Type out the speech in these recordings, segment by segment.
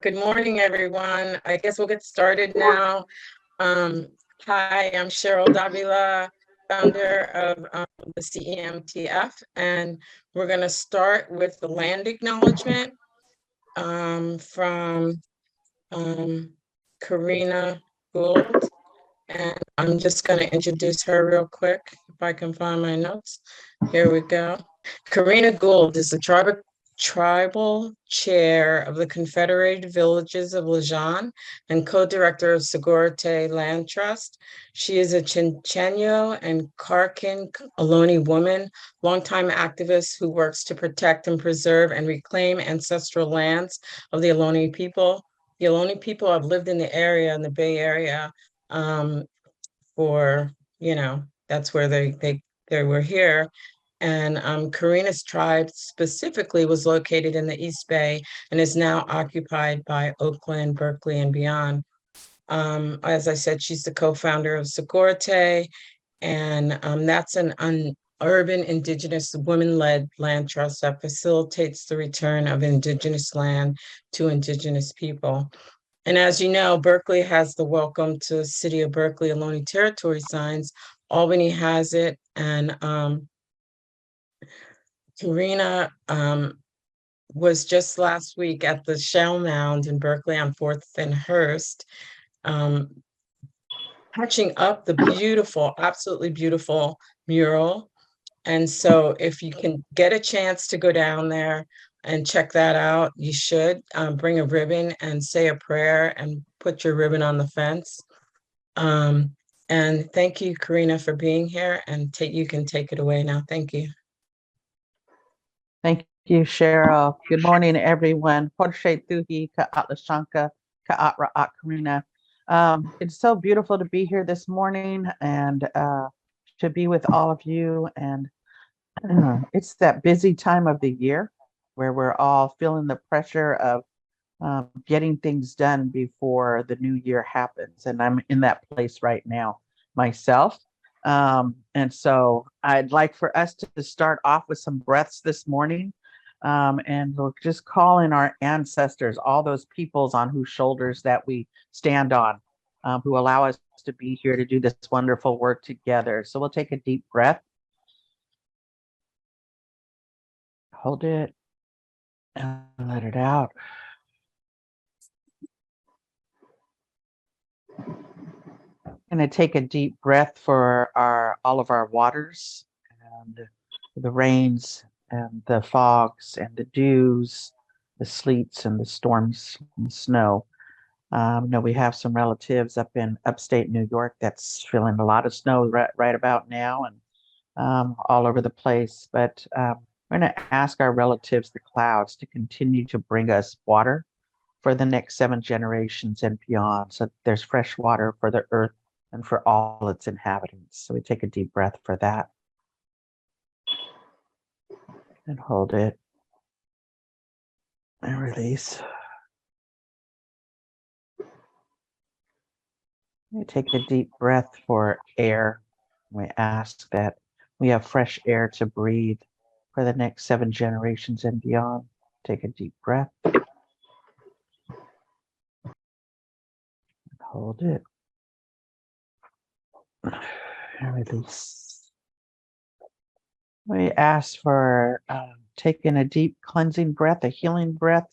Good morning, everyone. I guess we'll get started now. Hi, I'm Cheryl Davila, founder of the CEMTF, and we're going to start with the land acknowledgement from Karina Gould. And I'm just going to introduce her real quick, if I can find my notes. Here we go. Karina Gould is the tribal chair of the Confederated Villages of Lejeune and co-director of Segurite Land Trust. She is a Chochenyo and Karkin Ohlone woman, longtime activist who works to protect and preserve and reclaim ancestral lands of the Ohlone people. The Ohlone people have lived in the area, in the Bay Area, for, that's where they were here. And Karina's tribe specifically was located in the East Bay and is now occupied by Oakland, Berkeley, and beyond. As I said, she's the co-founder of Segurite, and that's an urban indigenous women-led land trust that facilitates the return of indigenous land to indigenous people. And as you know, Berkeley has the Welcome to City of Berkeley Ohlone Territory signs. Albany has it, and Karina was just last week at the Shell Mound in Berkeley on 4th and Hearst, touching up the beautiful, absolutely beautiful mural. And so if you can get a chance to go down there and check that out, you should bring a ribbon and say a prayer and put your ribbon on the fence. And thank you, Karina, for being here, and you can take it away now. Thank you. Thank you, Cheryl. Good morning, everyone. Porsche Thuhi Ka'atlashanka Ka'at Karina. It's so beautiful to be here this morning and to be with all of you. And it's that busy time of the year where we're all feeling the pressure of getting things done before the new year happens. And I'm in that place right now myself. And so I'd like for us to start off with some breaths this morning. And we'll just call in our ancestors, all those peoples on whose shoulders that we stand on, who allow us to be here to do this wonderful work together. So we'll take a deep breath. Hold it and let it out. Going to take a deep breath for all of our waters and the rains and the fogs and the dews, the sleets and the storms and the snow. We have some relatives up in upstate New York that's feeling a lot of snow right about now and all over the place. But we're going to ask our relatives, the clouds, to continue to bring us water for the next 7 generations and beyond. So there's fresh water for the earth and for all its inhabitants. So we take a deep breath for that. And hold it. And release. We take a deep breath for air. We ask that we have fresh air to breathe for the next 7 generations and beyond. Take a deep breath. And hold it. And release. We ask for taking a deep cleansing breath, a healing breath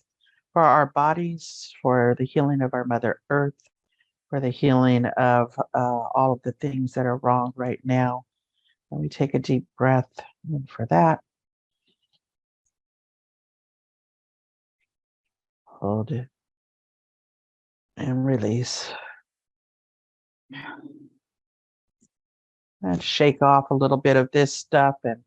for our bodies, for the healing of our Mother Earth, for the healing of all of the things that are wrong right now. And we take a deep breath in for that. Hold it. And release. And shake off a little bit of this stuff and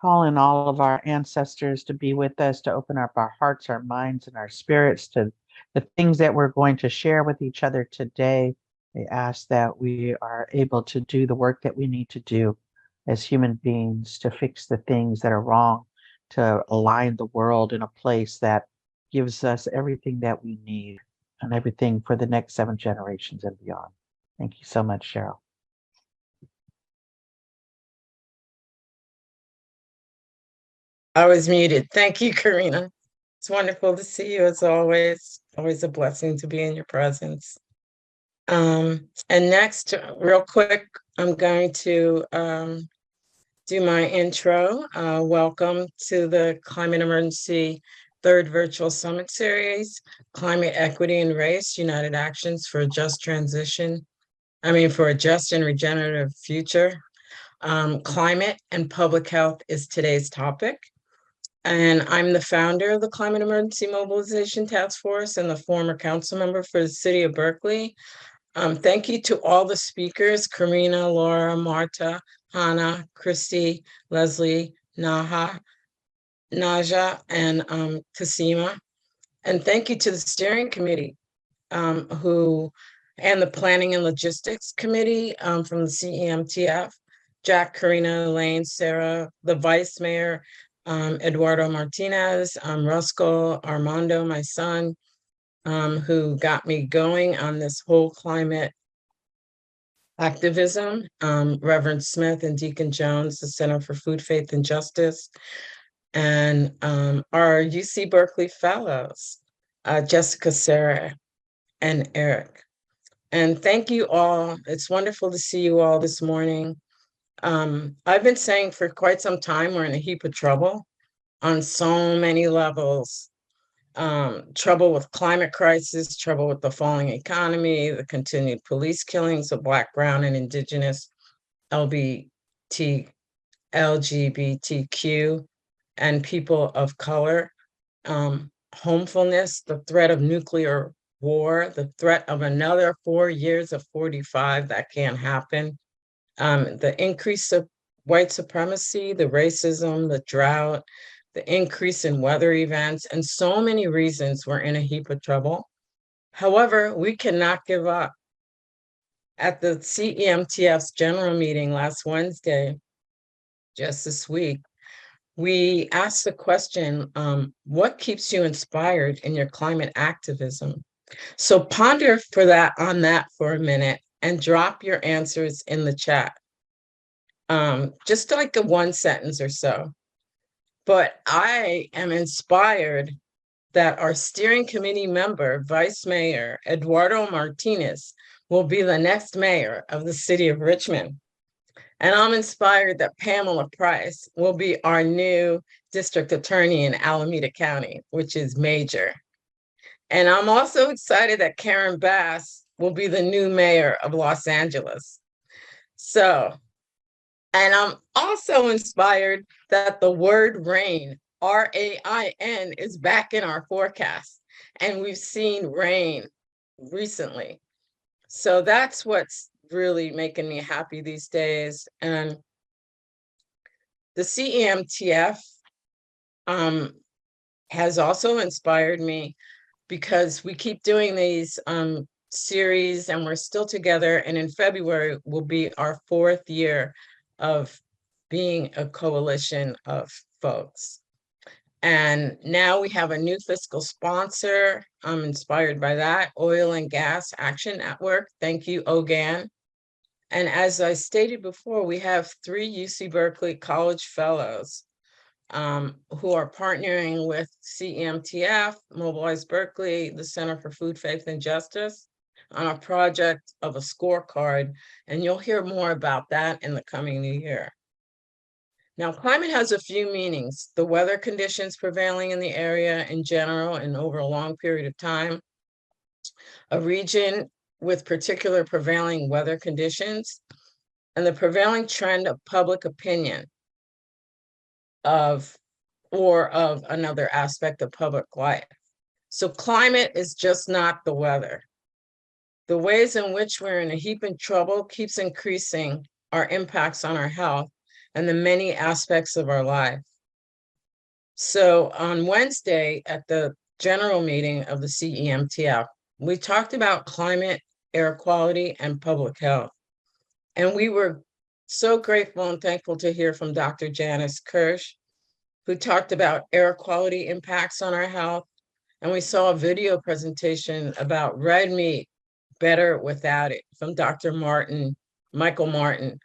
call in all of our ancestors to be with us, to open up our hearts, our minds, and our spirits to the things that we're going to share with each other today. We ask that we are able to do the work that we need to do as human beings to fix the things that are wrong, to align the world in a place that gives us everything that we need and everything for the next 7 generations and beyond. Thank you so much, Cheryl. I was muted. Thank you, Karina. It's wonderful to see you as always. Always a blessing to be in your presence. And next, real quick, I'm going to do my intro. Welcome to the Climate Emergency Third Virtual Summit Series, Climate Equity and Race, United Actions for a Just Transition. For a just and regenerative future. Climate and public health is today's topic. And I'm the founder of the Climate Emergency Mobilization Task Force and the former council member for the city of Berkeley. Thank you to all the speakers, Karina, Laura, Marta, Hannah, Christy, Leslie, Naja, and Kasima. And thank you to the steering committee and the Planning and Logistics Committee from the CEMTF, Jack, Karina, Elaine, Sarah, the Vice Mayor, Eduardo Martinez, Roscoe, Armando, my son, who got me going on this whole climate activism, Reverend Smith and Deacon Jones, the Center for Food, Faith, and Justice, and our UC Berkeley Fellows, Jessica, Sarah, and Eric. And thank you all. It's wonderful to see you all this morning. I've been saying for quite some time, we're in a heap of trouble on so many levels. Trouble with climate crisis, trouble with the falling economy, the continued police killings of Black, Brown, and Indigenous LGBTQ and people of color, homefulness, the threat of nuclear war, the threat of another 4 years of 45, that can't happen, the increase of white supremacy, the racism, the drought, the increase in weather events, and so many reasons we're in a heap of trouble. However, we cannot give up. At the CEMTF's general meeting last Wednesday, just this week, we asked the question, what keeps you inspired in your climate activism? So ponder on that for a minute and drop your answers in the chat. Just like a one sentence or so. But I am inspired that our steering committee member, Vice Mayor Eduardo Martinez, will be the next mayor of the city of Richmond. And I'm inspired that Pamela Price will be our new district attorney in Alameda County, which is major. And I'm also excited that Karen Bass will be the new mayor of Los Angeles. And I'm also inspired that the word rain, RAIN, is back in our forecast. And we've seen rain recently. So that's what's really making me happy these days. And the CEMTF has also inspired me because we keep doing these series and we're still together. And in February will be our 4th year of being a coalition of folks. And now we have a new fiscal sponsor. I'm inspired by that, Oil and Gas Action Network. Thank you, OGAN. And as I stated before, we have 3 UC Berkeley College Fellows who are partnering with CEMTF, Mobilize Berkeley, the Center for Food, Faith, and Justice on a project of a scorecard. And you'll hear more about that in the coming new year. Now, climate has a few meanings: the weather conditions prevailing in the area in general and over a long period of time, a region with particular prevailing weather conditions, and the prevailing trend of public opinion of another aspect of public life. So climate is just not the weather. The ways in which we're in a heap of trouble keeps increasing our impacts on our health and the many aspects of our life. So on Wednesday at the general meeting of the CEMTF, we talked about climate, air quality, and public health. And we were so grateful and thankful to hear from Dr. Janice Kirsch, who talked about air quality impacts on our health. And we saw a video presentation about red meat, better without it, from Dr. Michael Martin,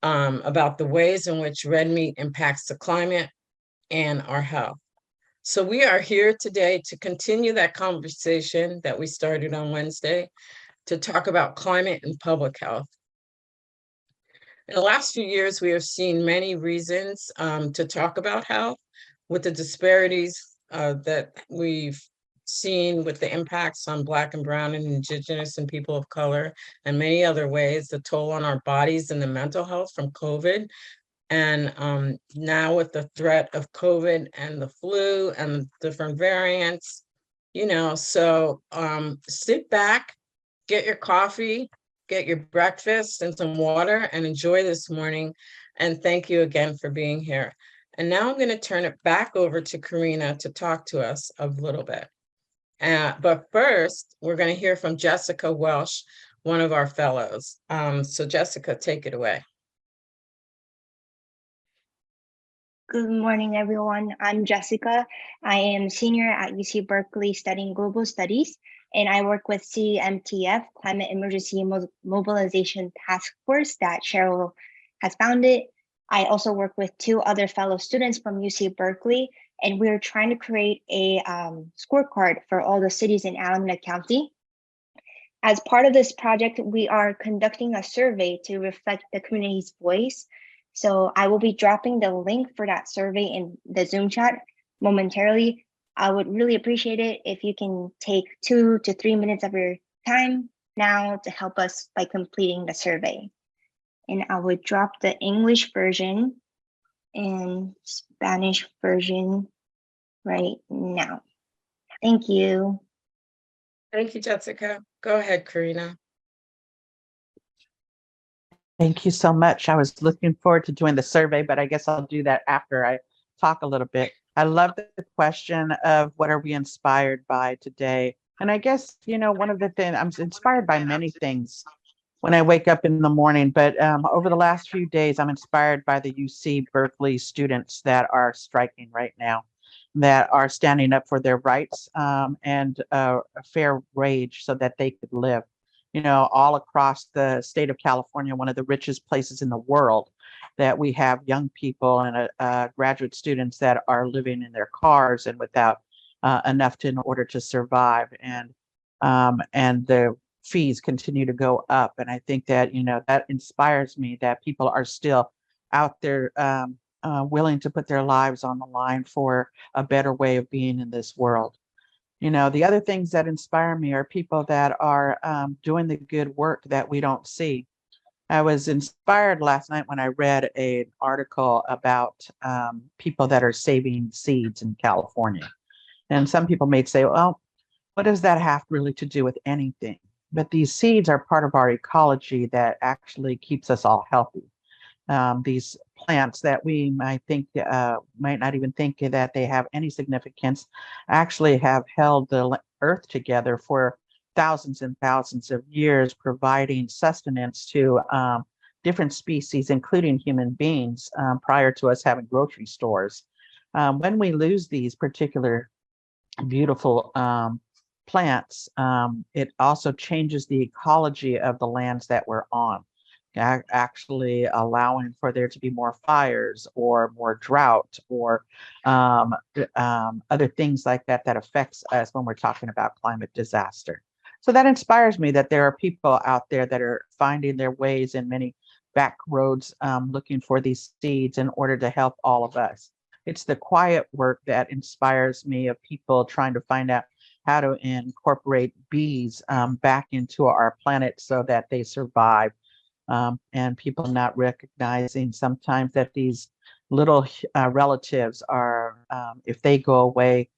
about the ways in which red meat impacts the climate and our health. So we are here today to continue that conversation that we started on Wednesday to talk about climate and public health. In the last few years, we have seen many reasons to talk about health with the disparities that we've seen with the impacts on Black and Brown and Indigenous and people of color and many other ways, the toll on our bodies and the mental health from COVID. And now with the threat of COVID and the flu and different variants, so sit back, get your coffee, get your breakfast and some water and enjoy this morning. And thank you again for being here. And now I'm going to turn it back over to Karina to talk to us a little bit. But first, we're going to hear from Jessica Welsh, one of our fellows. So Jessica, take it away. Good morning, everyone. I'm Jessica. I am senior at UC Berkeley studying global studies, and I work with CEMTF, Climate Emergency Mobilization Task Force that Cheryl has founded. I also work with two other fellow students from UC Berkeley, and we're trying to create a scorecard for all the cities in Alameda County. As part of this project, we are conducting a survey to reflect the community's voice. So I will be dropping the link for that survey in the Zoom chat momentarily. I would really appreciate it if you can take 2 to 3 minutes of your time now to help us by completing the survey. And I would drop the English version and Spanish version right now. Thank you. Thank you, Jessica. Go ahead, Karina. Thank you so much. I was looking forward to doing the survey, but I guess I'll do that after I talk a little bit. I love the question of what are we inspired by today? And I guess, one of the things, I'm inspired by many things when I wake up in the morning, but over the last few days, I'm inspired by the UC Berkeley students that are striking right now, that are standing up for their rights and a fair wage so that they could live. All across the state of California, one of the richest places in the world, that we have young people and graduate students that are living in their cars and without enough in order to survive, and the fees continue to go up. And I think that that inspires me, that people are still out there willing to put their lives on the line for a better way of being in this world. The other things that inspire me are people that are doing the good work that we don't see. I was inspired last night when I read an article about people that are saving seeds in California. And some people may say, well, what does that have really to do with anything? But these seeds are part of our ecology that actually keeps us all healthy. These plants that we might not even think that they have any significance, actually have held the earth together for thousands and thousands of years, providing sustenance to different species, including human beings, prior to us having grocery stores. When we lose these particular beautiful plants, it also changes the ecology of the lands that we're on, actually allowing for there to be more fires or more drought or other things like that that affects us when we're talking about climate disaster. So that inspires me that there are people out there that are finding their ways in many back roads, looking for these seeds in order to help all of us. It's the quiet work that inspires me, of people trying to find out how to incorporate bees back into our planet so that they survive. And people not recognizing sometimes that these little relatives are, if they go away,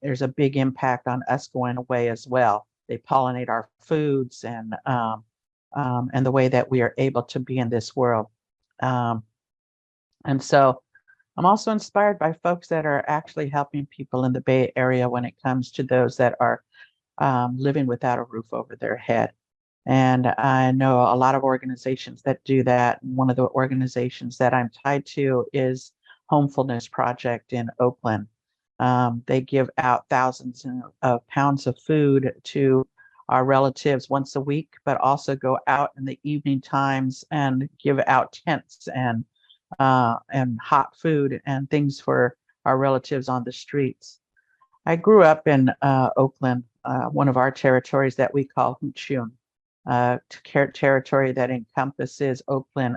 there's a big impact on us going away as well. They pollinate our foods and the way that we are able to be in this world. And so I'm also inspired by folks that are actually helping people in the Bay Area when it comes to those that are living without a roof over their head. And I know a lot of organizations that do that. One of the organizations that I'm tied to is Homefulness Project in Oakland. They give out thousands of pounds of food to our relatives once a week, but also go out in the evening times and give out tents and hot food and things for our relatives on the streets. I grew up in Oakland, one of our territories that we call Huchun, territory that encompasses Oakland,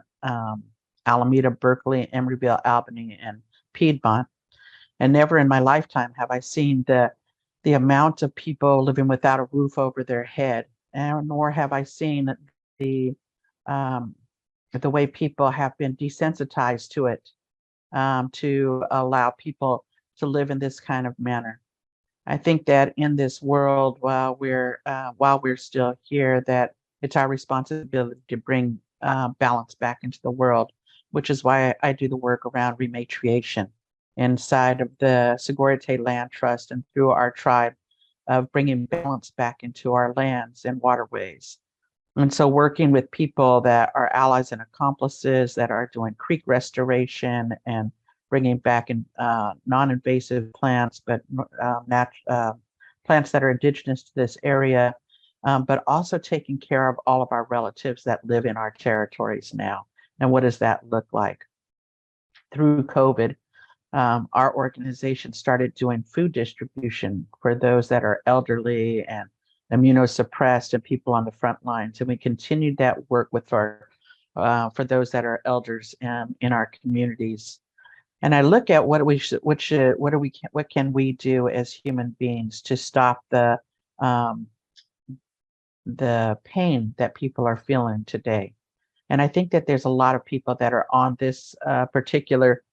Alameda, Berkeley, Emeryville, Albany, and Piedmont. And never in my lifetime have I seen the amount of people living without a roof over their head, and nor have I seen the um, the way people have been desensitized to it, to allow people to live in this kind of manner. I think that in this world, while we're still here, that it's our responsibility to bring balance back into the world, which is why I do the work around rematriation inside of the Segurite Land Trust and through our tribe of bringing balance back into our lands and waterways. And so working with people that are allies and accomplices that are doing creek restoration and bringing back in non-invasive plants, but plants that are indigenous to this area, but also taking care of all of our relatives that live in our territories now. And what does that look like? Through COVID, our organization started doing food distribution for those that are elderly and immunosuppressed and people on the front lines. And we continued that work with for those that are elders in our communities. And I look at what can we do as human beings to stop the pain that people are feeling today. And I think that there's a lot of people that are on this particular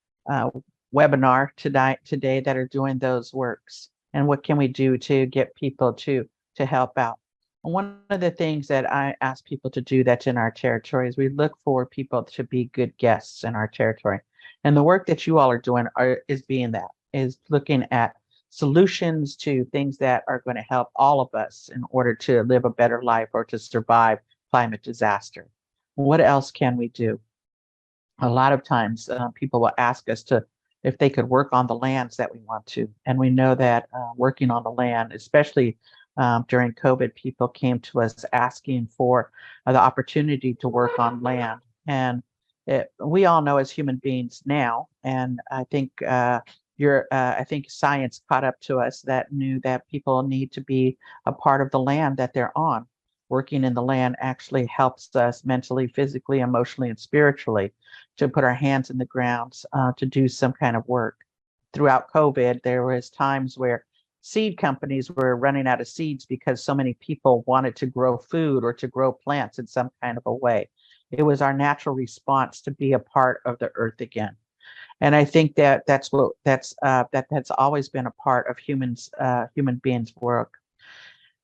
webinar today that are doing those works. And what can we do to get people to help out? And one of the things that I ask people to do that's in our territory is we look for people to be good guests in our territory. And the work that you all are doing is looking at solutions to things that are going to help all of us in order to live a better life or to survive climate disaster. What else can we do? A lot of times people will ask us if they could work on the lands that we want to. And we know that working on the land, especially during COVID, people came to us asking for the opportunity to work on land. And we all know as human beings now, and I think I think science caught up to us that knew that people need to be a part of the land that they're on. Working in the land actually helps us mentally, physically, emotionally, and spiritually to put our hands in the ground, to do some kind of work. Throughout COVID, there was times where seed companies were running out of seeds because so many people wanted to grow food or to grow plants in some kind of a way. It was our natural response to be a part of the earth again. And I think that that's always been a part of human beings' work.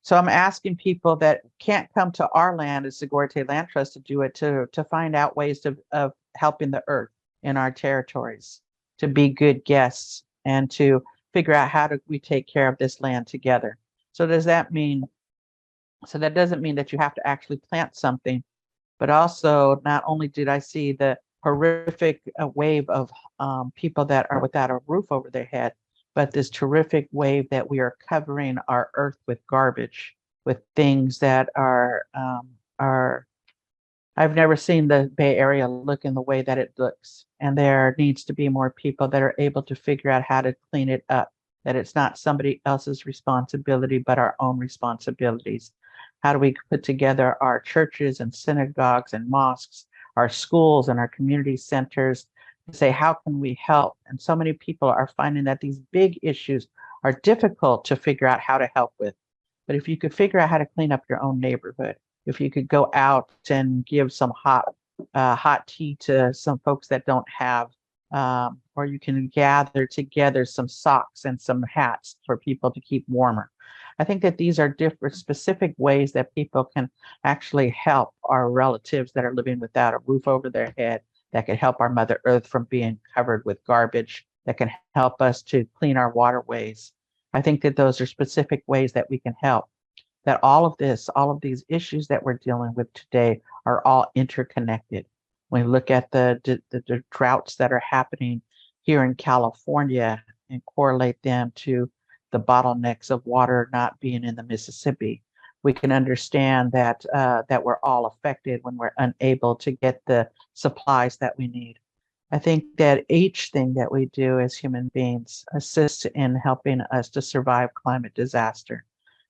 So I'm asking people that can't come to our land as Segurite Land Trust to do it, to find out ways of helping the earth in our territories, to be good guests and to figure out how do we take care of this land together. So that doesn't mean that you have to actually plant something, but also not only did I see the horrific wave of people that are without a roof over their head, but this terrific wave that we are covering our earth with garbage, with things that are I've never seen the Bay Area look in the way that it looks. And there needs to be more people that are able to figure out how to clean it up, that it's not somebody else's responsibility, but our own responsibilities. How do we put together our churches and synagogues and mosques, our schools and our community centers, to say, how can we help? And so many people are finding that these big issues are difficult to figure out how to help with. But if you could figure out how to clean up your own neighborhood, if you could go out and give some hot tea to some folks that don't have, or you can gather together some socks and some hats for people to keep warmer. I think that these are different specific ways that people can actually help our relatives that are living without a roof over their head, that can help our Mother Earth from being covered with garbage, that can help us to clean our waterways. I think that those are specific ways that we can help. That all of these issues that we're dealing with today are all interconnected. When we look at the droughts that are happening here in California and correlate them to the bottlenecks of water not being in the Mississippi, we can understand that that we're all affected when we're unable to get the supplies that we need. I think that each thing that we do as human beings assists in helping us to survive climate disaster.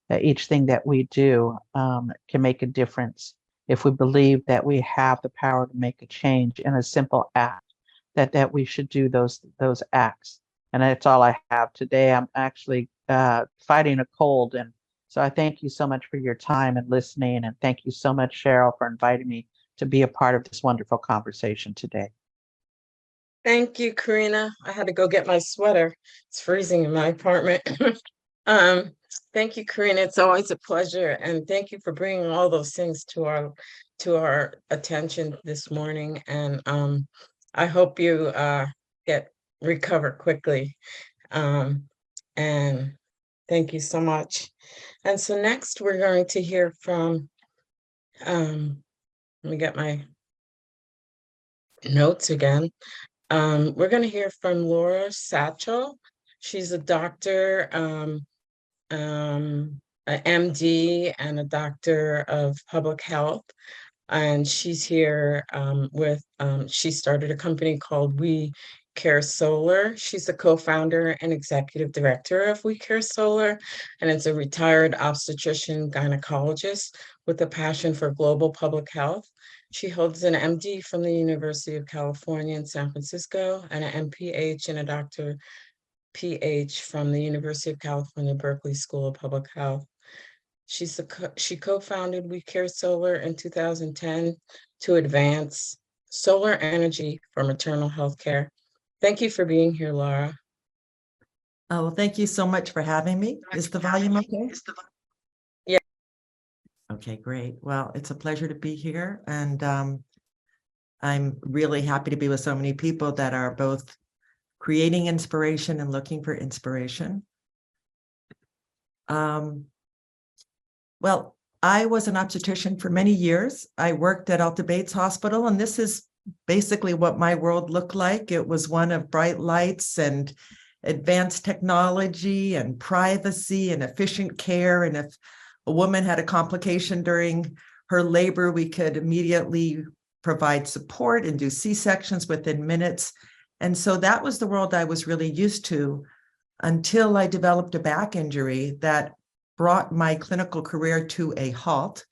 That each thing that we do can make a difference if we believe that we have the power to make a change in a simple act, that we should do those acts. And that's all I have today. I'm actually fighting a cold. And so I thank you so much for your time and listening. And thank you so much, Cheryl, for inviting me to be a part of this wonderful conversation today. Thank you, Karina. I had to go get my sweater. It's freezing in my apartment. Thank you, Karina. It's always a pleasure, and thank you for bringing all those things to our attention this morning. And I hope you recover quickly. And thank you so much. And so next, we're going to hear from. Let me get my notes again. We're going to hear from Laura Satchel. She's a doctor, an MD, and a doctor of public health. And she's here she started a company called We Care Solar. She's the co-founder and executive director of We Care Solar, and it's a retired obstetrician gynecologist with a passion for global public health. She holds an MD from the University of California in San Francisco and an MPH and a Dr. PH from the University of California, Berkeley School of Public Health. She co-founded We Care Solar in 2010 to advance solar energy for maternal health care. Thank you for being here, Laura. Oh, well, thank you so much for having me. Is the volume okay? Yeah. Okay, great. Well, it's a pleasure to be here. And I'm really happy to be with so many people that are both creating inspiration and looking for inspiration. Well, I was an obstetrician for many years. I worked at Alta Bates Hospital, and this is basically what my world looked like. It was one of bright lights and advanced technology and privacy and efficient care. And if a woman had a complication during her labor, we could immediately provide support and do C-sections within minutes. And so that was the world I was really used to until I developed a back injury that brought my clinical career to a halt.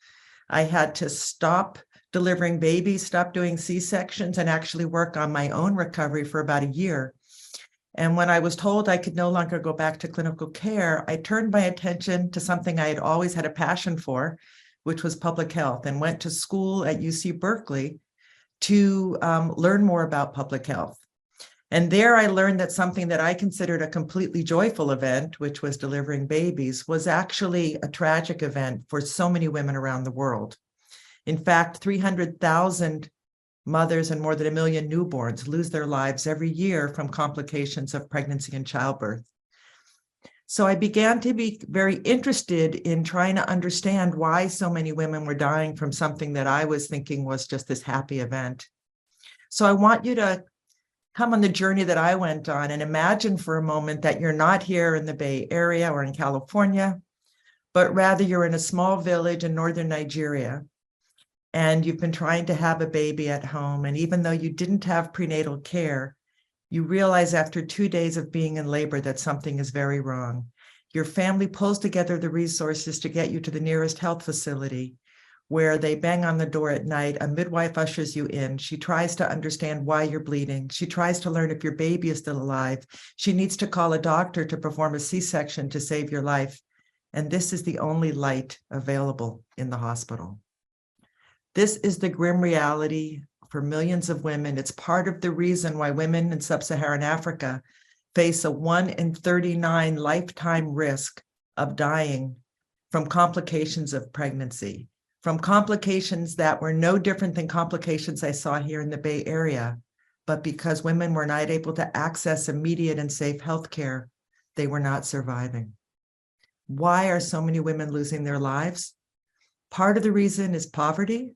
I had to stop delivering babies, stop doing C-sections, and actually work on my own recovery for about a year. And when I was told I could no longer go back to clinical care, I turned my attention to something I had always had a passion for, which was public health, and went to school at UC Berkeley to learn more about public health. And there I learned that something that I considered a completely joyful event, which was delivering babies, was actually a tragic event for so many women around the world. In fact, 300,000 mothers and more than 1 million newborns lose their lives every year from complications of pregnancy and childbirth. So I began to be very interested in trying to understand why so many women were dying from something that I was thinking was just this happy event. So I want you to come on the journey that I went on and imagine for a moment that you're not here in the Bay Area or in California, but rather you're in a small village in northern Nigeria, and you've been trying to have a baby at home. And even though you didn't have prenatal care, you realize after 2 days of being in labor that something is very wrong. Your family pulls together the resources to get you to the nearest health facility, where they bang on the door at night. A midwife ushers you in. She tries to understand why you're bleeding. She tries to learn if your baby is still alive. She needs to call a doctor to perform a C-section to save your life. And this is the only light available in the hospital. This is the grim reality for millions of women. It's part of the reason why women in sub-Saharan Africa face a 1 in 39 lifetime risk of dying from complications of pregnancy, from complications that were no different than complications I saw here in the Bay Area. But because women were not able to access immediate and safe health care, they were not surviving. Why are so many women losing their lives? Part of the reason is poverty,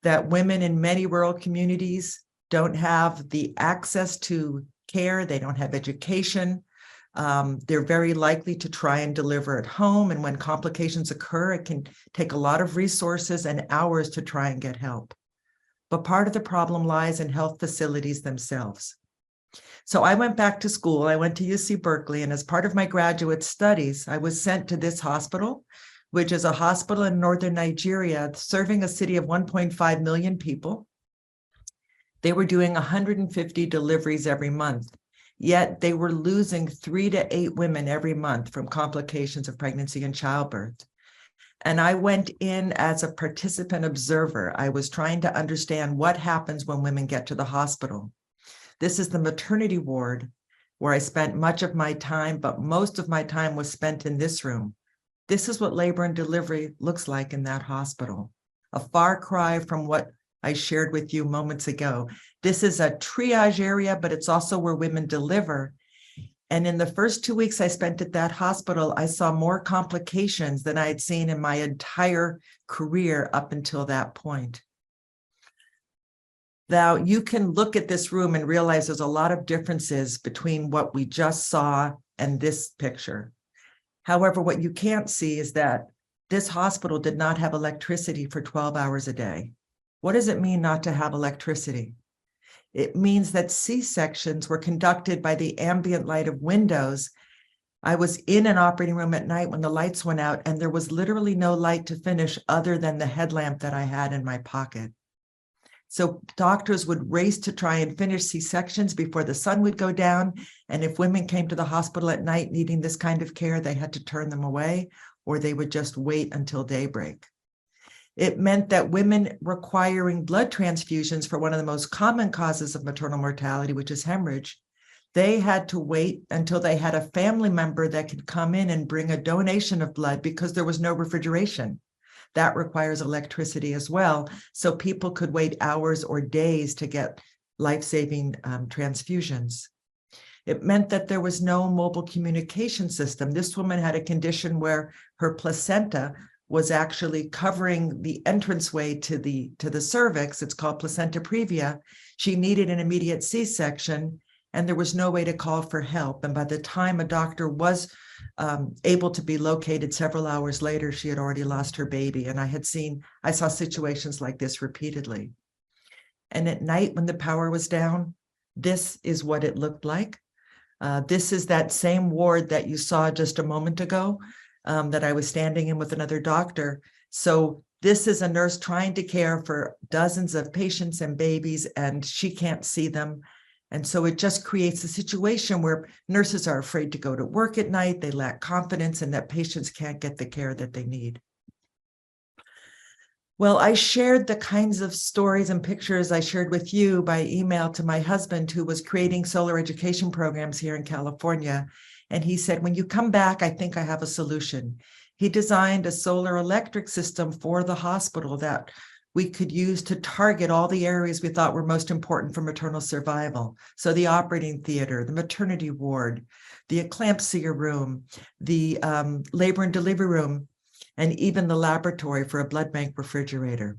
that women in many rural communities don't have the access to care, they don't have education. They're very likely to try and deliver at home. And when complications occur, it can take a lot of resources and hours to try and get help. but part of the problem lies in health facilities themselves. So I went back to school. I went to UC Berkeley, and as part of my graduate studies, I was sent to this hospital, which is a hospital in northern Nigeria, serving a city of 1.5 million people. They were doing 150 deliveries every month, yet they were losing 3 to 8 women every month from complications of pregnancy and childbirth. And I went in as a participant observer. I was trying to understand what happens when women get to the hospital. This is the maternity ward where I spent much of my time, but most of my time was spent in this room. This is what labor and delivery looks like in that hospital. A far cry from what I shared with you moments ago. This is a triage area, but it's also where women deliver. And in the first 2 weeks I spent at that hospital, I saw more complications than I had seen in my entire career up until that point. Now, you can look at this room and realize there's a lot of differences between what we just saw and this picture. However, what you can't see is that this hospital did not have electricity for 12 hours a day. What does it mean not to have electricity? It means that C-sections were conducted by the ambient light of windows. I was in an operating room at night when the lights went out, and there was literally no light to finish other than the headlamp that I had in my pocket. So doctors would race to try and finish C-sections before the sun would go down. And if women came to the hospital at night needing this kind of care, they had to turn them away, or they would just wait until daybreak. It meant that women requiring blood transfusions for one of the most common causes of maternal mortality, which is hemorrhage, they had to wait until they had a family member that could come in and bring a donation of blood because there was no refrigeration. That requires electricity as well, so people could wait hours or days to get life-saving transfusions. It meant that there was no mobile communication system. This woman had a condition where her placenta was actually covering the entranceway to the cervix. It's called placenta previa. She needed an immediate C-section, and there was no way to call for help. And by the time a doctor was able to be located several hours later, she had already lost her baby. And I saw situations like this repeatedly. And at night when the power was down, this is what it looked like. This is that same ward that you saw just a moment ago. That I was standing in with another doctor. So this is a nurse trying to care for dozens of patients and babies, and she can't see them. And so it just creates a situation where nurses are afraid to go to work at night. They lack confidence, and that patients can't get the care that they need. Well, I shared the kinds of stories and pictures I shared with you by email to my husband, who was creating solar education programs here in California. And he said, when you come back, I think I have a solution. He designed a solar electric system for the hospital that we could use to target all the areas we thought were most important for maternal survival. So the operating theater, the maternity ward, the eclampsia room, the labor and delivery room, and even the laboratory for a blood bank refrigerator.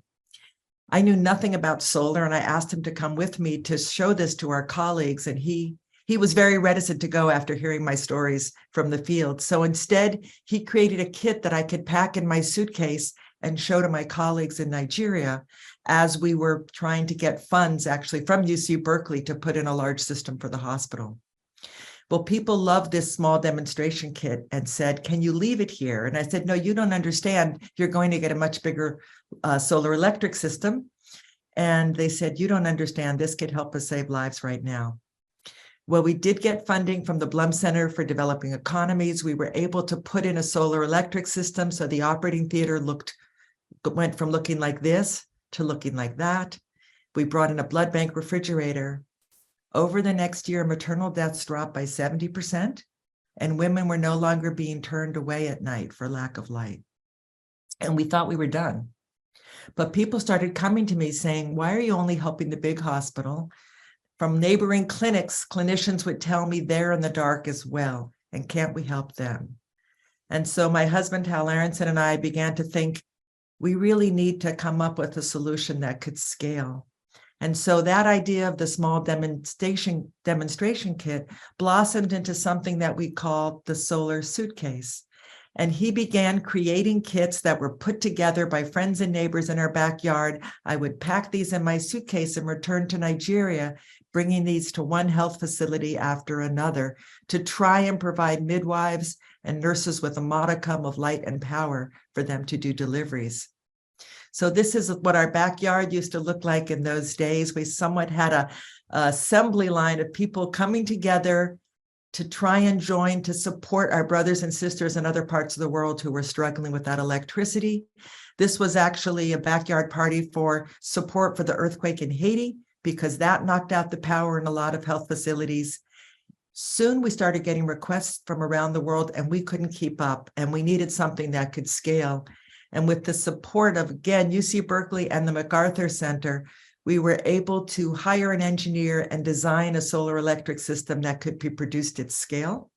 I knew nothing about solar, and I asked him to come with me to show this to our colleagues, and he was very reticent to go after hearing my stories from the field. So instead, he created a kit that I could pack in my suitcase and show to my colleagues in Nigeria as we were trying to get funds actually from UC Berkeley to put in a large system for the hospital. Well, people loved this small demonstration kit and said, can you leave it here? And I said, no, you don't understand. You're going to get a much bigger solar electric system. And they said, you don't understand. This could help us save lives right now. Well, we did get funding from the Blum Center for Developing Economies. We were able to put in a solar electric system. So the operating theater went from looking like this to looking like that. We brought in a blood bank refrigerator. Over the next year, maternal deaths dropped by 70%, and women were no longer being turned away at night for lack of light. And we thought we were done. But people started coming to me saying, why are you only helping the big hospital? From neighboring clinics, clinicians would tell me they're in the dark as well, and can't we help them? And so my husband, Hal Aronson, and I began to think, we really need to come up with a solution that could scale. And so that idea of the small demonstration kit blossomed into something that we called the solar suitcase. And he began creating kits that were put together by friends and neighbors in our backyard. I would pack these in my suitcase and return to Nigeria, bringing these to one health facility after another to try and provide midwives and nurses with a modicum of light and power for them to do deliveries. So this is what our backyard used to look like in those days. We somewhat had a assembly line of people coming together to try and join to support our brothers and sisters in other parts of the world who were struggling with that electricity. This was actually a backyard party for support for the earthquake in Haiti, because that knocked out the power in a lot of health facilities. Soon we started getting requests from around the world, and we couldn't keep up, and we needed something that could scale. And with the support of, again, UC Berkeley and the MacArthur Center, we were able to hire an engineer and design a solar electric system that could be produced at scale.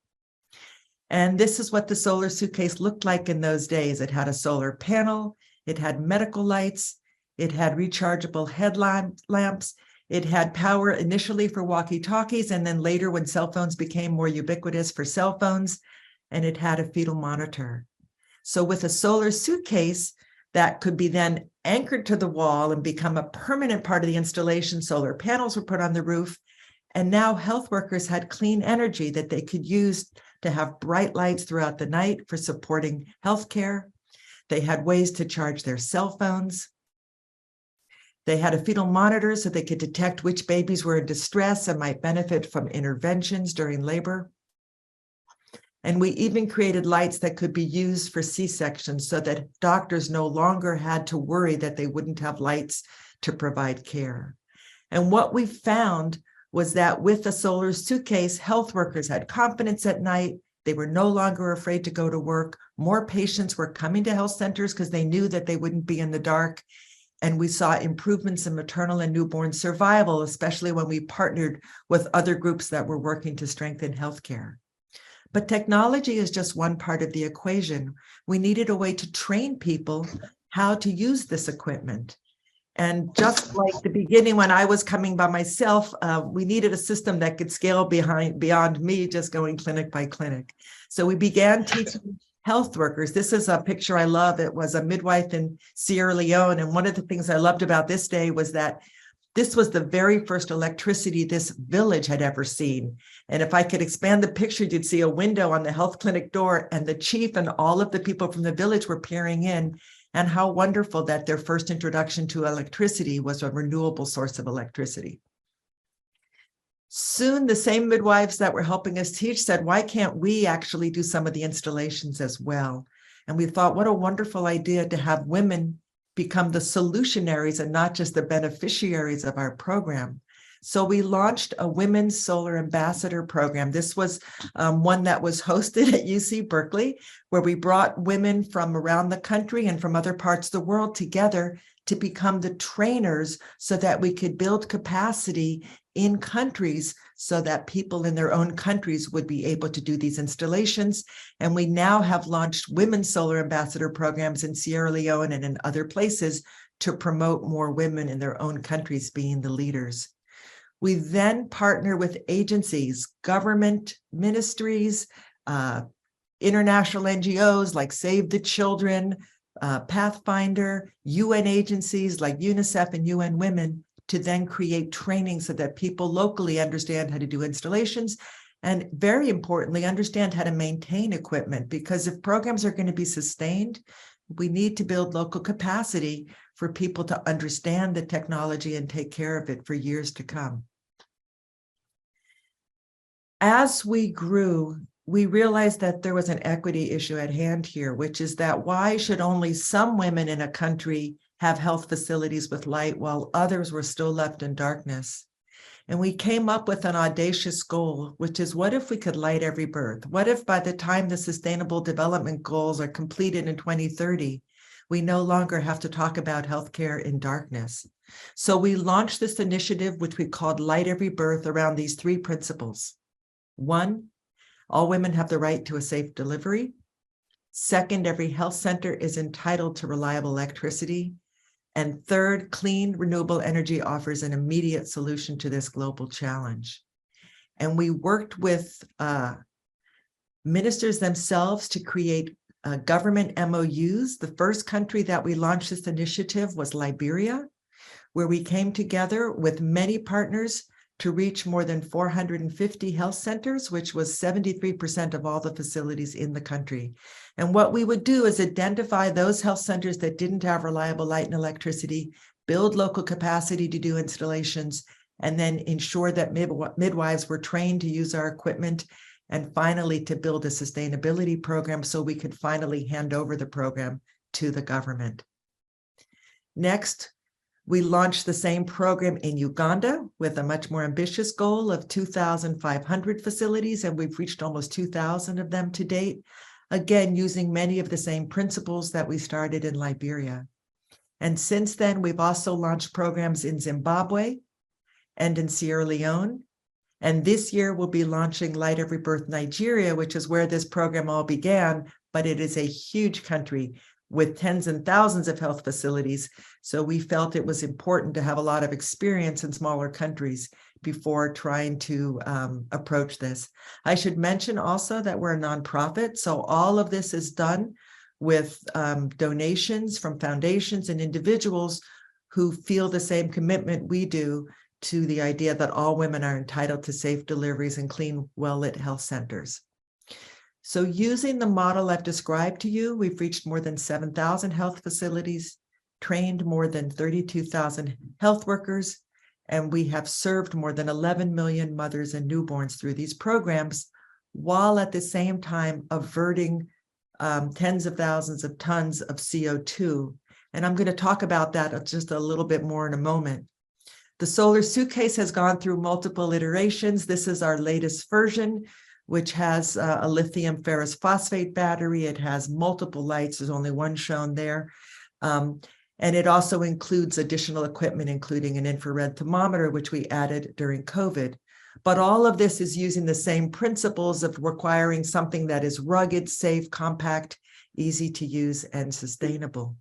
And this is what the solar suitcase looked like in those days. It had a solar panel, it had medical lights, it had rechargeable headlamps, it had power initially for walkie-talkies, and then later when cell phones became more ubiquitous for cell phones, and it had a fetal monitor. So with a solar suitcase that could be then anchored to the wall and become a permanent part of the installation, solar panels were put on the roof, and now health workers had clean energy that they could use to have bright lights throughout the night for supporting healthcare. They had ways to charge their cell phones. They had a fetal monitor so they could detect which babies were in distress and might benefit from interventions during labor. And we even created lights that could be used for C-sections so that doctors no longer had to worry that they wouldn't have lights to provide care. And what we found was that with the solar suitcase, health workers had confidence at night. They were no longer afraid to go to work. More patients were coming to health centers because they knew that they wouldn't be in the dark. And we saw improvements in maternal and newborn survival, especially when we partnered with other groups that were working to strengthen healthcare. But technology is just one part of the equation. We needed a way to train people how to use this equipment. And just like the beginning when I was coming by myself, we needed a system that could scale beyond me just going clinic by clinic. So we began teaching health workers. This is a picture I love. It was a midwife in Sierra Leone. And one of the things I loved about this day was that this was the very first electricity this village had ever seen. And if I could expand the picture, you'd see a window on the health clinic door, and the chief and all of the people from the village were peering in, and how wonderful that their first introduction to electricity was a renewable source of electricity. Soon, the same midwives that were helping us teach said, why can't we actually do some of the installations as well? And we thought, what a wonderful idea to have women become the solutionaries and not just the beneficiaries of our program. So we launched a Women's Solar Ambassador program. This was one that was hosted at UC Berkeley, where we brought women from around the country and from other parts of the world together to become the trainers so that we could build capacity in countries so that people in their own countries would be able to do these installations. And we now have launched Women's Solar Ambassador programs in Sierra Leone and in other places to promote more women in their own countries being the leaders. We then partner with agencies, government ministries, international NGOs like Save the Children, Pathfinder, UN agencies like UNICEF and UN Women, to then create training so that people locally understand how to do installations and, very importantly, understand how to maintain equipment. Because if programs are going to be sustained, we need to build local capacity for people to understand the technology and take care of it for years to come. As we grew, we realized that there was an equity issue at hand here, which is that why should only some women in a country have health facilities with light while others were still left in darkness? And we came up with an audacious goal, which is, what if we could light every birth? What if by the time the Sustainable Development Goals are completed in 2030, we no longer have to talk about healthcare in darkness? So we launched this initiative, which we called Light Every Birth, around these three principles. One, all women have the right to a safe delivery. Second, every health center is entitled to reliable electricity. And third, clean, renewable energy offers an immediate solution to this global challenge. And we worked with ministers themselves to create government MOUs. The first country that we launched this initiative was Liberia, where we came together with many partners to reach more than 450 health centers, which was 73% of all the facilities in the country. And what we would do is identify those health centers that didn't have reliable light and electricity, build local capacity to do installations, and then ensure that midwives were trained to use our equipment, and finally to build a sustainability program so we could finally hand over the program to the government. Next, we launched the same program in Uganda with a much more ambitious goal of 2,500 facilities, and we've reached almost 2,000 of them to date, again, using many of the same principles that we started in Liberia. And since then, we've also launched programs in Zimbabwe and in Sierra Leone. And this year, we'll be launching Light Every Birth Nigeria, which is where this program all began, but it is a huge country with tens and thousands of health facilities. So we felt it was important to have a lot of experience in smaller countries before trying to approach this. I should mention also that we're a nonprofit. So all of this is done with donations from foundations and individuals who feel the same commitment we do to the idea that all women are entitled to safe deliveries and clean, well-lit health centers. So using the model I've described to you, we've reached more than 7,000 health facilities, trained more than 32,000 health workers, and we have served more than 11 million mothers and newborns through these programs, while at the same time averting tens of thousands of tons of CO2. And I'm going to talk about that just a little bit more in a moment. The solar suitcase has gone through multiple iterations. This is our latest version, which has a lithium ferrous phosphate battery. It has multiple lights. There's only one shown there. And it also includes additional equipment, including an infrared thermometer, which we added during COVID. But all of this is using the same principles of requiring something that is rugged, safe, compact, easy to use, and sustainable.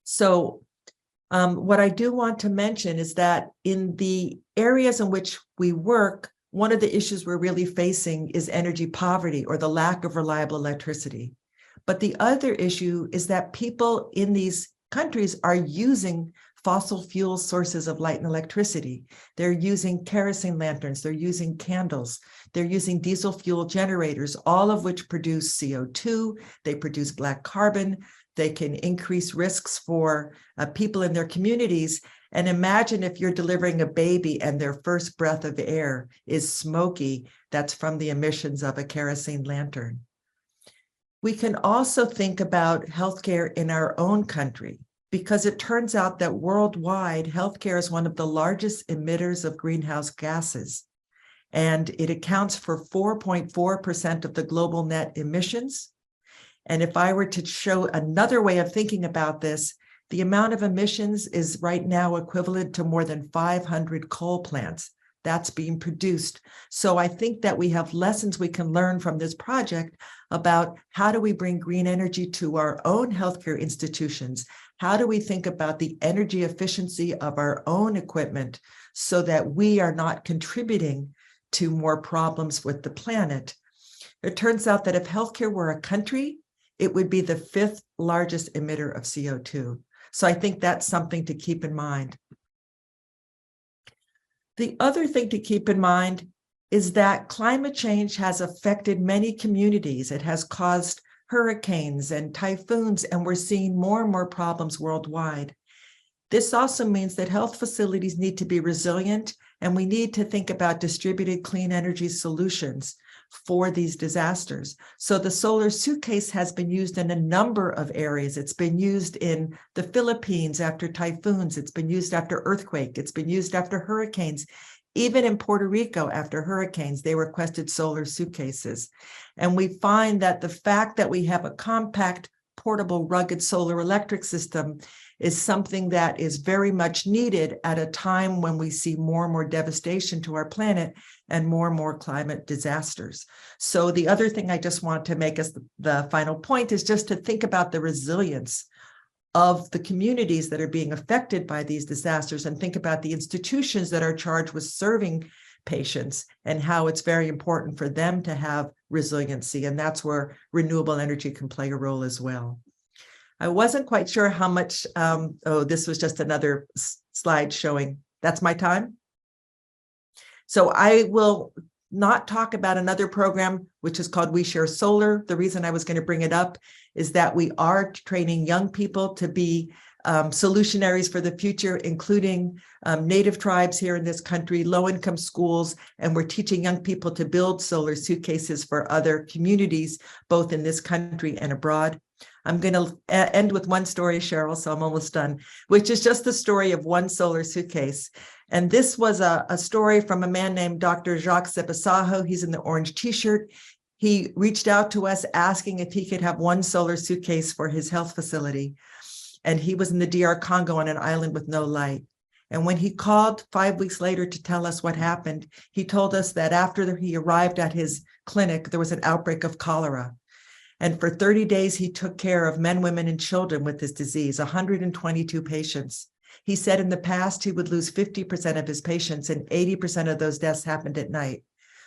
So what I do want to mention is that in the areas in which we work, one of the issues we're really facing is energy poverty or the lack of reliable electricity. But the other issue is that people in these countries are using fossil fuel sources of light and electricity. They're using kerosene lanterns, they're using candles, they're using diesel fuel generators, all of which produce CO2, they produce black carbon, they can increase risks for people in their communities. And imagine if you're delivering a baby and their first breath of air is smoky, that's from the emissions of a kerosene lantern. We can also think about healthcare in our own country, because it turns out that worldwide, healthcare is one of the largest emitters of greenhouse gases. And it accounts for 4.4% of the global net emissions. And if I were to show another way of thinking about this, the amount of emissions is right now equivalent to more than 500 coal plants that's being produced. So I think that we have lessons we can learn from this project about how do we bring green energy to our own healthcare institutions? How do we think about the energy efficiency of our own equipment so that we are not contributing to more problems with the planet? It turns out that if healthcare were a country, it would be the 5th largest emitter of CO2. So I think that's something to keep in mind. The other thing to keep in mind is that climate change has affected many communities. It has caused hurricanes and typhoons, and we're seeing more and more problems worldwide. This also means that health facilities need to be resilient, and we need to think about distributed clean energy solutions for these disasters. So the solar suitcase has been used in a number of areas. It's been used in the Philippines after typhoons. It's been used after earthquake. It's been used after hurricanes. Even in Puerto Rico after hurricanes, they requested solar suitcases. And we find that the fact that we have a compact, portable, rugged solar electric system is something that is very much needed at a time when we see more and more devastation to our planet and more climate disasters. So the other thing I just want to make as the final point is just to think about the resilience of the communities that are being affected by these disasters and think about the institutions that are charged with serving patients and how it's very important for them to have resiliency. And that's where renewable energy can play a role as well. I wasn't quite sure how much, this was just another slide showing, that's my time. So I will not talk about another program, which is called We Share Solar. The reason I was going to bring it up is that we are training young people to be solutionaries for the future, including native tribes here in this country, low-income schools, and we're teaching young people to build solar suitcases for other communities, both in this country and abroad. I'm going to end with one story, Cheryl, so I'm almost done, which is just the story of one solar suitcase. And this was a story from a man named Dr. Jacques Sebasaho. He's in the orange t-shirt. He reached out to us asking if he could have one solar suitcase for his health facility. And he was in the DR Congo on an island with no light. And when he called 5 weeks later to tell us what happened, he told us that after he arrived at his clinic, there was an outbreak of cholera. And for 30 days, he took care of men, women, and children with this disease, 122 patients. He said in the past, he would lose 50% of his patients and 80% of those deaths happened at night.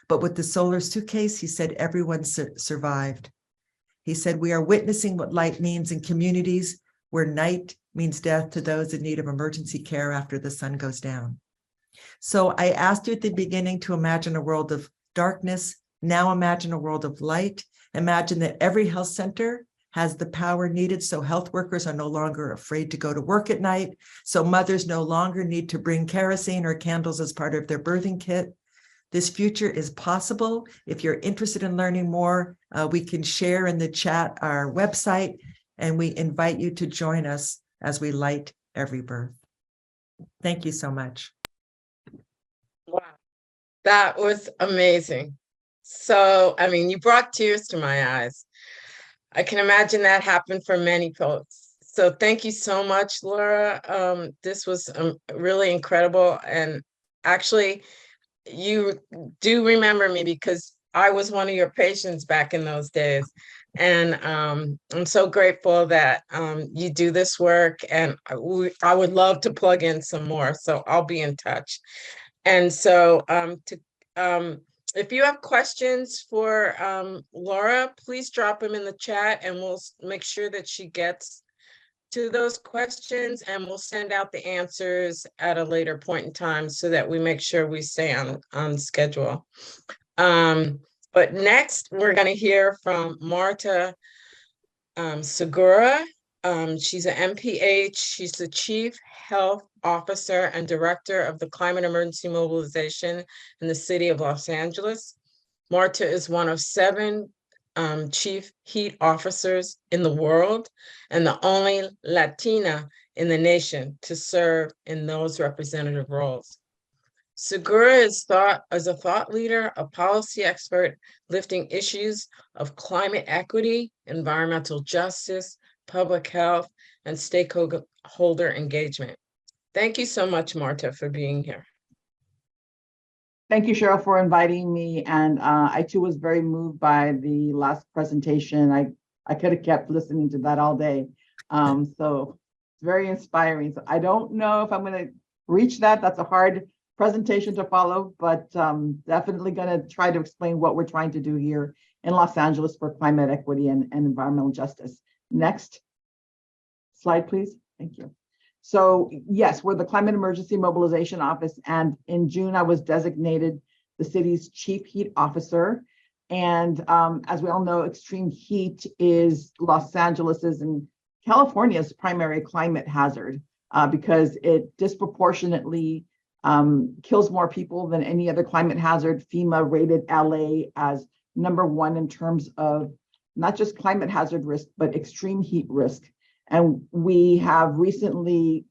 But with the solar suitcase, he said everyone survived. He said, we are witnessing what light means in communities where night means death to those in need of emergency care after the sun goes down. So I asked you at the beginning to imagine a world of darkness. Now imagine a world of light. Imagine that every health center has the power needed so health workers are no longer afraid to go to work at night, so mothers no longer need to bring kerosene or candles as part of their birthing kit. This future is possible. If you're interested in learning more, we can share in the chat our website, and we invite you to join us as we light every birth. Thank you so much. Wow, that was amazing. So, I mean, you brought tears to my eyes. I can imagine that happened for many folks. So thank you so much, Laura. This was really incredible. And actually, you do remember me because I was one of your patients back in those days. And I'm so grateful that you do this work. And I would love to plug in some more. So I'll be in touch. And so if you have questions for Laura, please drop them in the chat and we'll make sure that she gets to those questions and we'll send out the answers at a later point in time so that we make sure we stay on schedule. But next, we're going to hear from Marta Segura. She's an MPH. She's the Chief Health Officer and Director of the Climate Emergency Mobilization in the city of Los Angeles. Marta is one of 7 chief heat officers in the world and the only Latina in the nation to serve in those representative roles. Segura is as a thought leader, a policy expert, lifting issues of climate equity, environmental justice, public health, and stakeholder engagement. Thank you so much, Marta, for being here. Thank you, Cheryl, for inviting me. And I too was very moved by the last presentation. I could have kept listening to that all day. So it's very inspiring. So I don't know if I'm going to reach that. That's a hard presentation to follow, but definitely going to try to explain what we're trying to do here in Los Angeles for climate equity and environmental justice. Next slide, please. Thank you. So yes, we're the Climate Emergency Mobilization Office, and in June I was designated the city's chief heat officer. And as we all know, extreme heat is Los Angeles's and California's primary climate hazard because it disproportionately kills more people than any other climate hazard. FEMA rated LA as #1 in terms of not just climate hazard risk, but extreme heat risk. And we have recently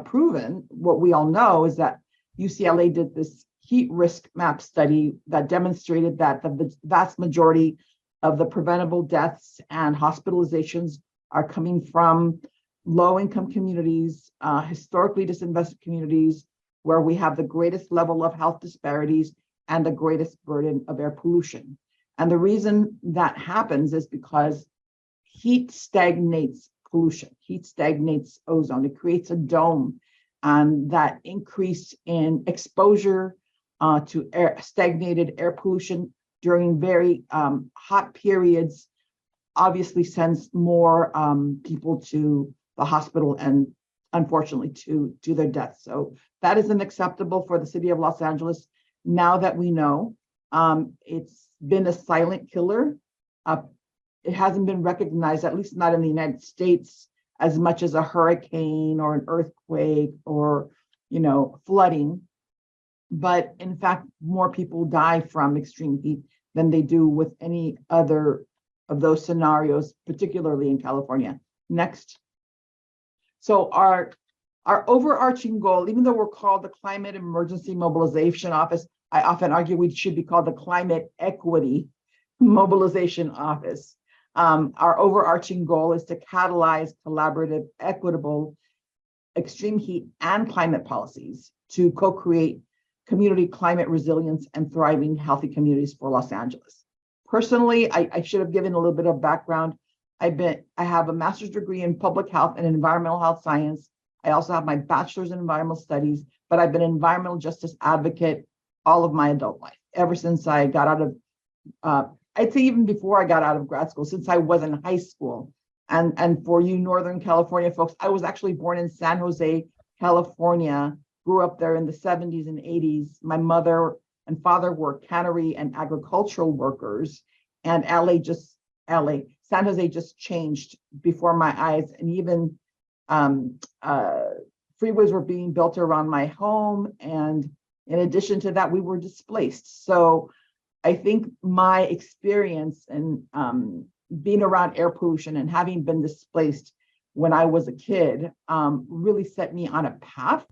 proven what we all know is that UCLA did this heat risk map study that demonstrated that the vast majority of the preventable deaths and hospitalizations are coming from low-income communities, historically disinvested communities, where we have the greatest level of health disparities and the greatest burden of air pollution. And the reason that happens is because heat stagnates pollution. Heat stagnates ozone. It creates a dome, and that increase in exposure to stagnated air pollution during very hot periods, obviously sends more people to the hospital and unfortunately to their deaths. So that is unacceptable for the city of Los Angeles. Now that we know, it's been a silent killer. It hasn't been recognized, at least not in the United States, as much as a hurricane or an earthquake or, flooding. But in fact, more people die from extreme heat than they do with any other of those scenarios, particularly in California. Next. So our overarching goal, even though we're called the Climate Emergency Mobilization Office, I often argue we should be called the Climate Equity Mobilization Office. Our overarching goal is to catalyze collaborative, equitable, extreme heat and climate policies to co-create community climate resilience and thriving, healthy communities for Los Angeles. Personally, I should have given a little bit of background. I have a master's degree in public health and environmental health science. I also have my bachelor's in environmental studies, but I've been an environmental justice advocate all of my adult life, ever since I got out of, I'd say even before I got out of grad school, since I was in high school. And for you Northern California folks, I was actually born in San Jose, California, grew up there in the 70s and 80s. My mother and father were cannery and agricultural workers, and San Jose just changed before my eyes, and even freeways were being built around my home, and in addition to that, we were displaced. So I think my experience and being around air pollution and having been displaced when I was a kid really set me on a path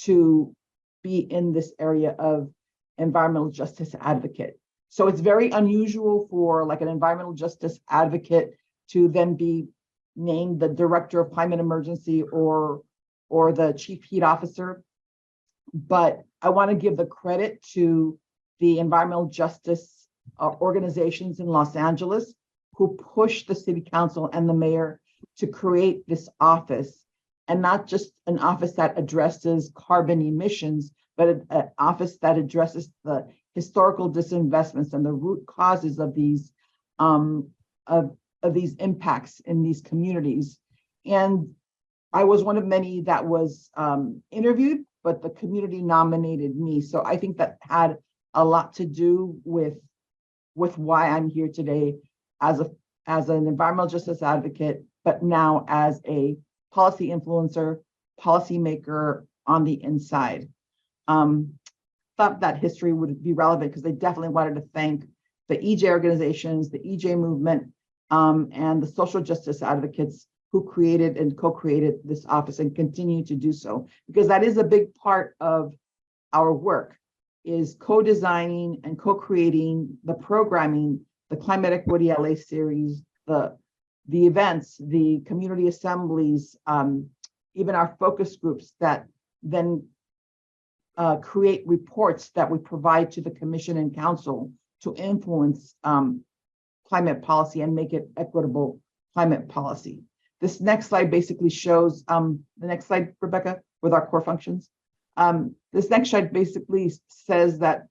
to be in this area of environmental justice advocate. So it's very unusual for like an environmental justice advocate to then be named the director of climate emergency or the chief heat officer. But I want to give the credit to the environmental justice organizations in Los Angeles who pushed the city council and the mayor to create this office, and not just an office that addresses carbon emissions, but an office that addresses the historical disinvestments and the root causes of these impacts in these communities. And I was one of many that was interviewed, but the community nominated me. So I think that had a lot to do with why I'm here today as an environmental justice advocate, but now as a policy influencer, policymaker on the inside. Thought that history would be relevant because they definitely wanted to thank the EJ organizations, the EJ movement, and the social justice advocates who created and co-created this office and continue to do so, because that is a big part of our work, is co-designing and co-creating the programming, the Climate Equity LA series, the events, the community assemblies, even our focus groups that then create reports that we provide to the commission and council to influence climate policy and make it equitable climate policy. This next slide basically shows, the next slide, Rebecca, with our core functions. This next slide basically says that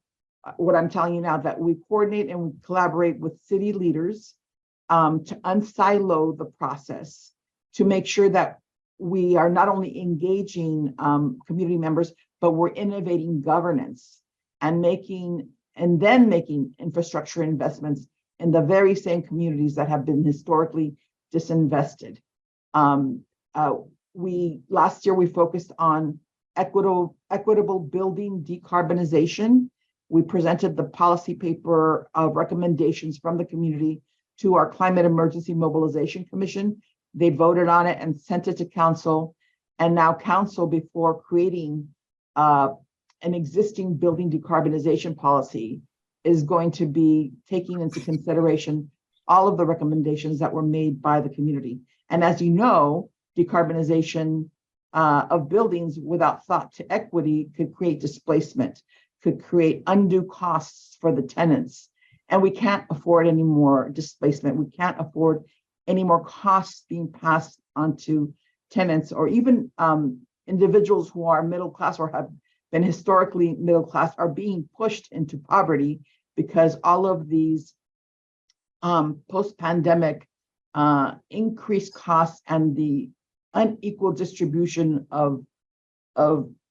what I'm telling you now, that we coordinate and we collaborate with city leaders to unsilo the process, to make sure that we are not only engaging community members, but we're innovating governance and making infrastructure investments in the very same communities that have been historically disinvested. Last year we focused on equitable building decarbonization. We presented the policy paper of recommendations from the community to our Climate Emergency Mobilization Commission. They voted on it and sent it to council. And now council, before creating an existing building decarbonization policy, is going to be taking into consideration all of the recommendations that were made by the community. And as you know, decarbonization of buildings without thought to equity could create displacement, could create undue costs for the tenants. And we can't afford any more displacement. We can't afford any more costs being passed on to tenants or even individuals who are middle class or have been historically middle class are being pushed into poverty because all of these post-pandemic increased costs and the unequal distribution of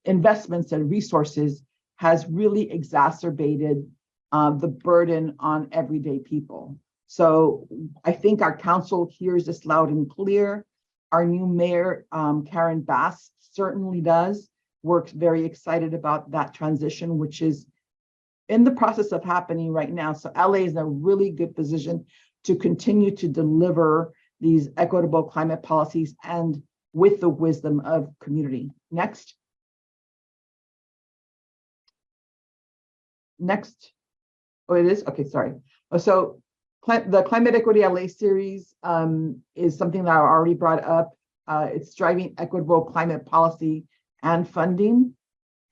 investments and resources has really exacerbated the burden on everyday people. So I think our council hears this loud and clear. Our new mayor, Karen Bass, certainly does. We're very excited about that transition, which is in the process of happening right now. So LA is in a really good position to continue to deliver these equitable climate policies and with the wisdom of community. Next. Next. Oh, it is? Okay, sorry. So the Climate Equity LA series is something that I already brought up. It's driving equitable climate policy and funding.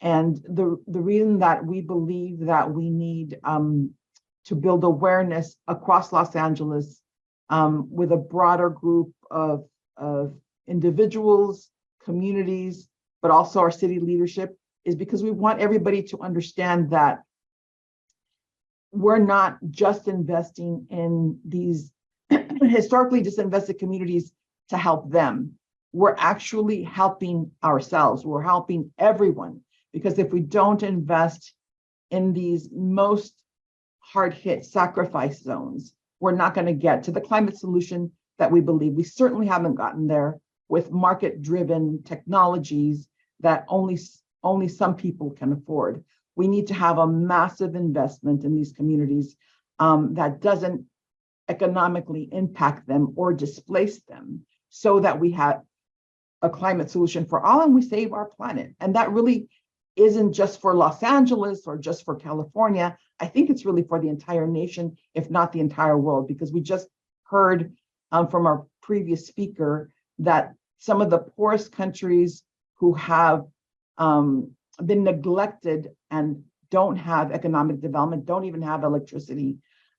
And the reason that we believe that we need to build awareness across Los Angeles with a broader group of individuals, communities, but also our city leadership is because we want everybody to understand that we're not just investing in these historically disinvested communities to help them. We're actually helping ourselves. We're helping everyone. Because if we don't invest in these most hard-hit sacrifice zones, we're not going to get to the climate solution that we believe. We certainly haven't gotten there with market-driven technologies that only some people can afford. We need to have a massive investment in these communities that doesn't economically impact them or displace them so that we have a climate solution for all and we save our planet. And that really isn't just for Los Angeles or just for California. I think it's really for the entire nation, if not the entire world, because we just heard from our previous speaker that some of the poorest countries who have been neglected and don't have economic development, don't even have electricity,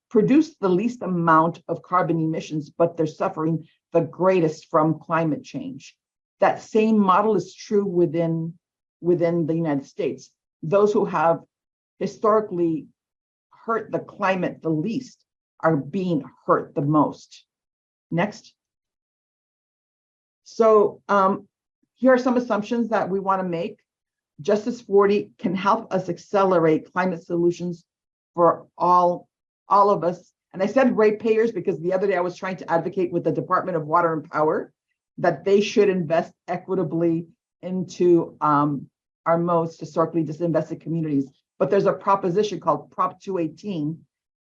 produce the least amount of carbon emissions, but they're suffering the greatest from climate change. That same model is true within the United States. Those who have historically hurt the climate the least are being hurt the most. Next. So here are some assumptions that we want to make. Justice 40 can help us accelerate climate solutions for all of us. And I said ratepayers because the other day I was trying to advocate with the Department of Water and Power that they should invest equitably into our most historically disinvested communities. But there's a proposition called Prop 218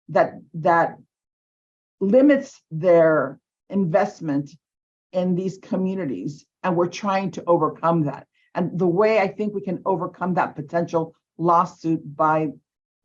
that limits their investment in these communities. And we're trying to overcome that. And the way I think we can overcome that potential lawsuit by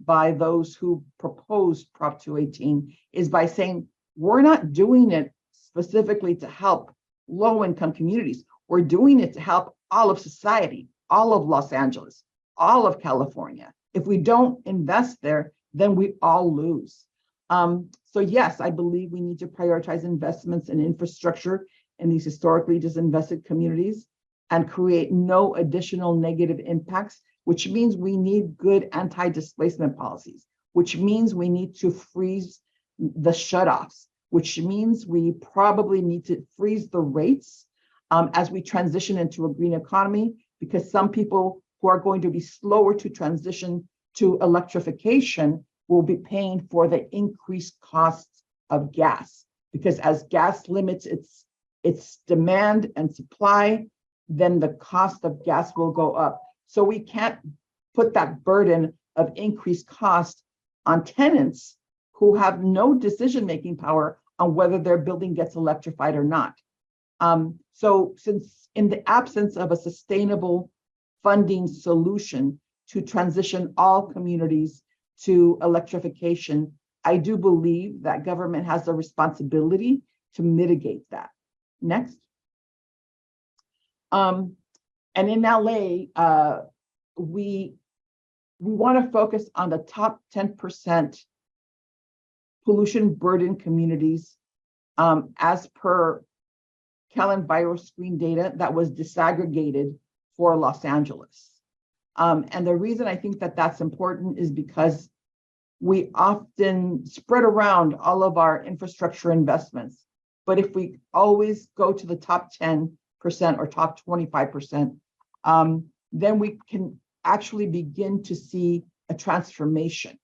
those who proposed Prop 218 is by saying, we're not doing it specifically to help low-income communities. We're doing it to help all of society, all of Los Angeles, all of California. If we don't invest there, then we all lose. So yes, I believe we need to prioritize investments in infrastructure in these historically disinvested communities and create no additional negative impacts, which means we need good anti-displacement policies, which means we need to freeze the shutoffs, which means we probably need to freeze the rates as we transition into a green economy, because some people who are going to be slower to transition to electrification will be paying for the increased costs of gas, because as gas limits its demand and supply, then the cost of gas will go up. So we can't put that burden of increased cost on tenants who have no decision-making power on whether their building gets electrified or not. So since in the absence of a sustainable funding solution to transition all communities to electrification, I do believe that government has a responsibility to mitigate that. Next. And in LA, we want to focus on the top 10% pollution burden communities as per CalEnviro screen data that was disaggregated for Los Angeles. And the reason I think that that's important is because we often spread around all of our infrastructure investments. But if we always go to the top 10% or top 25%, then we can actually begin to see a transformation.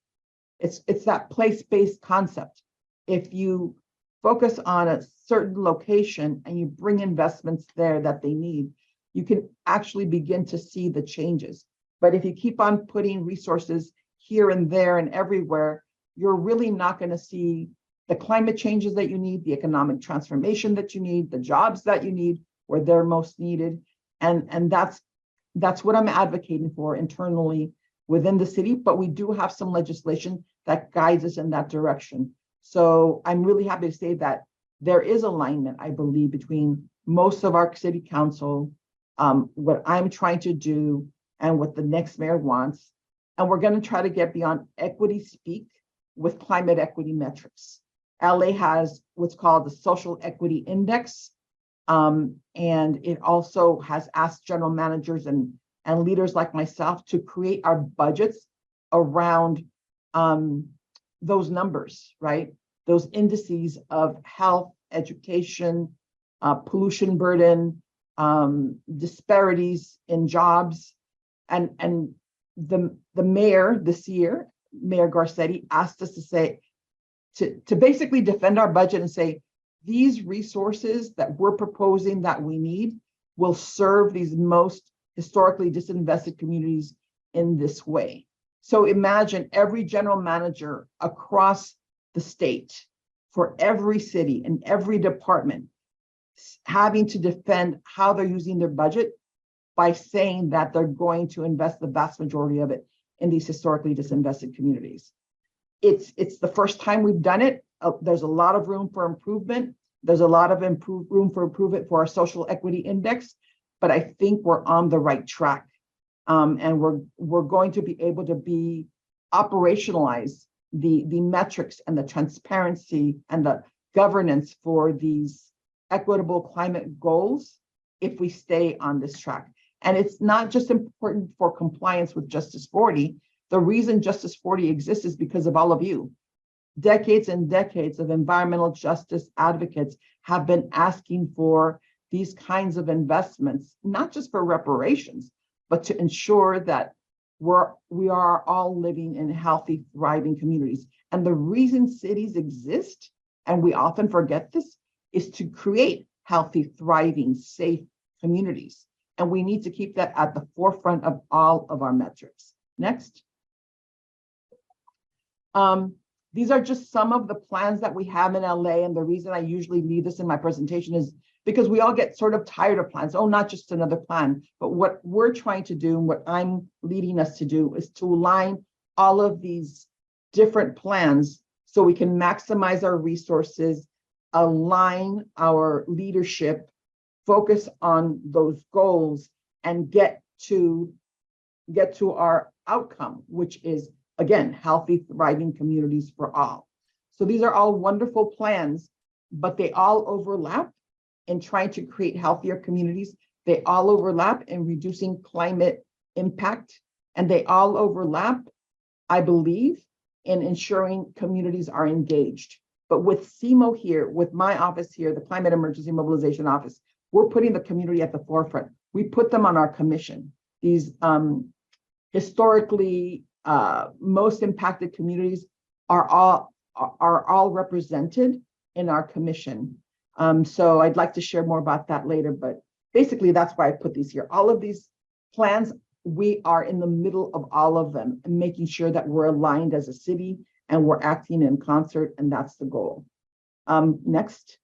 It's that place-based concept. If you focus on a certain location and you bring investments there that they need, you can actually begin to see the changes. But if you keep on putting resources here and there and everywhere, you're really not going to see the climate changes that you need, the economic transformation that you need, the jobs that you need where they're most needed. And that's what I'm advocating for internally within the city, but we do have some legislation that guides us in that direction. So I'm really happy to say that there is alignment, I believe, between most of our city council, what I'm trying to do and what the next mayor wants. And we're going to try to get beyond equity speak with climate equity metrics. LA has what's called the Social Equity Index. And it also has asked general managers and leaders like myself to create our budgets around those numbers, right? Those indices of health, education, pollution burden, disparities in jobs. And the mayor this year, Mayor Garcetti, asked us to say, to basically defend our budget and say, these resources that we're proposing that we need will serve these most historically disinvested communities in this way. So imagine every general manager across the state for every city and every department having to defend how they're using their budget by saying that they're going to invest the vast majority of it in these historically disinvested communities. It's the first time we've done it. There's a lot of room for improvement. There's a lot of room for improvement for our social equity index, but I think we're on the right track. And we're going to be able to operationalize the metrics and the transparency and the governance for these equitable climate goals if we stay on this track. And it's not just important for compliance with Justice 40. The reason Justice 40 exists is because of all of you. Decades and decades of environmental justice advocates have been asking for these kinds of investments, not just for reparations, but to ensure that we are all living in healthy, thriving communities. And the reason cities exist, and we often forget this, is to create healthy, thriving, safe communities. And we need to keep that at the forefront of all of our metrics. Next. These are just some of the plans that we have in LA. And the reason I usually leave this in my presentation is because we all get sort of tired of plans. Oh, not just another plan, but what we're trying to do, and what I'm leading us to do, is to align all of these different plans so we can maximize our resources, align our leadership, focus on those goals, and get to our outcome, which is, again, healthy, thriving communities for all. So these are all wonderful plans, but they all overlap in trying to create healthier communities. They all overlap in reducing climate impact, and they all overlap, I believe, in ensuring communities are engaged. But with CEMO here, with my office here, the Climate Emergency Mobilization Office, we're putting the community at the forefront. We put them on our commission. These historically most impacted communities are all represented in our commission. So I'd like to share more about that later, but basically that's why I put these here. All of these plans, we are in the middle of all of them and making sure that we're aligned as a city and we're acting in concert, and that's the goal. Next.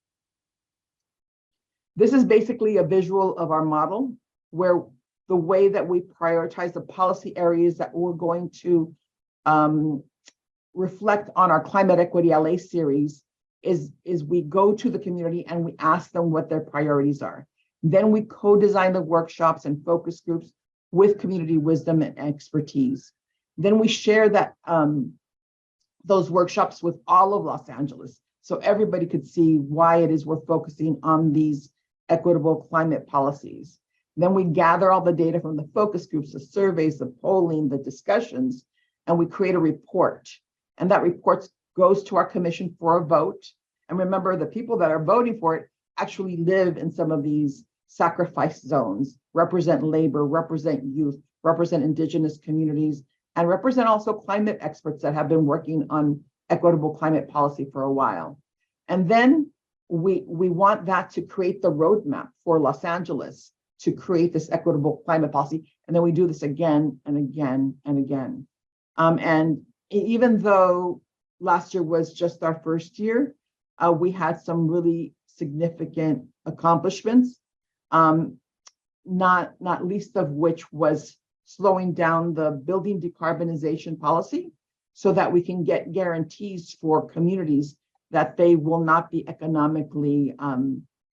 This is basically a visual of our model, where the way that we prioritize the policy areas that we're going to reflect on our Climate Equity LA series is we go to the community and we ask them what their priorities are. Then we co-design the workshops and focus groups with community wisdom and expertise. Then we share that those workshops with all of Los Angeles, so everybody could see why it is we're focusing on these equitable climate policies. Then we gather all the data from the focus groups, the surveys, the polling, the discussions, and we create a report. And that report goes to our commission for a vote. And remember, the people that are voting for it actually live in some of these sacrifice zones, represent labor, represent youth, represent indigenous communities, and represent also climate experts that have been working on equitable climate policy for a while. And then we want that to create the roadmap for Los Angeles to create this equitable climate policy. And then we do this again and again and again. And even though last year was just our first year, we had some really significant accomplishments, not least of which was slowing down the building decarbonization policy so that we can get guarantees for communities that they will not be economically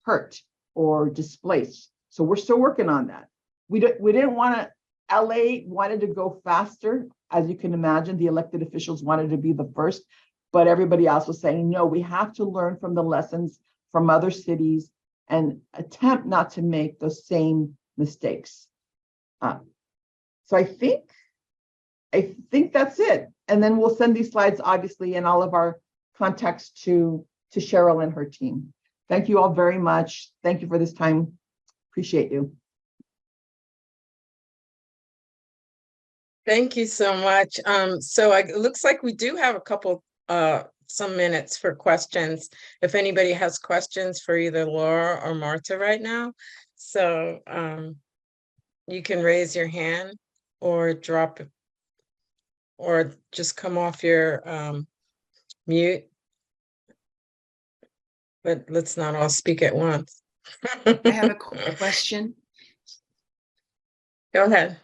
hurt or displaced. So we're still working on that. We didn't want to, LA wanted to go faster. As you can imagine, the elected officials wanted to be the first, but everybody else was saying, no, we have to learn from the lessons from other cities and attempt not to make those same mistakes. So I think that's it. And then we'll send these slides, obviously, and all of our contacts to Cheryl and her team. Thank you all very much. Thank you for this time. Appreciate you. Thank you so much. It looks like we do have a couple, some minutes for questions. If anybody has questions for either Laura or Marta right now. So you can raise your hand or drop it, or just come off your mute. But let's not all speak at once. I have a question. Go ahead.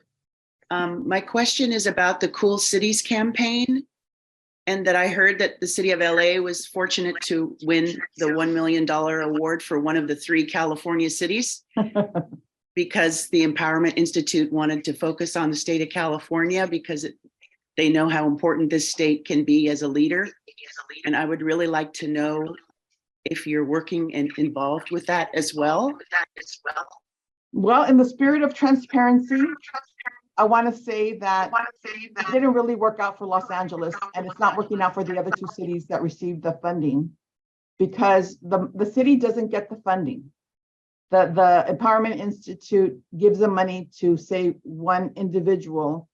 My question is about the Cool Cities campaign, and that I heard that the city of LA was fortunate to win the $1 million award for one of the 3 California cities because the Empowerment Institute wanted to focus on the state of California because they know how important this state can be as a leader. And I would really like to know if you're working and involved with that as well. Well, in the spirit of transparency, I want to say that it didn't really work out for Los Angeles, and it's not working out for the other 2 cities that received the funding because the city doesn't get the funding. The Empowerment Institute gives them money to, say, one individual,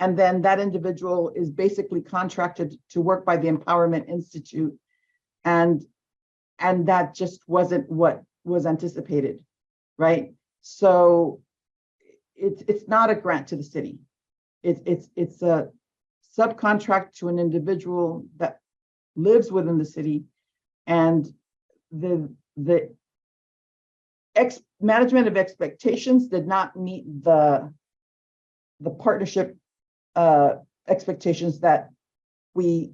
and then that individual is basically contracted to work by the Empowerment Institute, and that just wasn't what was anticipated, right? So it's not a grant to the city. It's a subcontract to an individual that lives within the city, and the management of expectations did not meet the partnership expectations that we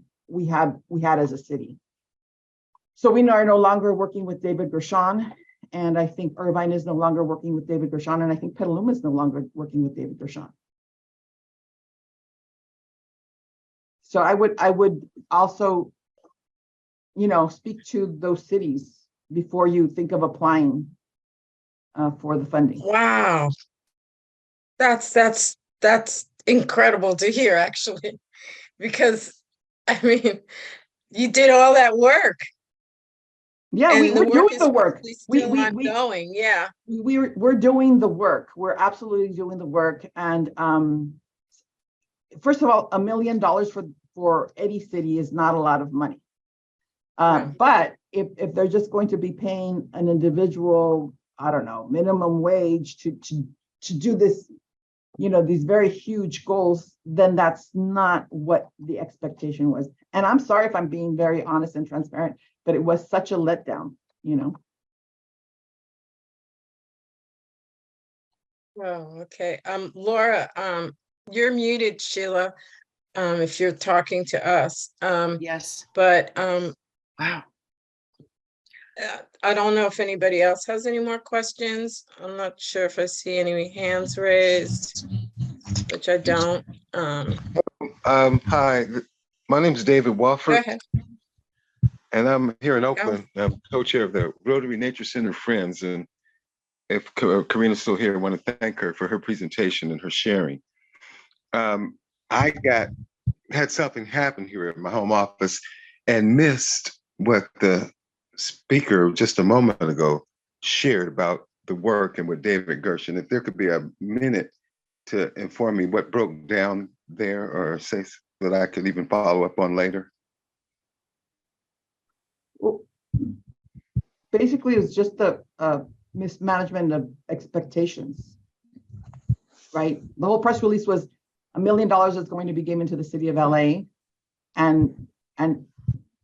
had as a city. So we are no longer working with David Gershon, and I think Irvine is no longer working with David Gershon, and I think Petaluma is no longer working with David Gershon. So I would also, speak to those cities before you think of applying for the funding. Wow. That's incredible to hear, actually, because I mean, you did all that work. Yeah, And we're doing the work. Going, yeah. We're doing the work. We're absolutely doing the work. And first of all, $1 million for any city is not a lot of money. But if they're just going to be paying an individual, I don't know, minimum wage to do this, these very huge goals, then that's not what the expectation was. And I'm sorry if I'm being very honest and transparent, but it was such a letdown, Oh, okay. Laura, you're muted, Sheila, if you're talking to us. Yes. But Wow. I don't know if anybody else has any more questions. I'm not sure if I see any hands raised, which I don't. Hi, my name is David Go Wofford, ahead. and I'm here in Go. Oakland. I'm co-chair of the Rotary Nature Center Friends, and if Karina's still here, I want to thank her for her presentation and her sharing. I had something happen here at my home office and missed what the speaker just a moment ago shared about the work and with David Gershon. If there could be a minute to inform me what broke down there, or say that I could even follow up on later. Well, basically, it's just the mismanagement of expectations, right? The whole press release was $1 million is going to be given to the city of LA, and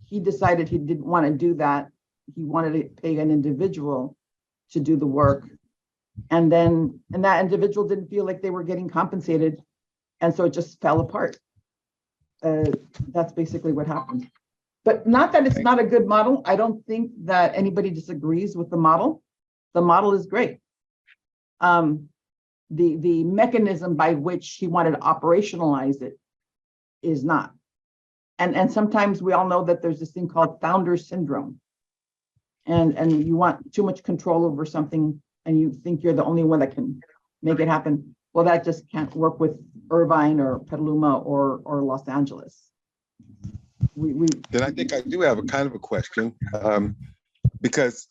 he decided he didn't want to do that. He wanted to pay an individual to do the work, and that individual didn't feel like they were getting compensated, and so it just fell apart. That's basically what happened. But not that it's not a good model. I don't think that anybody disagrees with the model. The model is great. The mechanism by which he wanted to operationalize it is not. And sometimes we all know that there's this thing called founder syndrome. And you want too much control over something and you think you're the only one that can make it happen. Well, that just can't work with Irvine or Petaluma or Los Angeles. Then I think I do have a kind of a question, because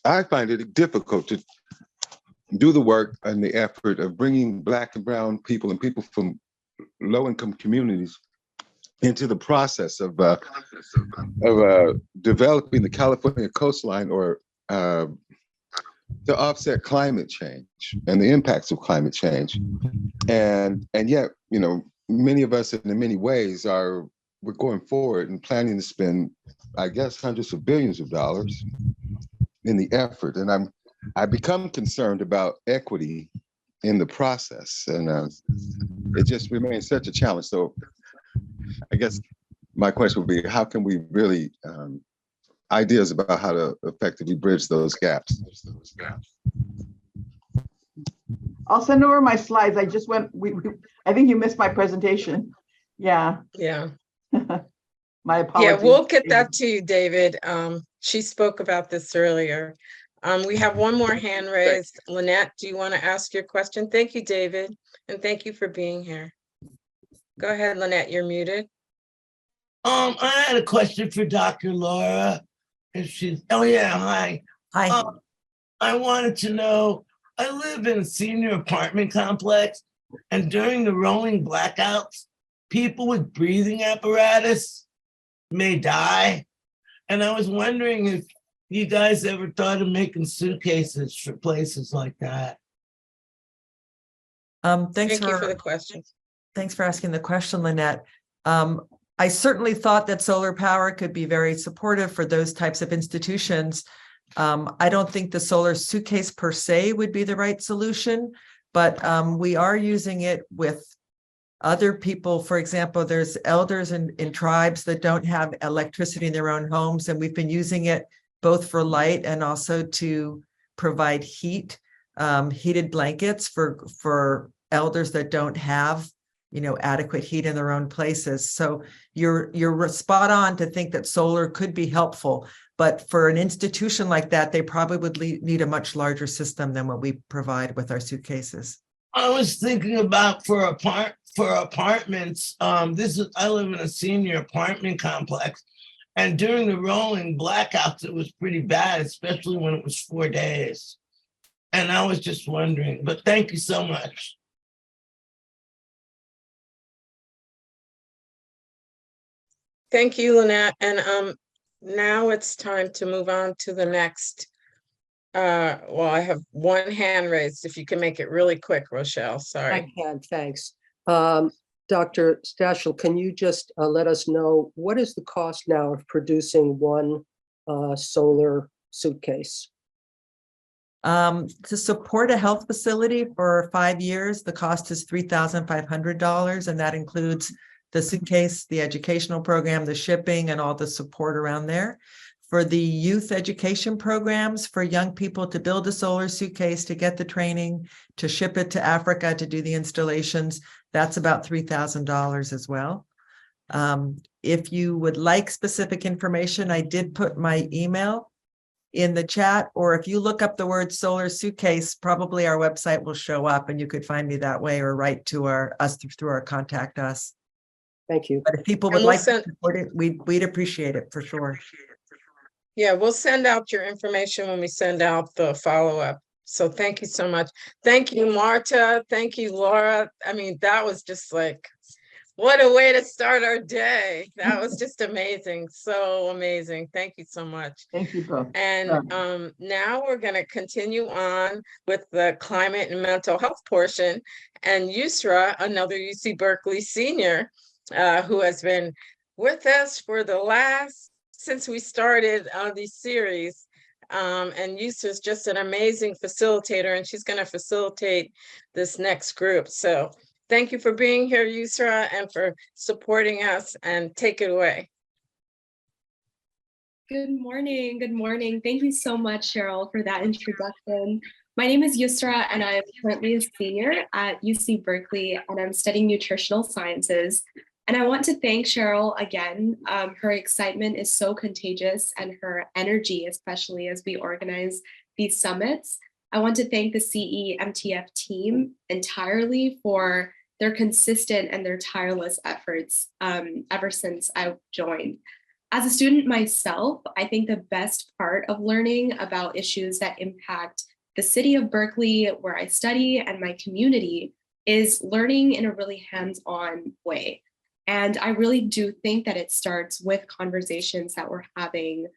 I find it difficult to do the work and the effort of bringing Black and brown people and people from low-income communities into the process of developing the California coastline, or to offset climate change and the impacts of climate change. And yet, many of us in many ways we're going forward and planning to spend, I guess, hundreds of billions of dollars in the effort. And I become concerned about equity in the process. And it just remains such a challenge. So I guess my question would be, how can we really, ideas about how to effectively bridge those gaps? I'll send over my slides. I just went, I think you missed my presentation. Yeah. Yeah. My apologies. Yeah, we'll get that to you, David. She spoke about this earlier. We have one more hand raised. Lynette, do you want to ask your question? Thank you, David. And thank you for being here. Go ahead, Lynette, you're muted. I had a question for Dr. Laura. If she's, oh yeah, hi. Hi. I wanted to know, I live in a senior apartment complex, and during the rolling blackouts, people with breathing apparatus may die. And I was wondering if you guys ever thought of making suitcases for places like that. Thank you for the question. Thanks for asking the question, Lynette. I certainly thought that solar power could be very supportive for those types of institutions. I don't think the solar suitcase per se would be the right solution, but we are using it with other people. For example, there's elders in tribes that don't have electricity in their own homes, and we've been using it both for light and also to provide heat, heated blankets for elders that don't have adequate heat in their own places. So you're spot on to think that solar could be helpful, but for an institution like that, they probably would need a much larger system than what we provide with our suitcases. I was thinking about for apartments. I live in a senior apartment complex, and during the rolling blackouts, it was pretty bad, especially when it was 4 days. And I was just wondering, but thank you so much. Thank you, Lynette. And now it's time to move on to the next. Well, I have one hand raised. If you can make it really quick, Rochelle, sorry. I can, thanks. Dr. Stachel, can you just let us know what is the cost now of producing one solar suitcase? To support a health facility for 5 years, the cost is $3,500, and that includes the suitcase, the educational program, the shipping, and all the support around there. For the youth education programs for young people to build a solar suitcase, to get the training, to ship it to Africa, to do the installations, that's about $3,000 as well. If you would like specific information, I did put my email in the chat, or if you look up the word solar suitcase, probably our website will show up and you could find me that way or write to us through our contact us. Thank you. But if people And would we'll like to send- support it, we'd appreciate it for sure. Yeah, we'll send out your information when we send out the follow-up. So thank you so much. Thank you, Marta. Thank you, Laura. I mean, that was just like, what a way to start our day. That was just amazing. So amazing. Thank you so much. Thank you both. And now we're going to continue on with the climate and mental health portion. And Yusra, another UC Berkeley senior, who has been with us for since we started these series. And Yusra is just an amazing facilitator, and she's going to facilitate this next group. So thank you for being here, Yusra, and for supporting us, and take it away. Good morning. Good morning. Thank you so much, Cheryl, for that introduction. My name is Yusra, and I'm currently a senior at UC Berkeley, and I'm studying nutritional sciences. And I want to thank Cheryl again. Her excitement is so contagious, and her energy, especially as we organize these summits. I want to thank the CEMTF team entirely for their consistent and their tireless efforts ever since I joined. As a student myself, I think the best part of learning about issues that impact the city of Berkeley, where I study, and my community is learning in a really hands-on way. And I really do think that it starts with conversations that we're having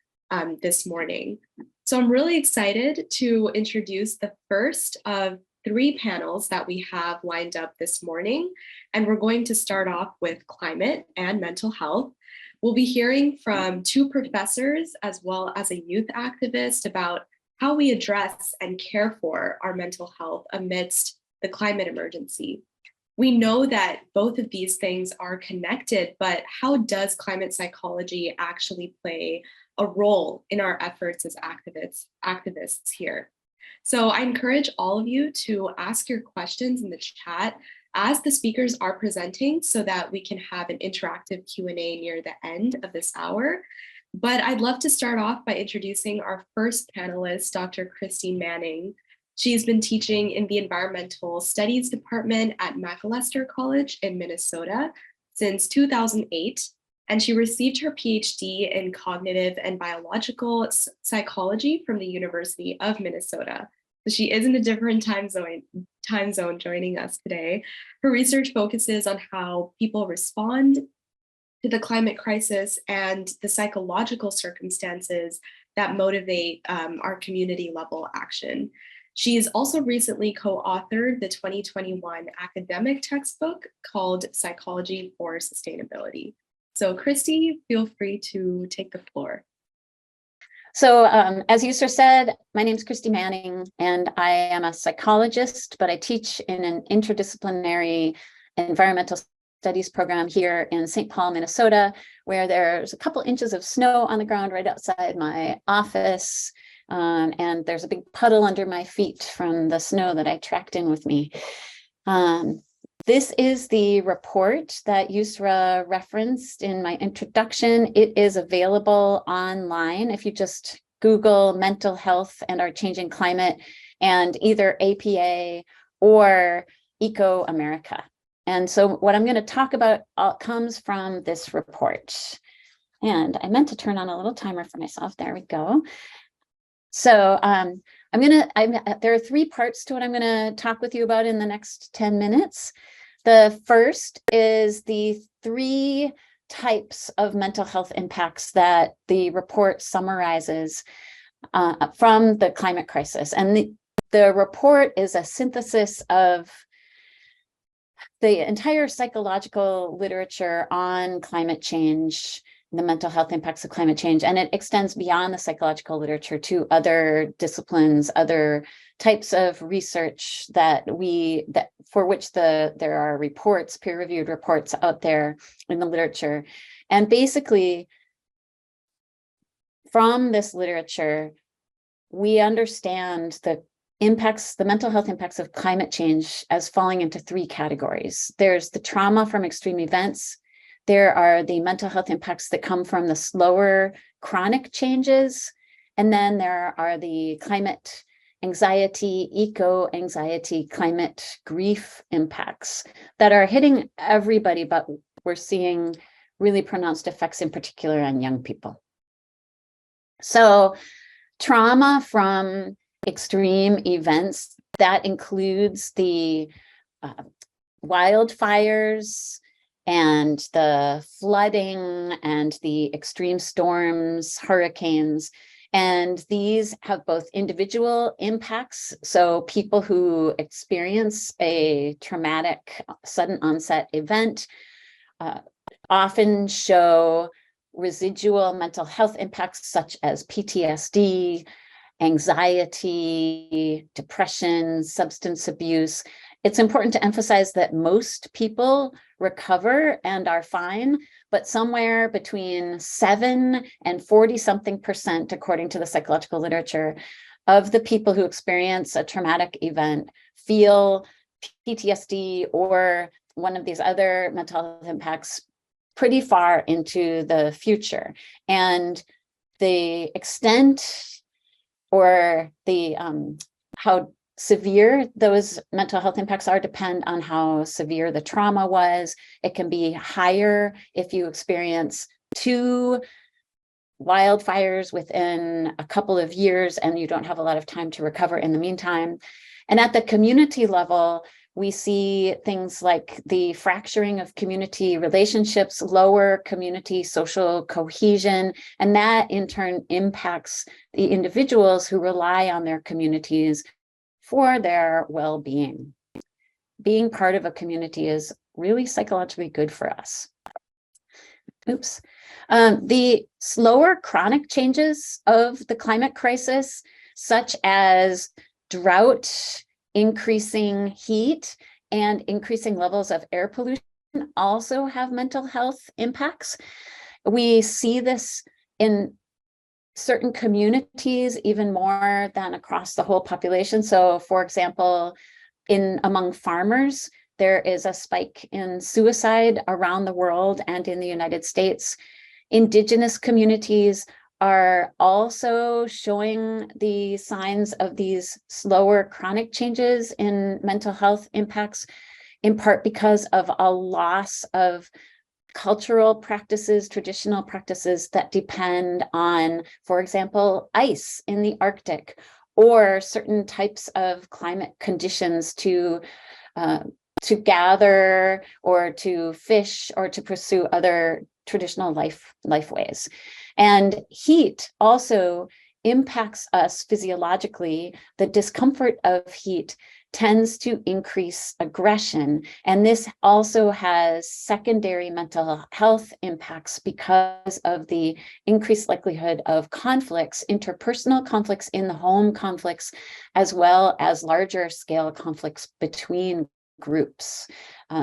this morning. So I'm really excited to introduce the first of 3 panels that we have lined up this morning. And we're going to start off with climate and mental health. We'll be hearing from 2 professors as well as a youth activist about how we address and care for our mental health amidst the climate emergency. We know that both of these things are connected, but how does climate psychology actually play a role in our efforts as activists here? So I encourage all of you to ask your questions in the chat as the speakers are presenting so that we can have an interactive Q&A near the end of this hour. But I'd love to start off by introducing our first panelist, Dr. Christine Manning. She's been teaching in the Environmental Studies Department at Macalester College in Minnesota since 2008, and she received her PhD in Cognitive and Biological Psychology from the University of Minnesota. So she is in a different time zone joining us today. Her research focuses on how people respond to the climate crisis and the psychological circumstances that motivate our community level action. She's also recently co-authored the 2021 academic textbook called Psychology for Sustainability. So Christy, feel free to take the floor. So as Yusra said, my name is Christy Manning, and I am a psychologist, but I teach in an interdisciplinary environmental studies program here in St. Paul, Minnesota, where there's a couple inches of snow on the ground right outside my office. And there's a big puddle under my feet from the snow that I tracked in with me. This is the report that Yusra referenced in my introduction. It is available online if you just Google mental health and our changing climate and either APA or Eco America. And so what I'm going to talk about comes from this report. And I meant to turn on a little timer for myself. There we go. So there are 3 parts to what I'm going to talk with you about in the next 10 minutes. The first is the 3 types of mental health impacts that the report summarizes from the climate crisis. And the report is a synthesis of the entire psychological literature on climate change, the mental health impacts of climate change, and it extends beyond the psychological literature to other disciplines, other types of research for which there are reports, peer-reviewed reports out there in the literature. And basically, from this literature, we understand the mental health impacts of climate change as falling into 3 categories. There's the trauma from extreme events. There are the mental health impacts that come from the slower chronic changes. And then there are the climate anxiety, eco-anxiety, climate grief impacts that are hitting everybody, but we're seeing really pronounced effects in particular on young people. So trauma from extreme events, that includes the wildfires and the flooding and the extreme storms, hurricanes. And these have both individual impacts. So people who experience a traumatic sudden onset event often show residual mental health impacts such as PTSD, anxiety, depression, substance abuse. It's important to emphasize that most people recover and are fine, but somewhere between 7 and 40-something%, according to the psychological literature, of the people who experience a traumatic event feel PTSD or one of these other mental health impacts pretty far into the future. And the extent or the how severe those mental health impacts are depend on how severe the trauma was. It can be higher if you experience 2 wildfires within a couple of years and you don't have a lot of time to recover in the meantime. And at the community level, we see things like the fracturing of community relationships, lower community social cohesion, and that in turn impacts the individuals who rely on their communities for their well-being. Being part of a community is really psychologically good for us. Oops. The slower chronic changes of the climate crisis, such as drought, increasing heat, and increasing levels of air pollution, also have mental health impacts. We see this in certain communities even more than across the whole population. So, for example, among farmers, there is a spike in suicide around the world and in the United States. Indigenous communities are also showing the signs of these slower chronic changes in mental health impacts, in part because of a loss of cultural practices, traditional practices that depend on, for example, ice in the Arctic, or certain types of climate conditions to gather or to fish or to pursue other traditional life ways. And heat also impacts us physiologically. The discomfort of heat tends to increase aggression. And this also has secondary mental health impacts because of the increased likelihood of conflicts, interpersonal conflicts in the home, conflicts, as well as larger scale conflicts between groups.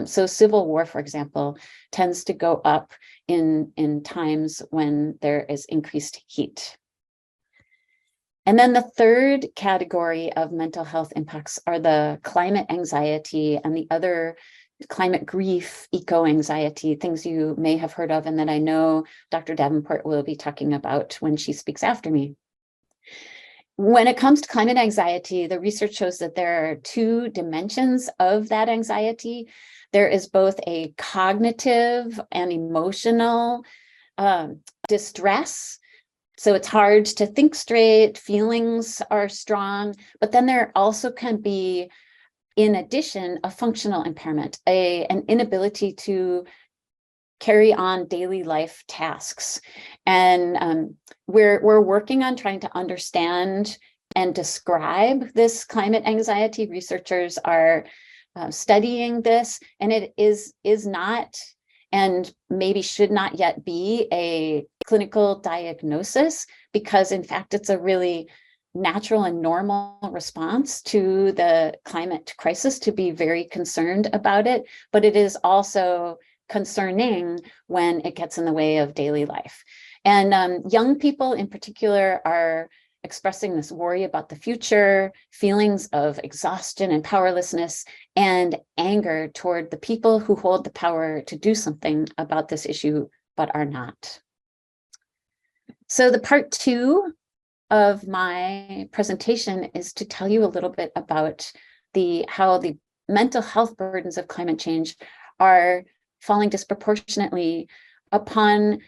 So civil war, for example, tends to go up in times when there is increased heat. And then the third category of mental health impacts are the climate anxiety and the other climate grief, eco-anxiety, things you may have heard of and that I know Dr. Davenport will be talking about when she speaks after me. When it comes to climate anxiety, the research shows that there are 2 dimensions of that anxiety. There is both a cognitive and emotional distress. So it's hard to think straight, feelings are strong, but then there also can be, in addition, a functional impairment, an inability to carry on daily life tasks. And we're working on trying to understand and describe this climate anxiety. Researchers are studying this, and it is not, and maybe should not yet be, a clinical diagnosis, because in fact, it's a really natural and normal response to the climate crisis to be very concerned about it, but it is also concerning when it gets in the way of daily life. And young people in particular are expressing this worry about the future, feelings of exhaustion and powerlessness, and anger toward the people who hold the power to do something about this issue, but are not. So the part 2 of my presentation is to tell you a little bit about how the mental health burdens of climate change are falling disproportionately upon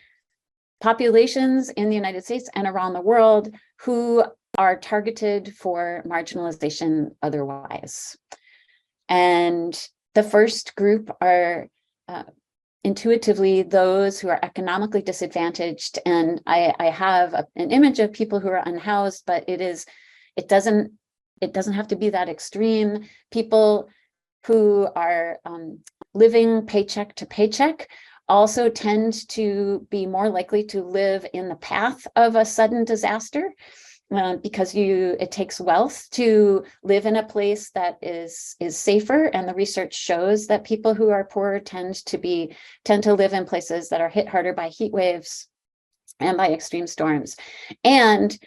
populations in the United States and around the world who are targeted for marginalization otherwise. And the first group are intuitively those who are economically disadvantaged. And I have an image of people who are unhoused, but it doesn't have to be that extreme. People who are living paycheck to paycheck also tend to be more likely to live in the path of a sudden disaster, because it takes wealth to live in a place that is safer. And the research shows that people who are poor tend to live in places that are hit harder by heat waves and by extreme storms. And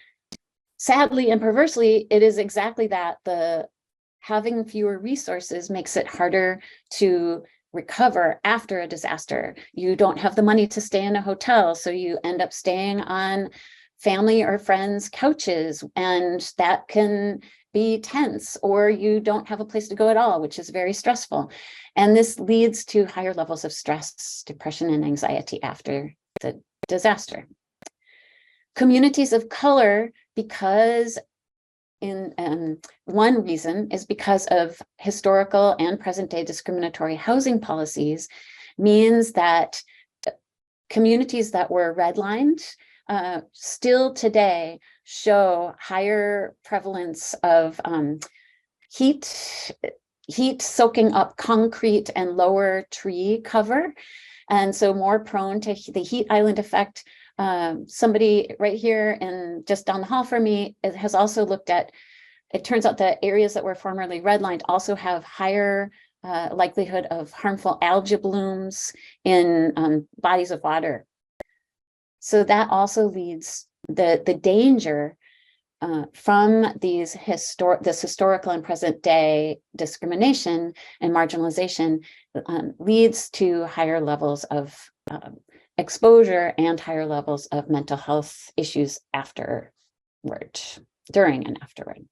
sadly and perversely, it is exactly that. Having fewer resources makes it harder to recover after a disaster. You don't have the money to stay in a hotel, so you end up staying on family or friends' couches, and that can be tense, or you don't have a place to go at all, which is very stressful. And this leads to higher levels of stress, depression, and anxiety after the disaster. Communities of color, because one reason is because of historical and present-day discriminatory housing policies, means that communities that were redlined still today show higher prevalence of heat soaking up concrete and lower tree cover, and so more prone to the heat island effect. Somebody right here and just down the hall from me has also looked at, it turns out that areas that were formerly redlined also have higher likelihood of harmful algae blooms in bodies of water. So that also leads the danger from this historical and present day discrimination and marginalization leads to higher levels of exposure and higher levels of mental health issues during and afterward.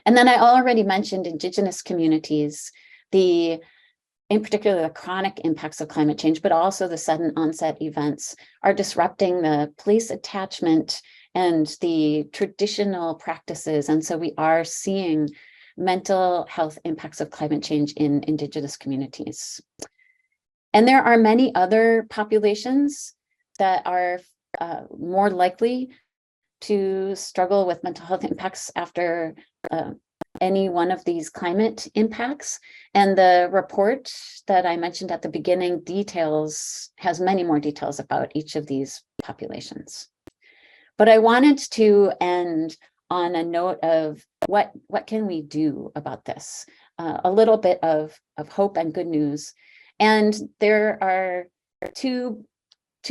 And then I already mentioned Indigenous communities, in particular the chronic impacts of climate change, but also the sudden onset events are disrupting the place attachment and the traditional practices. And so we are seeing mental health impacts of climate change in Indigenous communities. And there are many other populations that are more likely to struggle with mental health impacts after any one of these climate impacts. And the report that I mentioned at the beginning has many more details about each of these populations. But I wanted to end on a note of what can we do about this? A little bit of hope and good news. And there are two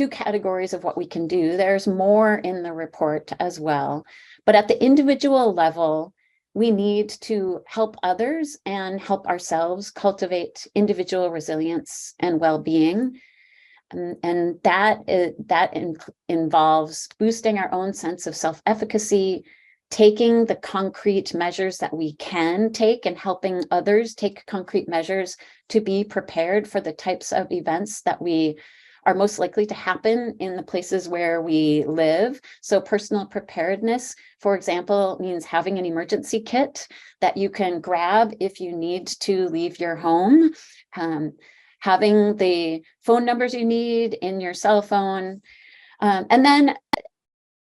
categories of what we can do. There's more in the report as well. But at the individual level, we need to help others and help ourselves cultivate individual resilience and well-being. And that involves boosting our own sense of self-efficacy, taking the concrete measures that we can take and helping others take concrete measures to be prepared for the types of events that are most likely to happen in the places where we live. So personal preparedness, for example, means having an emergency kit that you can grab if you need to leave your home, having the phone numbers you need in your cell phone. And then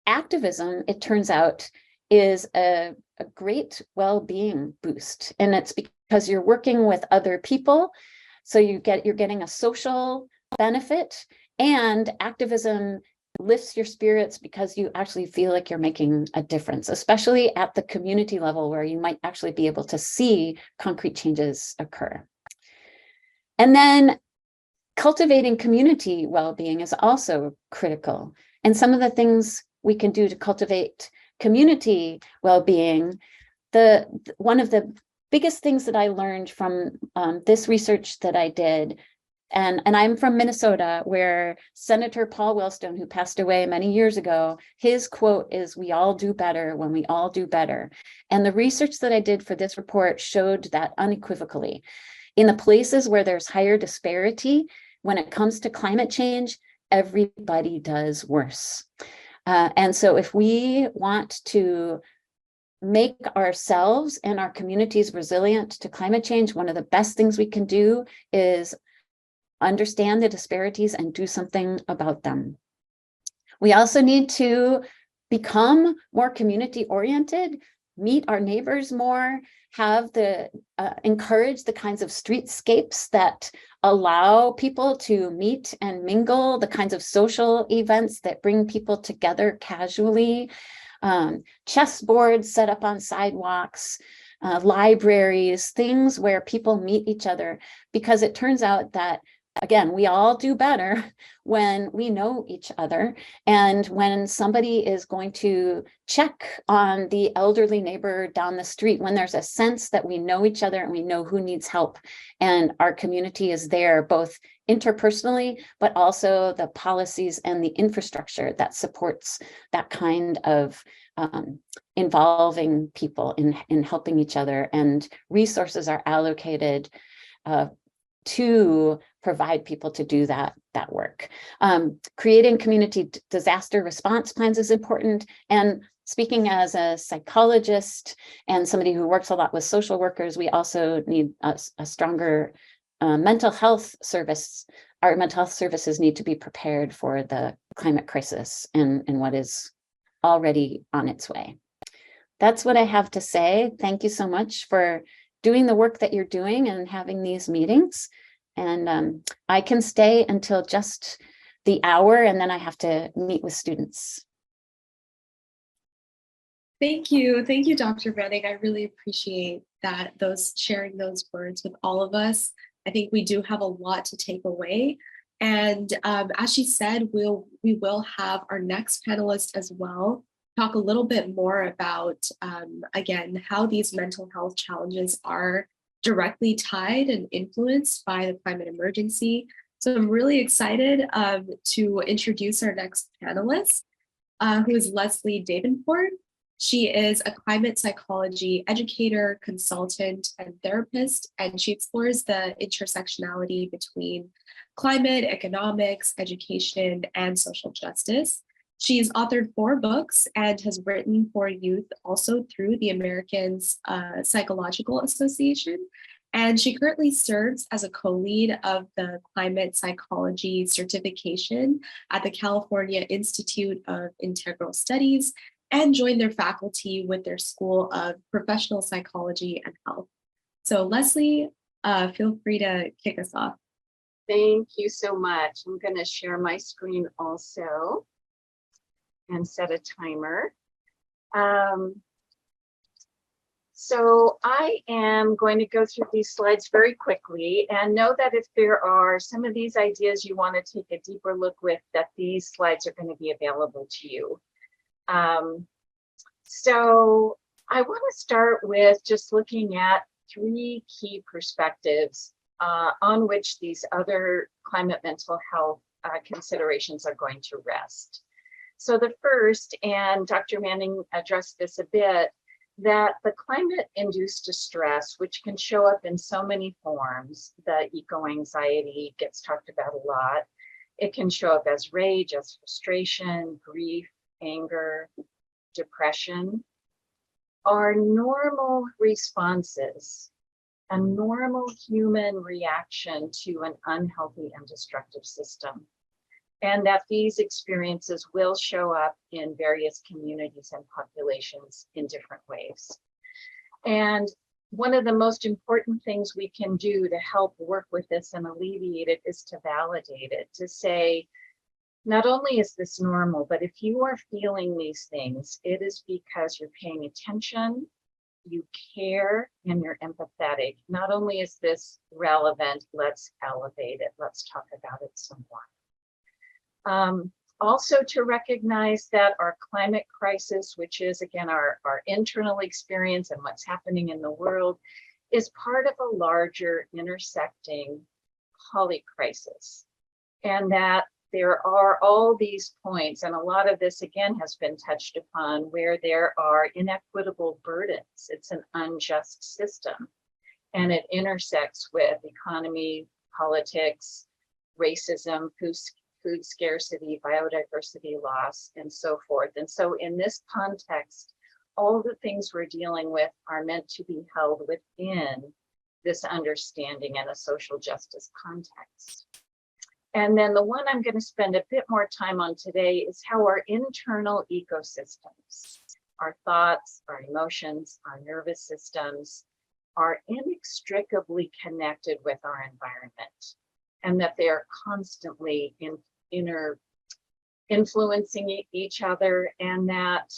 activism, it turns out, is a great well-being boost. And it's because you're working with other people. So you're getting a social benefit, and activism lifts your spirits because you actually feel like you're making a difference, especially at the community level where you might actually be able to see concrete changes occur. And then cultivating community well-being is also critical. And some of the things we can do to cultivate community well-being, one of the biggest things that I learned from this research that I did And I'm from Minnesota, where Senator Paul Wellstone, who passed away many years ago, his quote is, "We all do better when we all do better." And the research that I did for this report showed that unequivocally. In the places where there's higher disparity, when it comes to climate change, everybody does worse. And so if we want to make ourselves and our communities resilient to climate change, one of the best things we can do is understand the disparities and do something about them. We also need to become more community oriented, meet our neighbors more, have the encourage the kinds of streetscapes that allow people to meet and mingle, the kinds of social events that bring people together casually, chessboards set up on sidewalks, libraries, things where people meet each other, because it turns out that, again, we all do better when we know each other. And when somebody is going to check on the elderly neighbor down the street, when there's a sense that we know each other and we know who needs help, and our community is there, both interpersonally, but also the policies and the infrastructure that supports that kind of involving people in helping each other, and resources are allocated to provide people to do that work. Creating community disaster response plans is important. And speaking as a psychologist and somebody who works a lot with social workers, we also need a stronger mental health service. Our mental health services need to be prepared for the climate crisis and what is already on its way. That's what I have to say. Thank you so much for doing the work that you're doing and having these meetings. And I can stay until just the hour, and then I have to meet with students. Thank you, Dr. Manning. I really appreciate that, sharing those words with all of us. I think we do have a lot to take away. And as she said, we will have our next panelist as well talk a little bit more about, again, how these mental health challenges are directly tied and influenced by the climate emergency. So I'm really excited to introduce our next panelist, who is Leslie Davenport. She is a climate psychology educator, consultant, and therapist, and she explores the intersectionality between climate, economics, education, and social justice. She has authored 4 books and has written for youth also through the American Psychological Association. And she currently serves as a co-lead of the Climate Psychology Certification at the California Institute of Integral Studies, and joined their faculty with their School of Professional Psychology and Health. So Leslie, feel free to kick us off. Thank you so much. I'm going to share my screen also and set a timer. So I am going to go through these slides very quickly, and know that if there are some of these ideas you want to take a deeper look with, that these slides are going to be available to you. So I want to start with just looking at 3 key perspectives on which these other climate mental health considerations are going to rest. So the first, and Dr. Manning addressed this a bit, that the climate-induced distress, which can show up in so many forms, the eco-anxiety gets talked about a lot. It can show up as rage, as frustration, grief, anger, depression, are normal responses, a normal human reaction to an unhealthy and destructive system. And that these experiences will show up in various communities and populations in different ways. And one of the most important things we can do to help work with this and alleviate it is to validate it, to say, not only is this normal, but if you are feeling these things, it is because you're paying attention, you care, and you're empathetic. Not only is this relevant, let's elevate it, let's talk about it some more. Also to recognize that our climate crisis, which is again our internal experience and what's happening in the world, is part of a larger intersecting polycrisis, and that there are all these points, and a lot of this again has been touched upon, where there are inequitable burdens. It's an unjust system, and it intersects with economy, politics, racism, food scarcity, biodiversity loss, and so forth. And so in this context, all the things we're dealing with are meant to be held within this understanding and a social justice context. And then the one I'm going to spend a bit more time on today is how our internal ecosystems, our thoughts, our emotions, our nervous systems are inextricably connected with our environment, and that they are constantly influencing each other, and that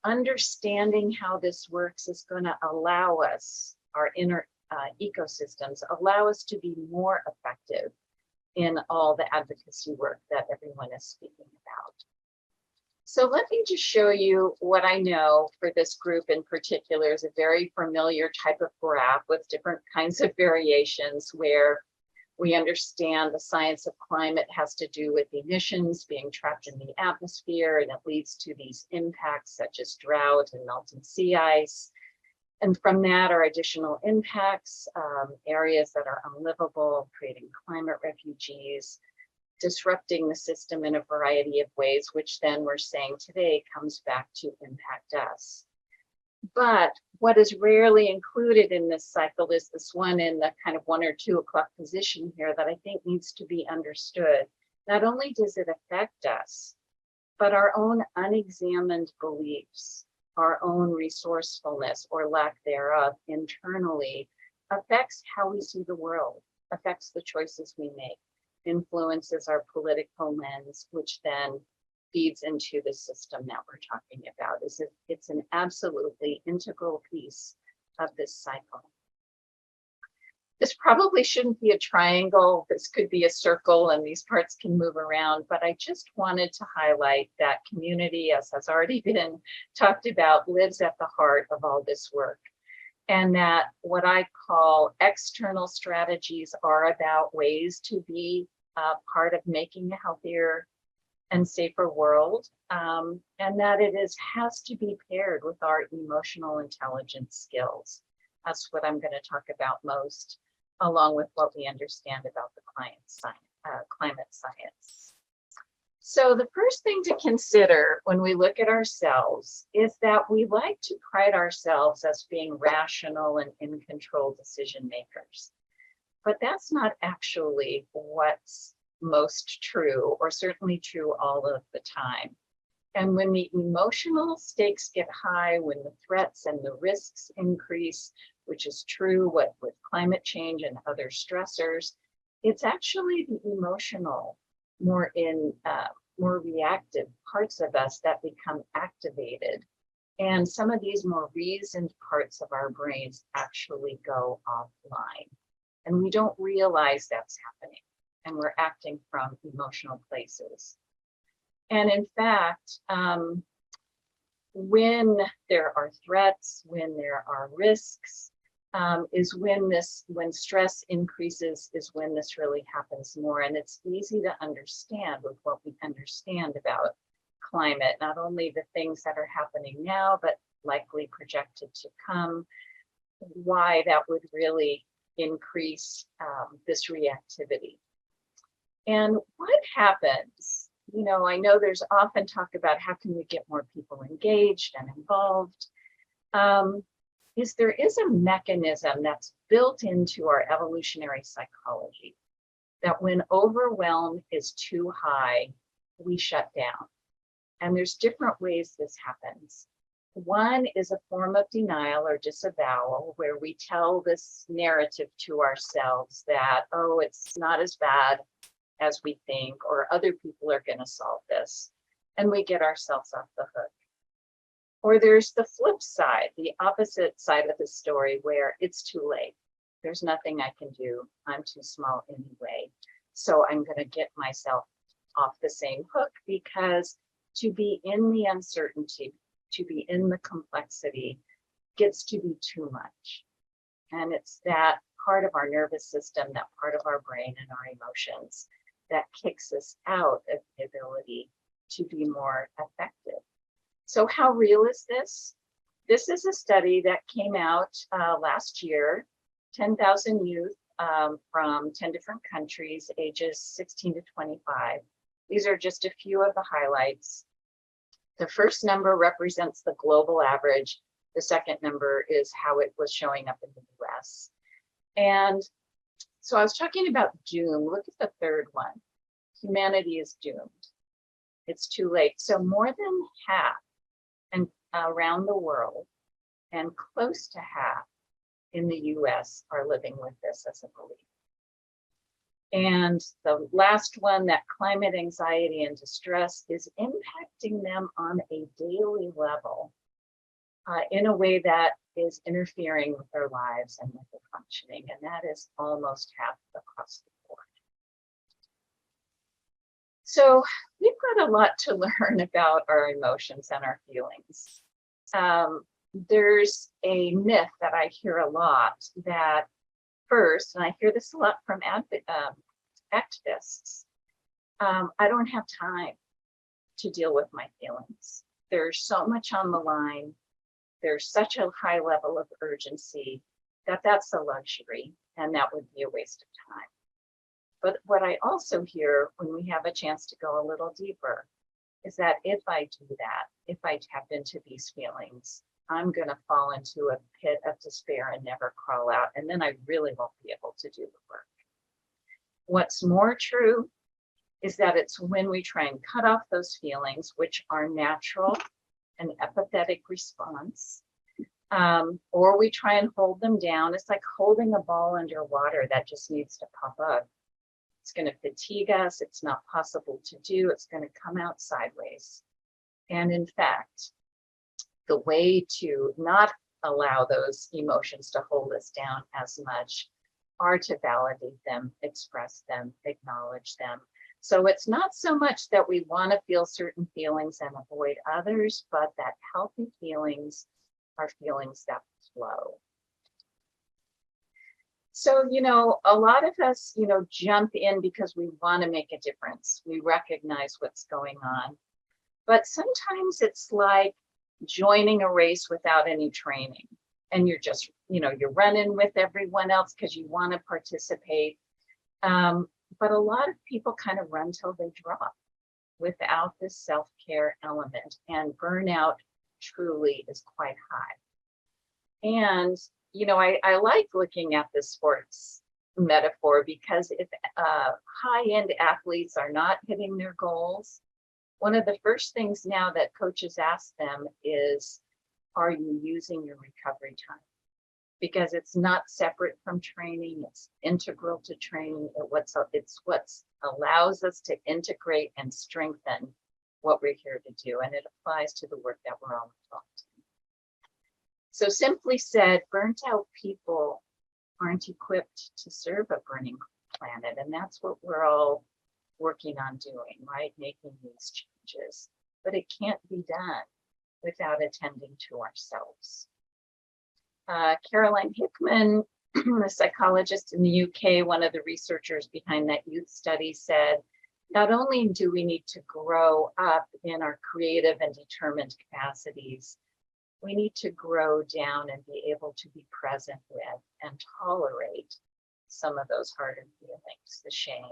understanding how this works is going to allow us, our inner ecosystems, allow us to be more effective in all the advocacy work that everyone is speaking about. So let me just show you what I know for this group in particular is a very familiar type of graph with different kinds of variations, where we understand the science of climate has to do with emissions being trapped in the atmosphere, and it leads to these impacts such as drought and melting sea ice. And from that are additional impacts, areas that are unlivable, creating climate refugees, disrupting the system in a variety of ways, which then we're saying today comes back to impact us. But what is rarely included in this cycle is this one in the kind of 1 or 2 o'clock position here that I think needs to be understood. Not only does it affect us, but our own unexamined beliefs, our own resourcefulness or lack thereof internally affects how we see the world, affects the choices we make, influences our political lens, which then feeds into the system that we're talking about. It's an absolutely integral piece of this cycle. This probably shouldn't be a triangle. This could be a circle, and these parts can move around, but I just wanted to highlight that community, as has already been talked about, lives at the heart of all this work. And that what I call external strategies are about ways to be part of making a healthier and safer world, and that it has to be paired with our emotional intelligence skills. That's what I'm going to talk about most, along with what we understand about the climate science. So the first thing to consider when we look at ourselves is that we like to pride ourselves as being rational and in control decision makers. But that's not actually what's most true, or certainly true all of the time. And when the emotional stakes get high, when the threats and the risks increase, which is true with climate change and other stressors, it's actually the emotional, more reactive parts of us that become activated. And some of these more reasoned parts of our brains actually go offline. And we don't realize that's happening, and we're acting from emotional places. And in fact, when there are threats, when there are risks, is when stress increases, is when this really happens more. And it's easy to understand with what we understand about climate, not only the things that are happening now, but likely projected to come, why that would really increase this reactivity. And what happens, you know, I know there's often talk about how can we get more people engaged and involved, there is a mechanism that's built into our evolutionary psychology that when overwhelm is too high, we shut down. And there's different ways this happens. One is a form of denial or disavowal, where we tell this narrative to ourselves that, oh, it's not as bad as we think, or other people are going to solve this, and we get ourselves off the hook. Or there's the flip side, the opposite side of the story, where it's too late. There's nothing I can do. I'm too small anyway. So I'm going to get myself off the same hook, because to be in the uncertainty, to be in the complexity, gets to be too much. And it's that part of our nervous system, that part of our brain and our emotions that kicks us out of the ability to be more effective. So how real is this? This is a study that came out last year, 10,000 youth from 10 different countries, ages 16 to 25. These are just a few of the highlights. The first number represents the global average. The second number is how it was showing up in the US. And so I was talking about doom. Look at the third one. Humanity is doomed. It's too late. So more than half and around the world and close to half in the US are living with this as a belief. And the last one, that climate anxiety and distress is impacting them on a daily level in a way that is interfering with their lives and with their functioning. And that is almost half across the board. So we've got a lot to learn about our emotions and our feelings. There's a myth that I hear a lot that first, and I hear this a lot from activists, I don't have time to deal with my feelings. There's so much on the line. There's such a high level of urgency that that's a luxury and that would be a waste of time. But what I also hear when we have a chance to go a little deeper is that if I do that, if I tap into these feelings, I'm going to fall into a pit of despair and never crawl out. And then I really won't be able to do the work. What's more true is that it's when we try and cut off those feelings, which are natural, an empathetic response, or we try and hold them down. It's like holding a ball underwater that just needs to pop up. It's going to fatigue us. It's not possible to do. It's going to come out sideways. And in fact, the way to not allow those emotions to hold us down as much are to validate them, express them, acknowledge them. So it's not so much that we want to feel certain feelings and avoid others, but that healthy feelings are feelings that flow. So, a lot of us, jump in because we want to make a difference. We recognize what's going on. But sometimes it's like joining a race without any training. And you're just, you're running with everyone else because you want to participate. But a lot of people kind of run till they drop without this self-care element, and burnout truly is quite high. And, I like looking at the sports metaphor because if high-end athletes are not hitting their goals, one of the first things now that coaches ask them is, are you using your recovery time? Because it's not separate from training, it's integral to training. It's what allows us to integrate and strengthen what we're here to do. And it applies to the work that we're all involved in. So simply said, burnt out people aren't equipped to serve a burning planet. And that's what we're all working on doing, right? Making these changes. But it can't be done without attending to ourselves. Caroline Hickman, a psychologist in the UK, one of the researchers behind that youth study, said, not only do we need to grow up in our creative and determined capacities, we need to grow down and be able to be present with and tolerate some of those harder feelings, the shame,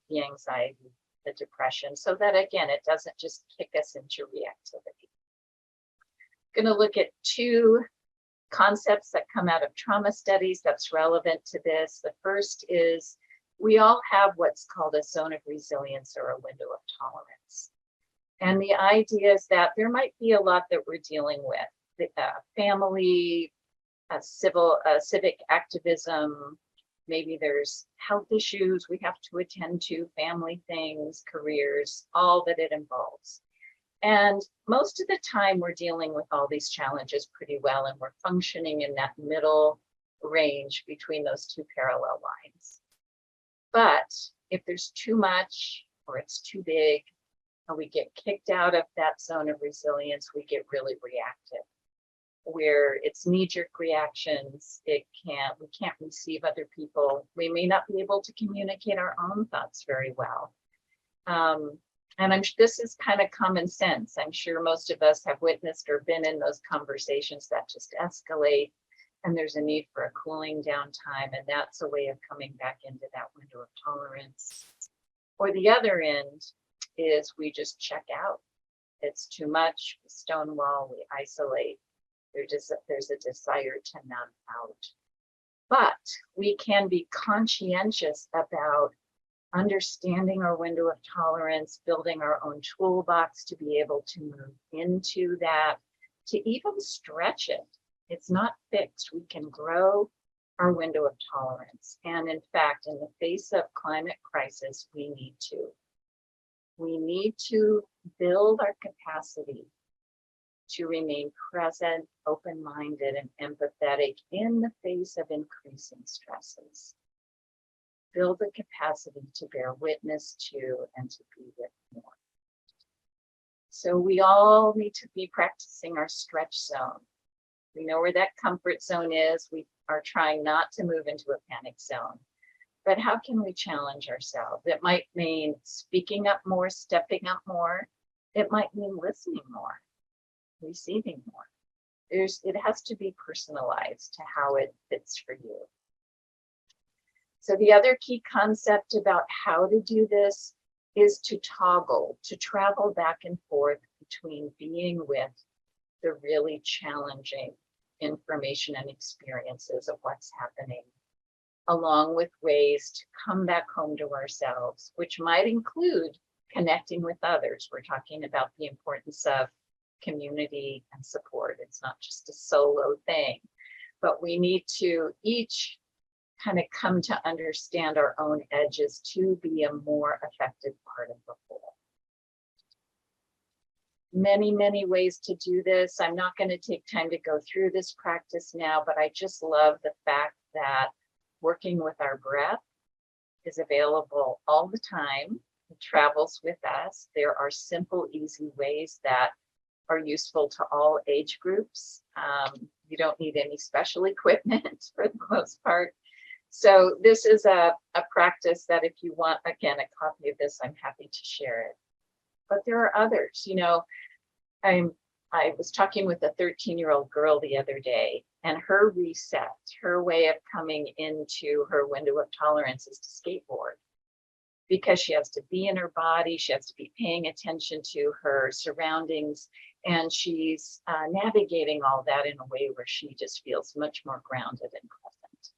the anxiety, the depression, so that, again, it doesn't just kick us into reactivity. I'm going to look at two concepts that come out of trauma studies that's relevant to this. The first is we all have what's called a zone of resilience or a window of tolerance. And the idea is that there might be a lot that we're dealing with, family, civic activism, maybe there's health issues we have to attend to, family things, careers, all that it involves. And most of the time we're dealing with all these challenges pretty well, and we're functioning in that middle range between those two parallel lines. But if there's too much or it's too big, and we get kicked out of that zone of resilience, we get really reactive. where it's knee-jerk reactions. We can't receive other people. We may not be able to communicate our own thoughts very well. And this is kind of common sense. I'm sure most of us have witnessed or been in those conversations that just escalate, and there's a need for a cooling down time, and that's a way of coming back into that window of tolerance. Or the other end is we just check out. It's too much, we stonewall, we isolate. There's a desire to numb out. But we can be conscientious about understanding our window of tolerance, building our own toolbox to be able to move into that, to even stretch it. It's not fixed. We can grow our window of tolerance. And in fact, in the face of climate crisis, we need to. We need to build our capacity to remain present, open-minded, and empathetic in the face of increasing stresses. Build the capacity to bear witness to and to be with more. So we all need to be practicing our stretch zone. We know where that comfort zone is. We are trying not to move into a panic zone. But how can we challenge ourselves? It might mean speaking up more, stepping up more. It might mean listening more, receiving more. It has to be personalized to how it fits for you. So the other key concept about how to do this is to toggle, to travel back and forth between being with the really challenging information and experiences of what's happening, along with ways to come back home to ourselves, which might include connecting with others. We're talking about the importance of community and support. It's not just a solo thing, but we need to each kind of come to understand our own edges to be a more effective part of the whole. Many, many ways to do this. I'm not going to take time to go through this practice now, but I just love the fact that working with our breath is available all the time. It travels with us. There are simple, easy ways that are useful to all age groups. You don't need any special equipment for the most part. So this is a practice that if you want, again, a copy of this, I'm happy to share it. But there are others, you know. I was talking with a 13-year-old girl the other day, and her reset, her way of coming into her window of tolerance is to skateboard, because she has to be in her body, she has to be paying attention to her surroundings, and she's navigating all that in a way where she just feels much more grounded and present.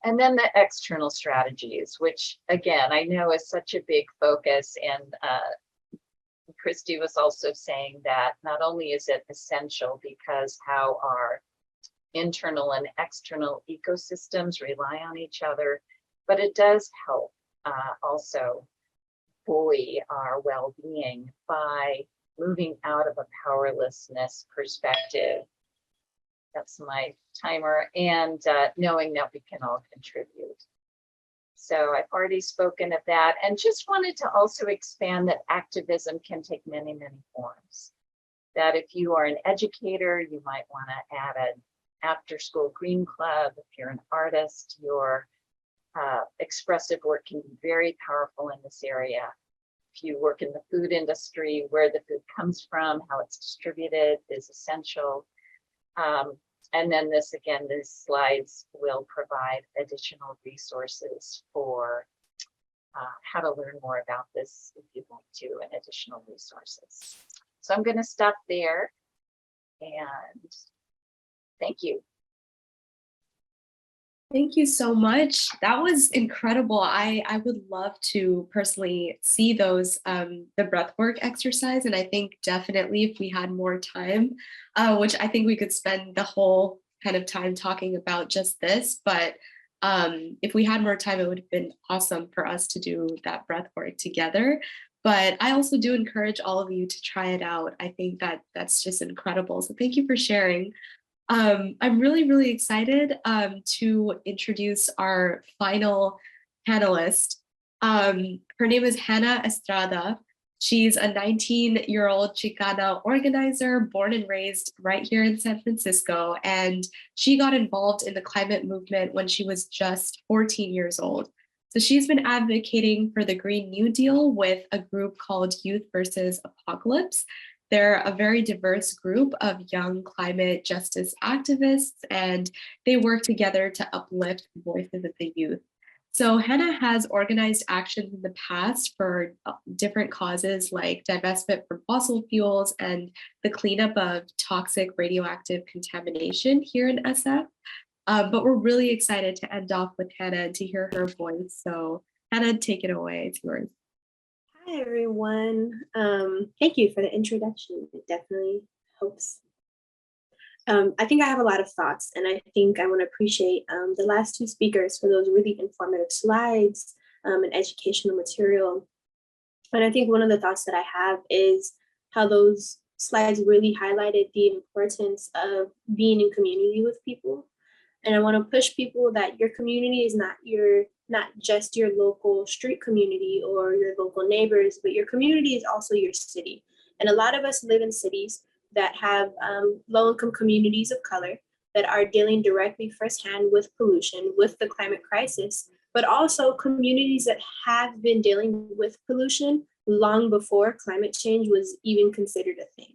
And then the external strategies, which again, I know is such a big focus, and Christy was also saying that not only is it essential because how our internal and external ecosystems rely on each other, but it does help also buoy our well-being by moving out of a powerlessness perspective. That's my timer, and knowing that we can all contribute. So I've already spoken of that, and just wanted to also expand that activism can take many, many forms. That if you are an educator, you might want to add an after-school green club. If you're an artist, your expressive work can be very powerful in this area. If you work in the food industry, where the food comes from, how it's distributed is essential. And then this, again, these slides will provide additional resources for how to learn more about this if you'd like to, and additional resources. So I'm going to stop there, and thank you. Thank you so much. That was incredible. I would love to personally see those, the breathwork exercise. And I think definitely if we had more time, which I think we could spend the whole kind of time talking about just this, but if we had more time, it would have been awesome for us to do that breathwork together. But I also do encourage all of you to try it out. I think that that's just incredible. So thank you for sharing. I'm really, really excited to introduce our final panelist. Her name is Hannah Estrada. She's a 19-year-old Chicana organizer born and raised right here in San Francisco. And she got involved in the climate movement when she was just 14 years old. So she's been advocating for the Green New Deal with a group called Youth versus Apocalypse. They're a very diverse group of young climate justice activists, and they work together to uplift the voices of the youth. So Hannah has organized actions in the past for different causes like divestment from fossil fuels and the cleanup of toxic radioactive contamination here in SF. But we're really excited to end off with Hannah and to hear her voice. So Hannah, take it away, it's yours. Hi, everyone. Thank you for the introduction. It definitely helps. I think I have a lot of thoughts, and I think I want to appreciate the last two speakers for those really informative slides and educational material. And I think one of the thoughts that I have is how those slides really highlighted the importance of being in community with people. And I want to push people that your community is not just your local street community or your local neighbors, but your community is also your city. And a lot of us live in cities that have low-income communities of color that are dealing directly firsthand with pollution, with the climate crisis, but also communities that have been dealing with pollution long before climate change was even considered a thing.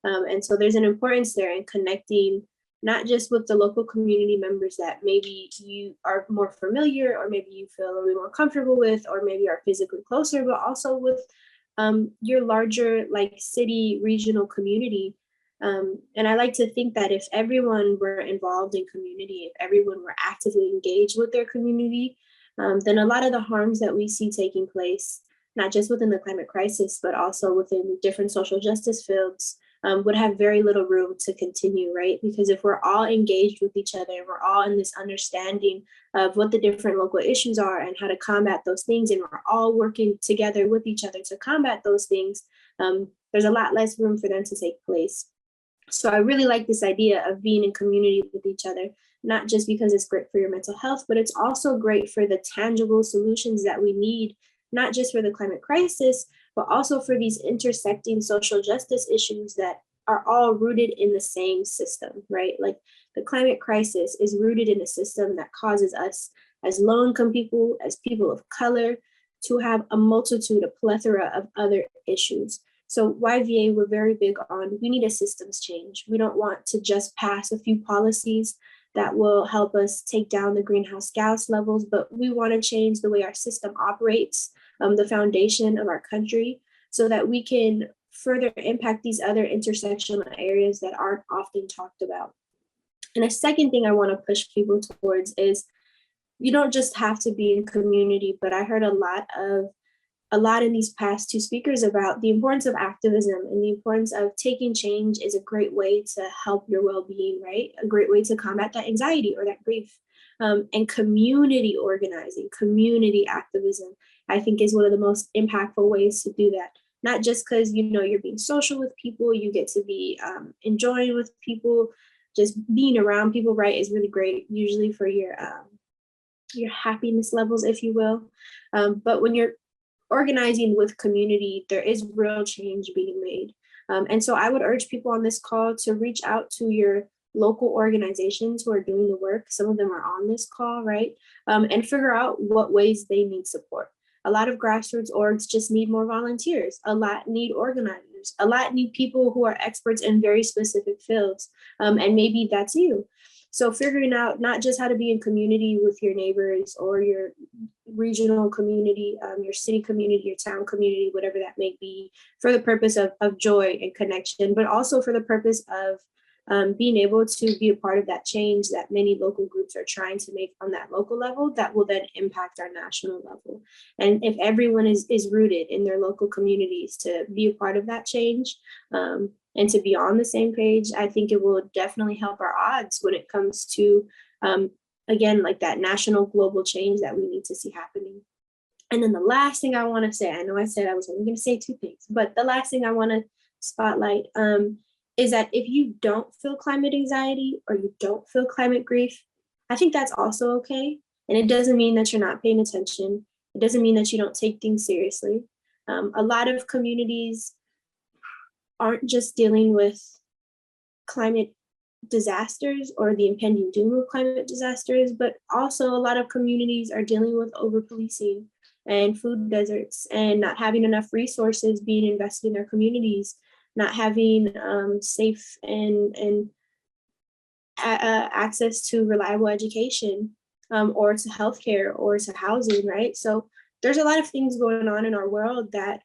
And so there's an importance there in connecting not just with the local community members that maybe you are more familiar or maybe you feel a little bit more comfortable with or maybe are physically closer, but also with your larger like city regional community. And I like to think that if everyone were involved in community, if everyone were actively engaged with their community, then a lot of the harms that we see taking place, not just within the climate crisis, but also within different social justice fields, would have very little room to continue, right? Because if we're all engaged with each other, we're all in this understanding of what the different local issues are and how to combat those things, and we're all working together with each other to combat those things, there's a lot less room for them to take place. So I really like this idea of being in community with each other, not just because it's great for your mental health, but it's also great for the tangible solutions that we need, not just for the climate crisis, but also for these intersecting social justice issues that are all rooted in the same system, right? Like the climate crisis is rooted in a system that causes us as low-income people, as people of color, to have a multitude, a plethora of other issues. So YVA, we're very big on, we need a systems change. We don't want to just pass a few policies that will help us take down the greenhouse gas levels, but we want to change the way our system operates, the foundation of our country, so that we can further impact these other intersectional areas that aren't often talked about. And a second thing I want to push people towards is you don't just have to be in community, but I heard a lot in these past two speakers about the importance of activism and the importance of taking change is a great way to help your well-being, right? A great way to combat that anxiety or that grief. And community organizing, community activism, I think is one of the most impactful ways to do that. Not just because, you know, you're being social with people, you get to be enjoying with people, just being around people, right, is really great, usually for your happiness levels, if you will. But when you're organizing with community, there is real change being made. And so I would urge people on this call to reach out to your local organizations who are doing the work. Some of them are on this call, right? And figure out what ways they need support. A lot of grassroots orgs just need more volunteers. A lot need organizers. A lot need people who are experts in very specific fields. And maybe that's you. So figuring out not just how to be in community with your neighbors or your regional community, your city community, your town community, whatever that may be, for the purpose of joy and connection, but also for the purpose of being able to be a part of that change that many local groups are trying to make on that local level that will then impact our national level. And if everyone is rooted in their local communities to be a part of that change and to be on the same page, I think it will definitely help our odds when it comes to, again, like that national global change that we need to see happening. And then the last thing I want to say, I know I said I was only going to say two things, but the last thing I want to spotlight is that if you don't feel climate anxiety or you don't feel climate grief, I think that's also okay. And it doesn't mean that you're not paying attention. It doesn't mean that you don't take things seriously. A lot of communities aren't just dealing with climate disasters or the impending doom of climate disasters, but also a lot of communities are dealing with over-policing and food deserts and not having enough resources being invested in their communities, not having safe and access to reliable education or to healthcare or to housing, right? So there's a lot of things going on in our world that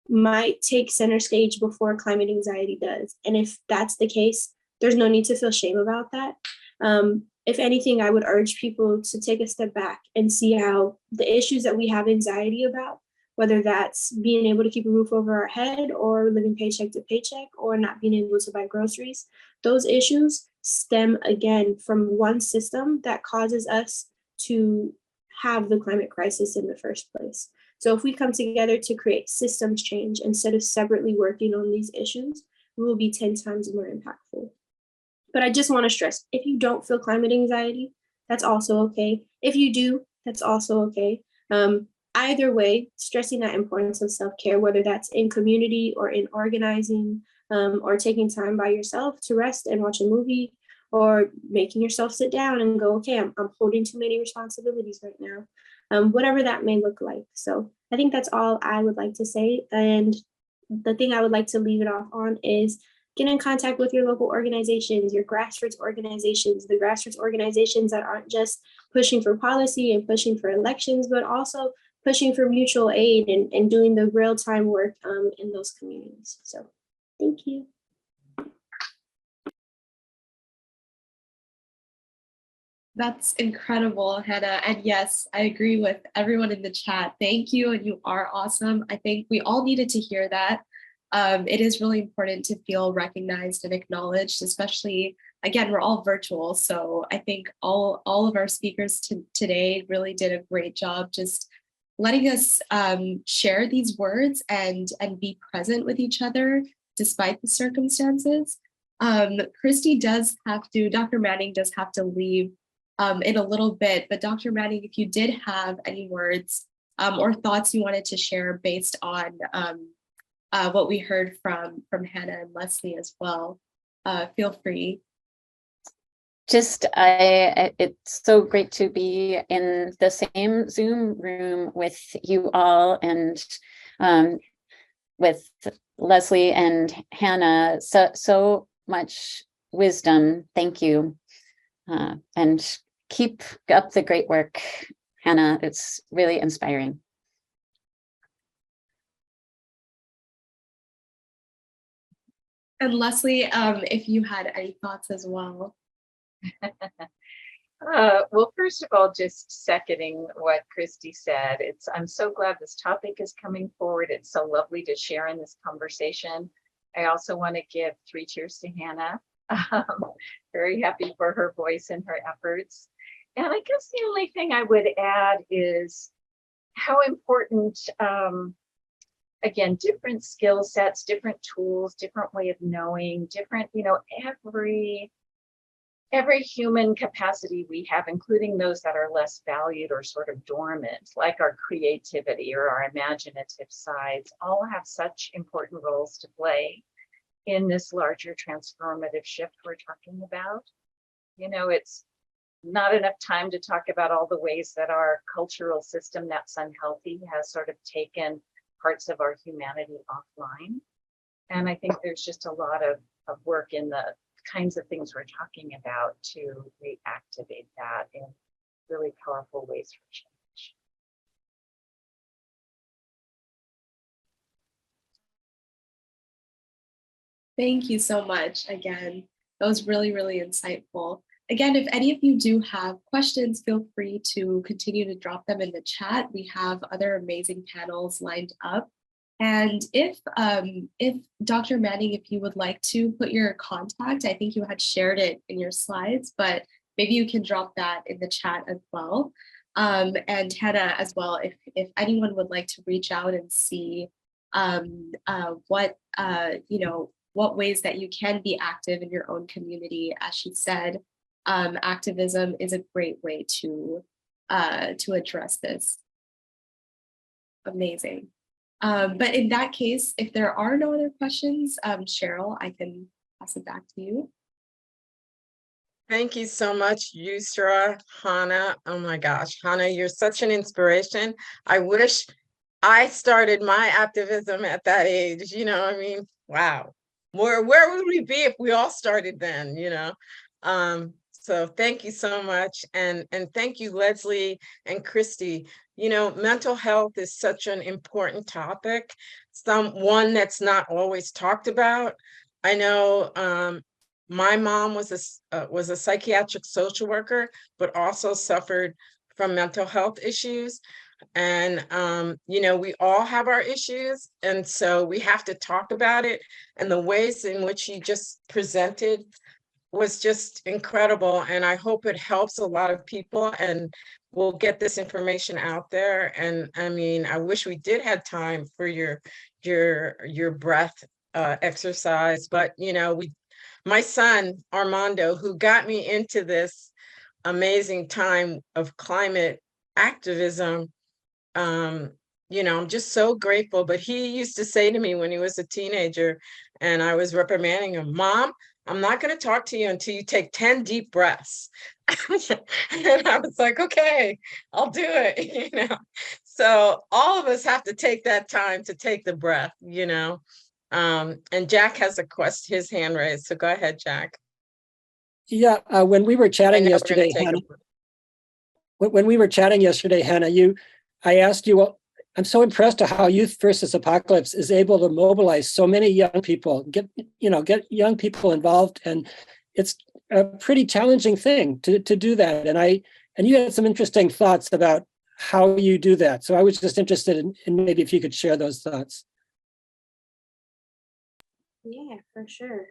might take center stage before climate anxiety does. And if that's the case, there's no need to feel shame about that. If anything, I would urge people to take a step back and see how the issues that we have anxiety about, whether that's being able to keep a roof over our head or living paycheck to paycheck or not being able to buy groceries, those issues stem again from one system that causes us to have the climate crisis in the first place. So if we come together to create systems change instead of separately working on these issues, we will be 10 times more impactful. But I just want to stress, if you don't feel climate anxiety, that's also okay. If you do, that's also okay. Either way, stressing that importance of self-care, whether that's in community or in organizing, or taking time by yourself to rest and watch a movie, or making yourself sit down and go, okay, I'm holding too many responsibilities right now, whatever that may look like. So I think that's all I would like to say. And the thing I would like to leave it off on is get in contact with your local organizations, your grassroots organizations, the grassroots organizations that aren't just pushing for policy and pushing for elections, but also pushing for mutual aid and doing the real-time work in those communities. So thank you. That's incredible, Hannah. And yes, I agree with everyone in the chat. Thank you, and you are awesome. I think we all needed to hear that. It is really important to feel recognized and acknowledged, especially, again, we're all virtual. So I think all of our speakers today really did a great job just letting us share these words and be present with each other despite the circumstances. Christy does have to, Dr. Manning does have to leave in a little bit, but Dr. Manning, if you did have any words or thoughts you wanted to share based on what we heard from Hannah and Leslie as well, feel free. Just, it's so great to be in the same Zoom room with you all and with Leslie and Hannah. So much wisdom. Thank you. And keep up the great work, Hannah. It's really inspiring. And Leslie, if you had any thoughts as well. Well, first of all, just seconding what Christy said, I'm so glad this topic is coming forward. It's so lovely to share in this conversation. I also want to give 3 cheers to Hannah. Very happy for her voice and her efforts. And I guess the only thing I would add is how important, again, different skill sets, different tools, different way of knowing, different, every human capacity we have, including those that are less valued or sort of dormant, like our creativity or our imaginative sides, all have such important roles to play in this larger transformative shift we're talking about. It's not enough time to talk about all the ways that our cultural system that's unhealthy has sort of taken parts of our humanity offline. And I think there's just a lot of work in the kinds of things we're talking about to reactivate that in really powerful ways for change. Thank you so much. Again, that was really, really insightful. Again, if any of you do have questions, feel free to continue to drop them in the chat. We have other amazing panels lined up. And if Dr. Manning, if you would like to put your contact, I think you had shared it in your slides, but maybe you can drop that in the chat as well. And Hannah as well, if anyone would like to reach out and see what ways that you can be active in your own community, as she said, activism is a great way to address this. Amazing. But in that case, if there are no other questions, Cheryl, I can pass it back to you. Thank you so much, Yusra, Hannah. Oh my gosh, Hannah, you're such an inspiration. I wish I started my activism at that age, you know, I mean, wow. Where would we be if we all started then, you know? So thank you so much. And thank you, Leslie and Christy. You know, mental health is such an important topic, one that's not always talked about. I know my mom was a psychiatric social worker, but also suffered from mental health issues. And, you know, we all have our issues. And so we have to talk about it. And the ways in which you just presented was just incredible. And I hope it helps a lot of people and we'll get this information out there. And I mean, I wish we did have time for your breath exercise, but you know, my son, Armando, who got me into this amazing time of climate activism, you know, I'm just so grateful. But he used to say to me when he was a teenager and I was reprimanding him, Mom, I'm not going to talk to you until you take 10 deep breaths. And I was like, okay, I'll do it, you know. So all of us have to take that time to take the breath, you know. And Jack has his hand raised. So go ahead, Jack. Yeah, when we were chatting yesterday, Hannah, when we were chatting yesterday, Hannah, I asked you, well, I'm so impressed at how Youth versus Apocalypse is able to mobilize so many young people, get young people involved, and it's a pretty challenging thing to do that. And you had some interesting thoughts about how you do that. So I was just interested in maybe if you could share those thoughts. Yeah, for sure.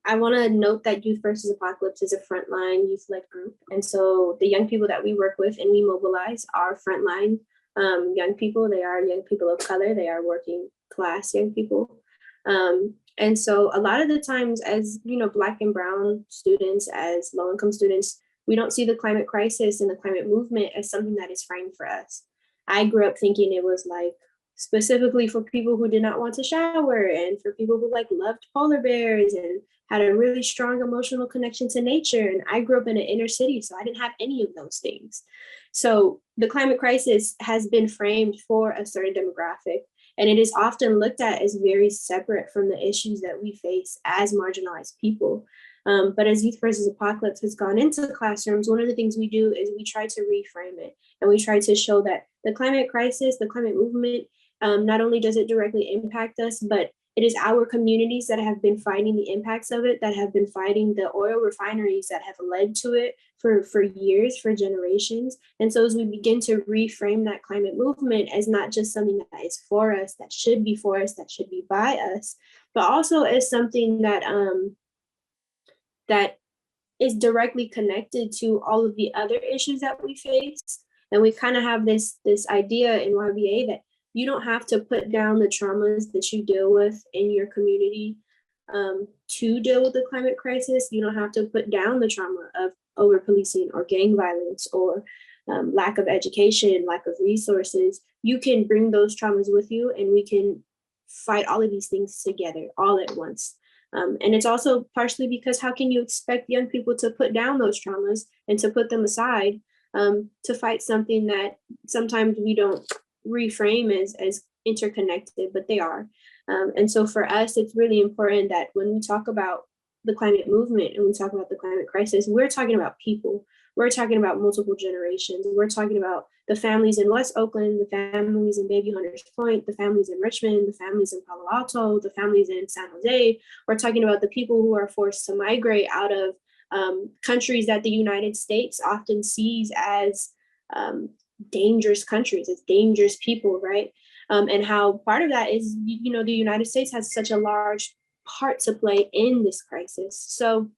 I want to note that Youth versus Apocalypse is a frontline youth-led group. And so the young people that we work with and we mobilize are frontline young people. They are young people of color. They are working class young people. And so a lot of the times as, you know, Black and Brown students, as low-income students, we don't see the climate crisis and the climate movement as something that is framed for us. I grew up thinking it was like specifically for people who did not want to shower and for people who like loved polar bears and had a really strong emotional connection to nature. And I grew up in an inner city, so I didn't have any of those things. So the climate crisis has been framed for a certain demographic, and it is often looked at as very separate from the issues that we face as marginalized people. But as Youth versus Apocalypse has gone into the classrooms, one of the things we do is we try to reframe it, and we try to show that the climate crisis, the climate movement, not only does it directly impact us, but it is our communities that have been fighting the impacts of it, that have been fighting the oil refineries that have led to it for years, for generations. And so as we begin to reframe that climate movement as not just something that is for us, that should be for us, that should be by us, but also as something that that is directly connected to all of the other issues that we face. And we kind of have this idea in YBA that you don't have to put down the traumas that you deal with in your community to deal with the climate crisis. You don't have to put down the trauma of over-policing or gang violence or lack of education, lack of resources. You can bring those traumas with you and we can fight all of these things together all at once. And it's also partially because how can you expect young people to put down those traumas and to put them aside to fight something that sometimes we don't reframe as interconnected, but they are. And so for us, it's really important that when we talk about the climate movement and we talk about the climate crisis, we're talking about people. We're talking about multiple generations. We're talking about the families in West Oakland, the families in Baby Hunters Point, the families in Richmond, the families in Palo Alto, the families in San Jose. We're talking about the people who are forced to migrate out of countries that the United States often sees as dangerous countries, as dangerous people, right? And how part of that is, you know, the United States has such a large part to play in this crisis. So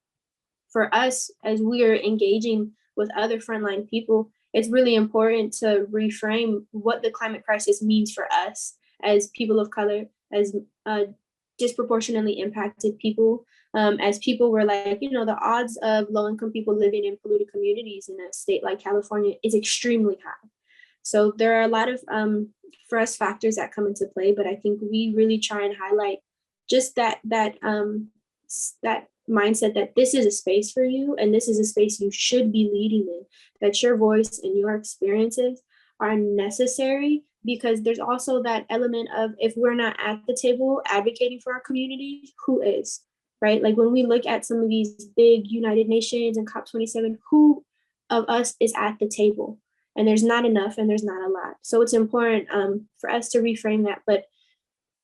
for us, as we are engaging with other frontline people, it's really important to reframe what the climate crisis means for us as people of color, as disproportionately impacted people, as people were like, you know, the odds of low-income people living in polluted communities in a state like California is extremely high. So there are a lot of, for us, factors that come into play, but I think we really try and highlight just that mindset that this is a space for you and this is a space you should be leading in, that your voice and your experiences are necessary, because there's also that element of, if we're not at the table advocating for our communities, who is, right? Like when we look at some of these big United Nations and COP27, who of us is at the table? And there's not enough and there's not a lot. So it's important for us to reframe that. But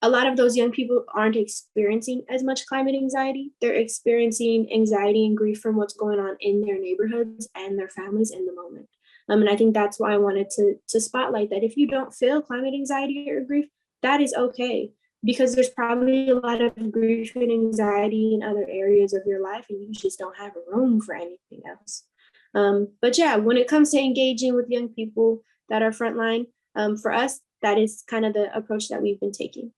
a lot of those young people aren't experiencing as much climate anxiety. They're experiencing anxiety and grief from what's going on in their neighborhoods and their families in the moment. And I think that's why I wanted to spotlight that if you don't feel climate anxiety or grief, that is okay, because there's probably a lot of grief and anxiety in other areas of your life and you just don't have room for anything else. But yeah, when it comes to engaging with young people that are frontline, for us, that is kind of the approach that we've been taking.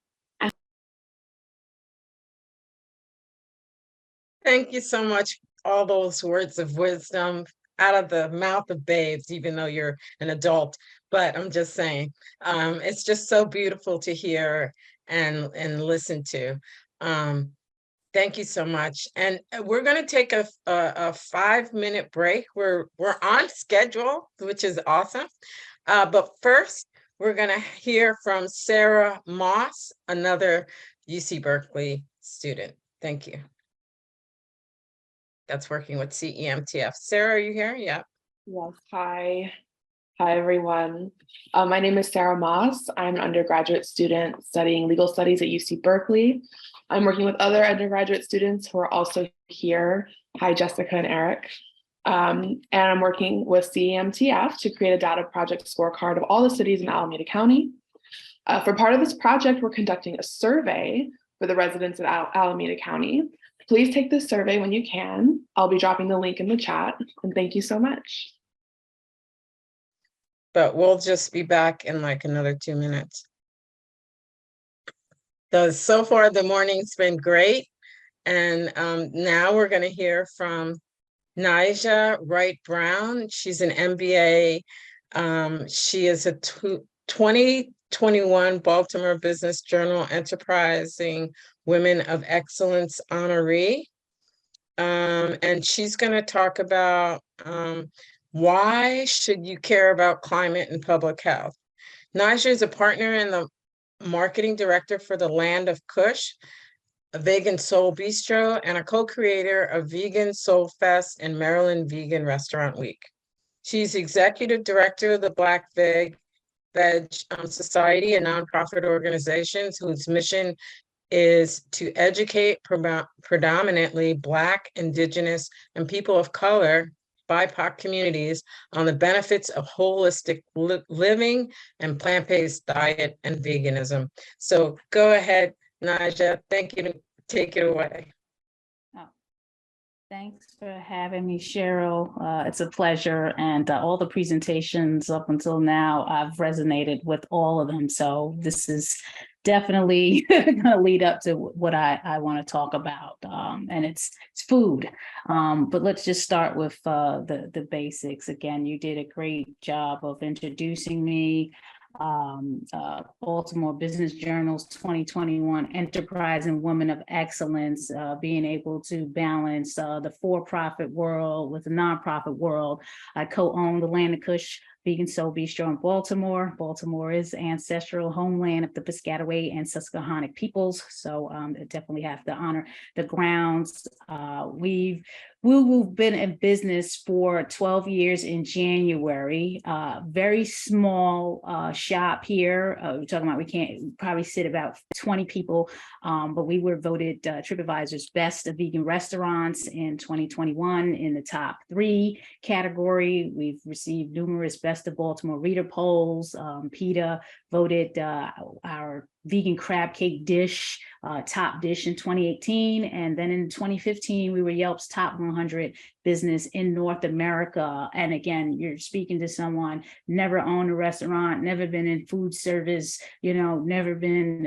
Thank you so much. All those words of wisdom out of the mouth of babes, even though you're an adult. But I'm just saying, it's just so beautiful to hear and listen to. Thank you so much. And we're going to take a 5-minute break. We're on schedule, which is awesome. But first, we're going to hear from Sarah Moss, another UC Berkeley student. Thank you. That's working with CEMTF. Sarah, are you here? Yeah. Yes. Hi. Hi, everyone. My name is Sarah Moss. I'm an undergraduate student studying legal studies at UC Berkeley. I'm working with other undergraduate students who are also here. Hi, Jessica and Eric. And I'm working with CEMTF to create a data project scorecard of all the cities in Alameda County. For part of this project, we're conducting a survey for the residents of Alameda County. Please take this survey when you can. I'll be dropping the link in the chat, and thank you so much. But we'll just be back in like another 2 minutes. So far, the morning's been great. And now we're going to hear from Nija Wright-Brown. She's an MBA. She is a 2021 Baltimore Business Journal Enterprising Women of Excellence honoree. And she's going to talk about why should you care about climate and public health. Nija is a partner and the marketing director for the Land of Kush, a vegan soul bistro, and a co-creator of Vegan Soul Fest and Maryland Vegan Restaurant Week. She's executive director of the Black Veg Society, a nonprofit organization whose mission is to educate predominantly Black, Indigenous, and people of color, BIPOC communities on the benefits of holistic living and plant-based diet and veganism. So go ahead, Nija. Thank you. Take it away. Oh, thanks for having me, Cheryl. It's a pleasure. And all the presentations up until now, I've resonated with all of them. So this is definitely going to lead up to what I want to talk about. And it's food. But let's just start with the basics. Again, you did a great job of introducing me. Baltimore Business Journal's 2021 Enterprising Women of Excellence, being able to balance the for-profit world with the nonprofit world. I co-own the Land of Kush Vegan Soul Bistro in Baltimore. Baltimore is ancestral homeland of the Piscataway and Susquehannock peoples, so I definitely have to honor the grounds. We've been in business for 12 years in January. Very small shop here. We're talking about we can't probably sit about 20 people, but we were voted TripAdvisor's best of vegan restaurants in 2021 in the top 3 category. We've received numerous Best of Baltimore reader polls. PETA voted our vegan crab cake dish top dish in 2018, and then in 2015 we were Yelp's top 100 business in North America. And again, you're speaking to someone never owned a restaurant, never been in food service, never been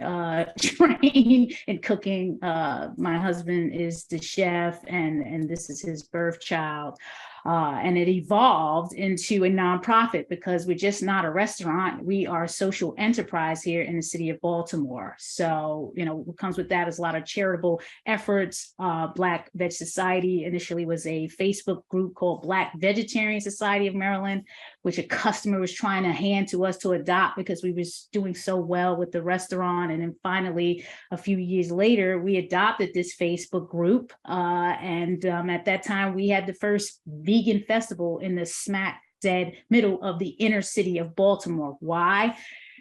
trained in cooking. My husband is the chef, and this is his birth child. And it evolved into a nonprofit because we're just not a restaurant. We are a social enterprise here in the city of Baltimore. So, what comes with that is a lot of charitable efforts. Black Veg Society initially was a Facebook group called Black Vegetarian Society of Maryland, which a customer was trying to hand to us to adopt because we was doing so well with the restaurant. And then finally, a few years later, we adopted this Facebook group. At that time, we had the first vegan festival in the smack dead middle of the inner city of Baltimore. Why?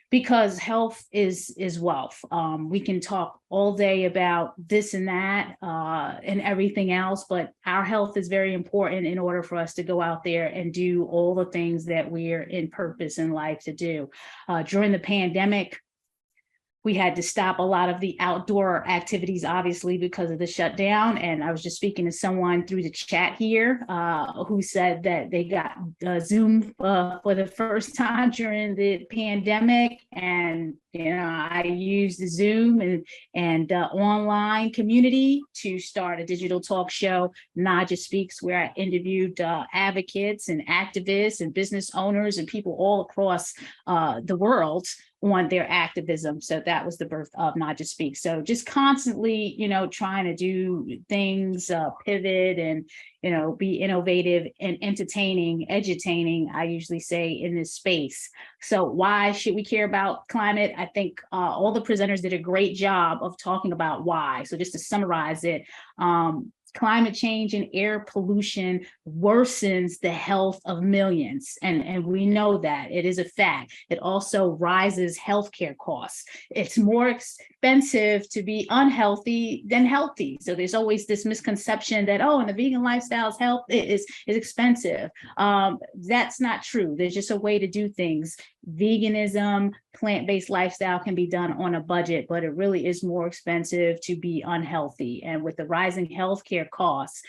Because health is wealth. We can talk all day about this and that and everything else, but our health is very important in order for us to go out there and do all the things that we're in purpose in life to do. During the pandemic, we had to stop a lot of the outdoor activities, obviously, because of the shutdown. And I was just speaking to someone through the chat here who said that they got Zoom for the first time during the pandemic. And, I used the Zoom and online community to start a digital talk show, Naja Speaks, where I interviewed advocates and activists and business owners and people all across the world on their activism. So that was the birth of Naja Speaks. So just constantly, trying to do things, pivot and, be innovative and entertaining, edutaining, I usually say, in this space. So why should we care about climate? I think all the presenters did a great job of talking about why. So just to summarize it, climate change and air pollution worsens the health of millions. And we know that it is a fact. It also rises healthcare costs. It's more expensive to be unhealthy than healthy. So there's always this misconception that, in the vegan lifestyle's health is expensive. That's not true. There's just a way to do things. Veganism, plant-based lifestyle can be done on a budget, but it really is more expensive to be unhealthy. And with the rising healthcare costs,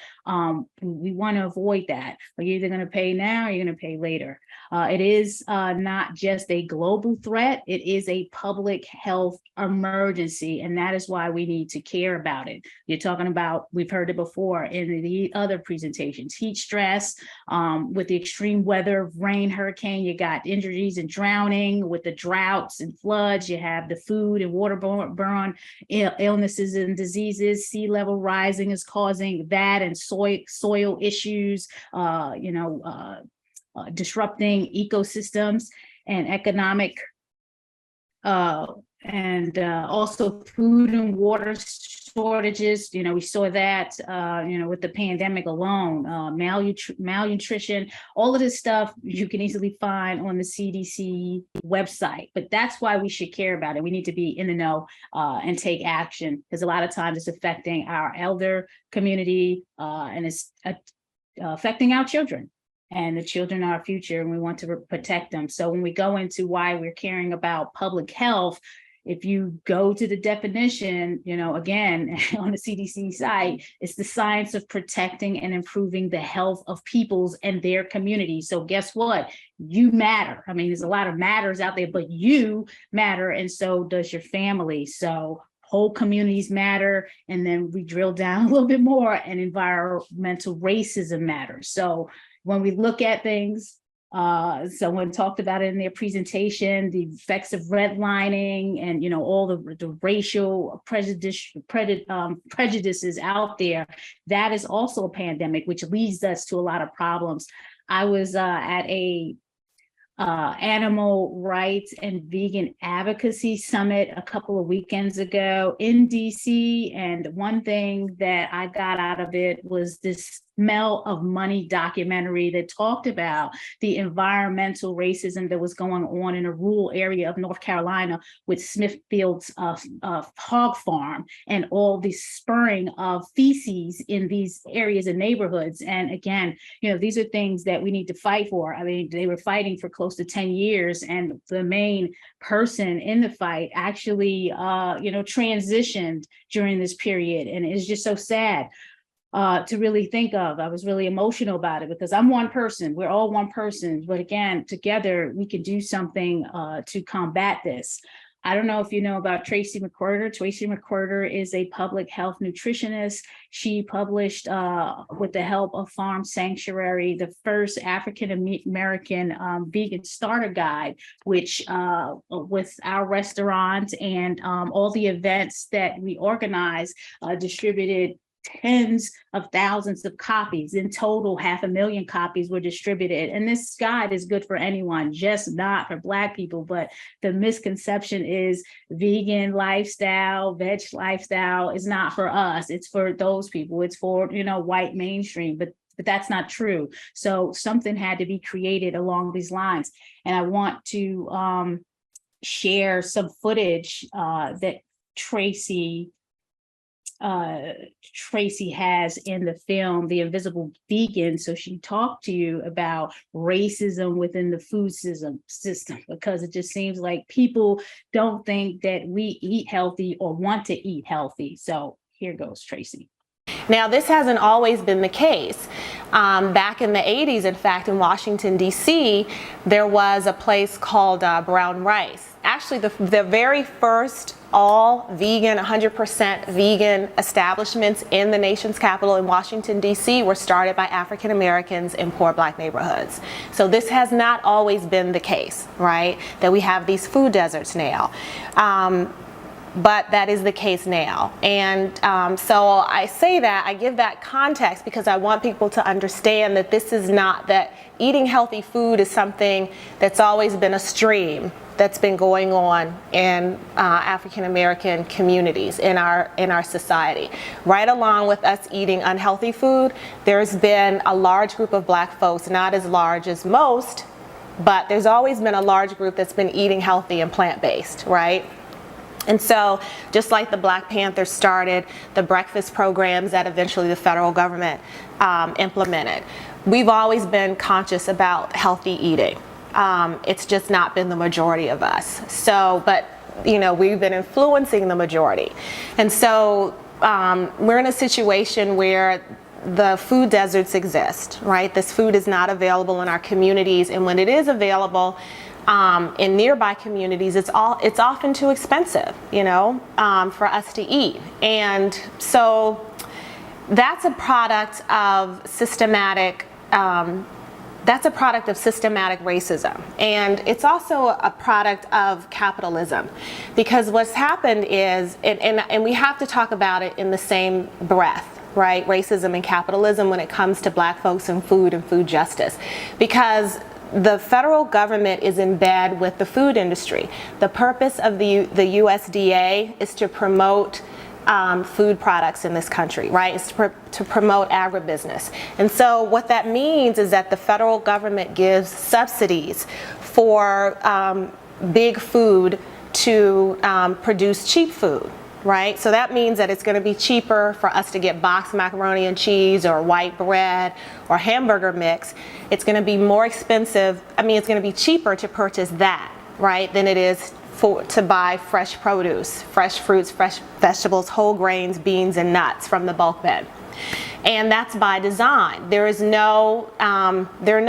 we want to avoid that. You're either going to pay now or you're going to pay later. It is not just a global threat, it is a public health emergency, and that is why we need to care about it. You're talking about, we've heard it before in the other presentations, heat stress, with the extreme weather, rain, hurricane, you got injuries and drowning. With the droughts and floods, you have the food and waterborne illnesses and diseases. Sea level rising is causing that, and soil issues, disrupting ecosystems and economic and also food and water shortages. We saw that, with the pandemic alone, malnutrition, all of this stuff you can easily find on the CDC website. But that's why we should care about it. We need to be in the know and take action, because a lot of times it's affecting our elder community and it's affecting our children. And the children are our future, and we want to protect them. So when we go into why we're caring about public health, if you go to the definition, again, on the CDC site, it's the science of protecting and improving the health of peoples and their communities. So guess what? You matter. I mean, there's a lot of matters out there, but you matter, and so does your family. So whole communities matter. And then we drill down a little bit more, and environmental racism matters. So when we look at things, someone talked about it in their presentation, the effects of redlining and, all the racial prejudices out there. That is also a pandemic, which leads us to a lot of problems. I was at a animal rights and vegan advocacy summit a couple of weekends ago in DC. And one thing that I got out of it was this Smell of Money documentary that talked about the environmental racism that was going on in a rural area of North Carolina with Smithfield's hog farm and all the spurring of feces in these areas and neighborhoods. And again, these are things that we need to fight for. I mean, they were fighting for close to 10 years, and the main person in the fight actually, transitioned during this period. And it's just so sad to really think of. I was really emotional about it because I'm one person. We're all one person. But again, together we can do something to combat this. I don't know if you know about Tracy McQuarter. Tracy McQuarter is a public health nutritionist. She published, with the help of Farm Sanctuary, the first African-American vegan starter guide, which with our restaurants and all the events that we organize, distributed tens of thousands of copies. In total, 500,000 copies were distributed. And this guide is good for anyone, just not for Black people. But the misconception is vegan lifestyle, veg lifestyle is not for us. It's for those people. It's for, white mainstream. But that's not true. So something had to be created along these lines. And I want to share some footage that Tracy has in the film, The Invisible Vegan. So she talked to you about racism within the food system, because it just seems like people don't think that we eat healthy or want to eat healthy. So here goes Tracy. Now, this hasn't always been the case. Back in the 80s, in fact, in Washington, D.C., there was a place called Brown Rice. Actually, the very first all vegan, 100% vegan establishments in the nation's capital in Washington, D.C. were started by African Americans in poor Black neighborhoods. So this has not always been the case, right? That we have these food deserts now. But that is the case now. And so I say that, I give that context because I want people to understand that this is not, that eating healthy food is something that's always been a stream that's been going on in African American communities in our society. Right along with us eating unhealthy food, there's been a large group of Black folks, not as large as most, but there's always been a large group that's been eating healthy and plant-based, right? And so just like the Black Panthers started the breakfast programs that eventually the federal government implemented, we've always been conscious about healthy eating. It's just not been the majority of us. So, but we've been influencing the majority. And so we're in a situation where the food deserts exist, right? This food is not available in our communities, and when it is available, in nearby communities, it's often too expensive, for us to eat. And so that's a product of systematic racism. And it's also a product of capitalism, because what's happened is, and we have to talk about it in the same breath, right? Racism and capitalism when it comes to Black folks and food justice, because the federal government is in bed with the food industry. The purpose of the USDA is to promote food products in this country, right? It's to promote agribusiness. And so what that means is that the federal government gives subsidies for big food to produce cheap food, right? So that means that it's going to be cheaper for us to get boxed macaroni and cheese or white bread or hamburger mix. It's going to be more expensive. It's going to be cheaper to purchase that, right, than it is to buy fresh produce, fresh fruits, fresh vegetables, whole grains, beans, and nuts from the bulk bin. And that's by design. There are no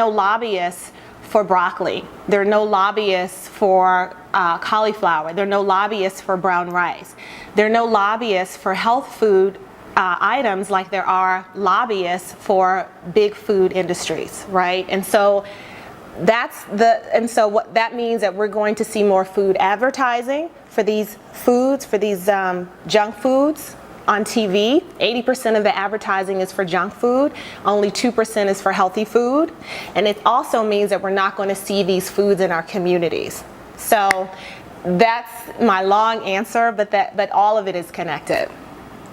lobbyists for broccoli. There are no lobbyists for cauliflower. There are no lobbyists for brown rice. There are no lobbyists for health food items like there are lobbyists for big food industries, right? And so what that means that we're going to see more food advertising for these foods, for these junk foods on TV. 80% of the advertising is for junk food. Only 2% is for healthy food. And it also means that we're not going to see these foods in our communities. So that's my long answer, but all of it is connected.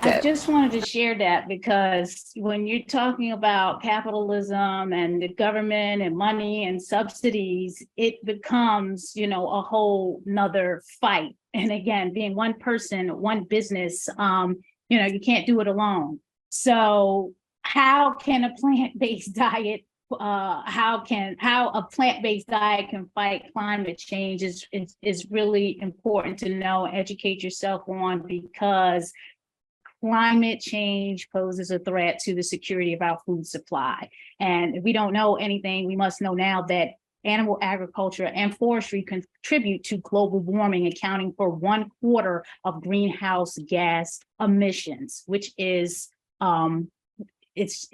I just wanted to share that because when you're talking about capitalism and the government and money and subsidies, it becomes, a whole nother fight. And again, being one person, one business, you can't do it alone. So how can a plant-based diet how a plant-based diet can fight climate change is really important to know, educate yourself on, because climate change poses a threat to the security of our food supply. And if we don't know anything, we must know now that animal agriculture, and forestry contribute to global warming, accounting for 1/4 of greenhouse gas emissions, which is it's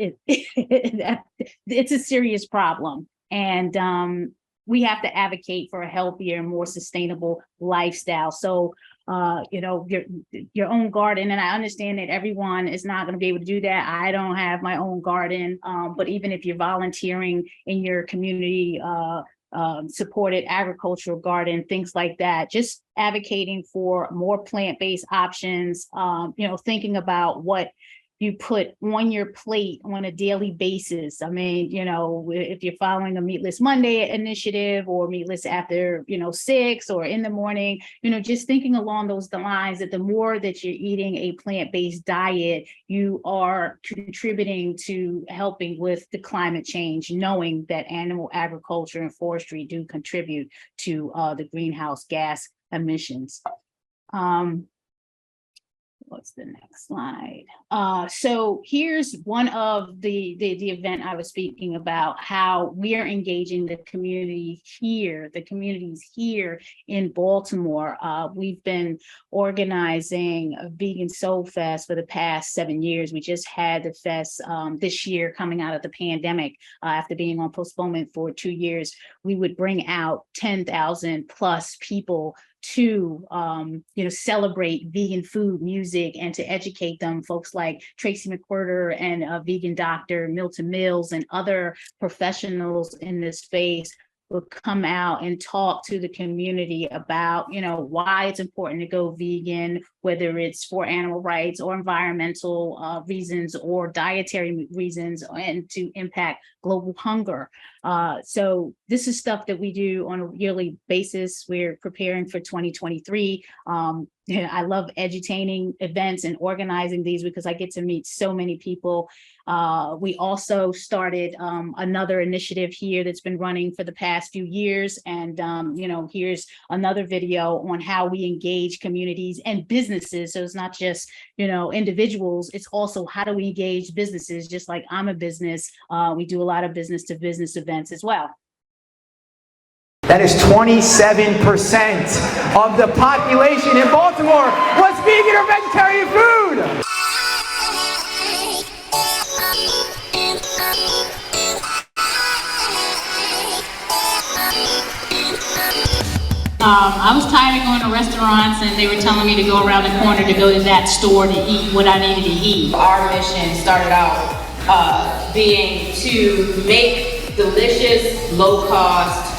a serious problem. And we have to advocate for a healthier and more sustainable lifestyle. So your own garden, and I understand that everyone is not going to be able to do that. I don't have my own garden, but even if you're volunteering in your community supported agricultural garden, things like that, just advocating for more plant-based options, thinking about what you put on your plate on a daily basis. I mean, if you're following a Meatless Monday initiative or meatless after, 6 or in the morning, just thinking along those lines that the more that you're eating a plant-based diet, you are contributing to helping with the climate change, knowing that animal agriculture and forestry do contribute to the greenhouse gas emissions. What's the next slide? So here's one of the event I was speaking about, how we are engaging the community here, the communities here in Baltimore. We've been organizing a Vegan Soul Fest for the past 7 years. We just had the fest this year coming out of the pandemic after being on postponement for 2 years. We would bring out 10,000 plus people to celebrate vegan food, music, and to educate them. Folks like Tracy McWhirter and vegan doctor Milton Mills and other professionals in this space will come out and talk to the community about, why it's important to go vegan, whether it's for animal rights or environmental reasons or dietary reasons, and to impact global hunger. So this is stuff that we do on a yearly basis. We're preparing for 2023. I love edutaining events and organizing these because I get to meet so many people. We also started another initiative here that's been running for the past few years. And, here's another video on how we engage communities and businesses. So it's not just, individuals, it's also how do we engage businesses, just like I'm a business. We do a lot of business to business events as well. That is 27% of the population in Baltimore was vegan or vegetarian food. I was tired of going to restaurants and they were telling me to go around the corner to go to that store to eat what I needed to eat. Our mission started out being to make delicious, low-cost,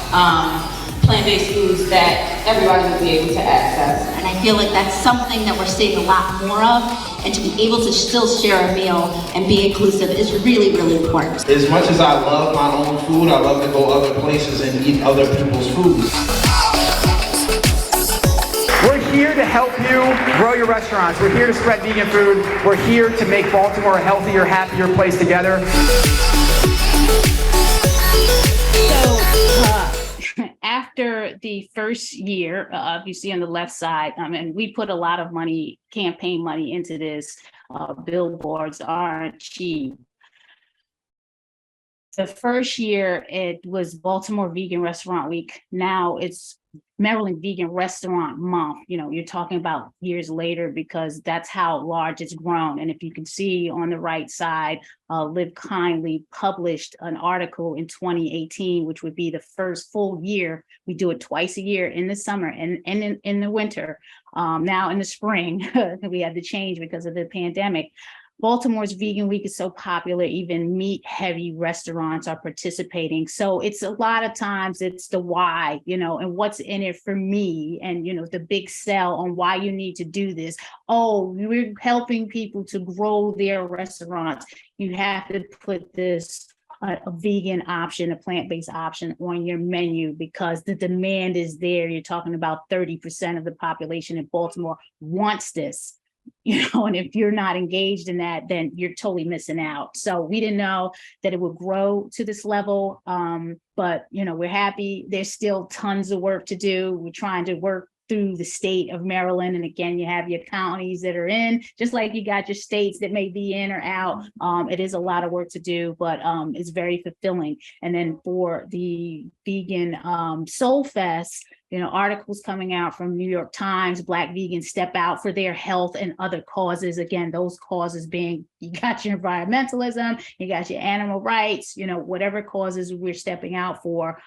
plant-based foods that everybody would be able to access. And I feel like that's something that we're seeing a lot more of, and to be able to still share a meal and be inclusive is really, really important. As much as I love my own food, I love to go other places and eat other people's food. We're here to help you grow your restaurants. We're here to spread vegan food. We're here to make Baltimore a healthier, happier place together. After the first year, you see on the left side, and we put a lot of money, campaign money into this. Billboards aren't cheap. The first year, it was Baltimore Vegan Restaurant Week. Now it's Maryland Vegan Restaurant Month. You're talking about years later because that's how large it's grown. And if you can see on the right side, Live Kindly published an article in 2018, which would be the first full year. We do it twice a year in the summer and in the winter. Now in the spring, we had to change because of the pandemic. Baltimore's Vegan Week is so popular, even meat-heavy restaurants are participating. So it's a lot of times it's the why, and what's in it for me, and, the big sell on why you need to do this. Oh, we're helping people to grow their restaurants. You have to put this a vegan option, a plant-based option on your menu because the demand is there. You're talking about 30% of the population in Baltimore wants this. And if you're not engaged in that, then you're totally missing out. So we didn't know that it would grow to this level, but we're happy. There's still tons of work to do. We're trying to work through the state of Maryland. And again, you have your counties that are in, just like you got your states that may be in or out. It is a lot of work to do, but it's very fulfilling. And then for the vegan Soul Fest, articles coming out from New York Times, Black vegans step out for their health and other causes. Again, those causes being, you got your environmentalism, you got your animal rights, whatever causes we're stepping out for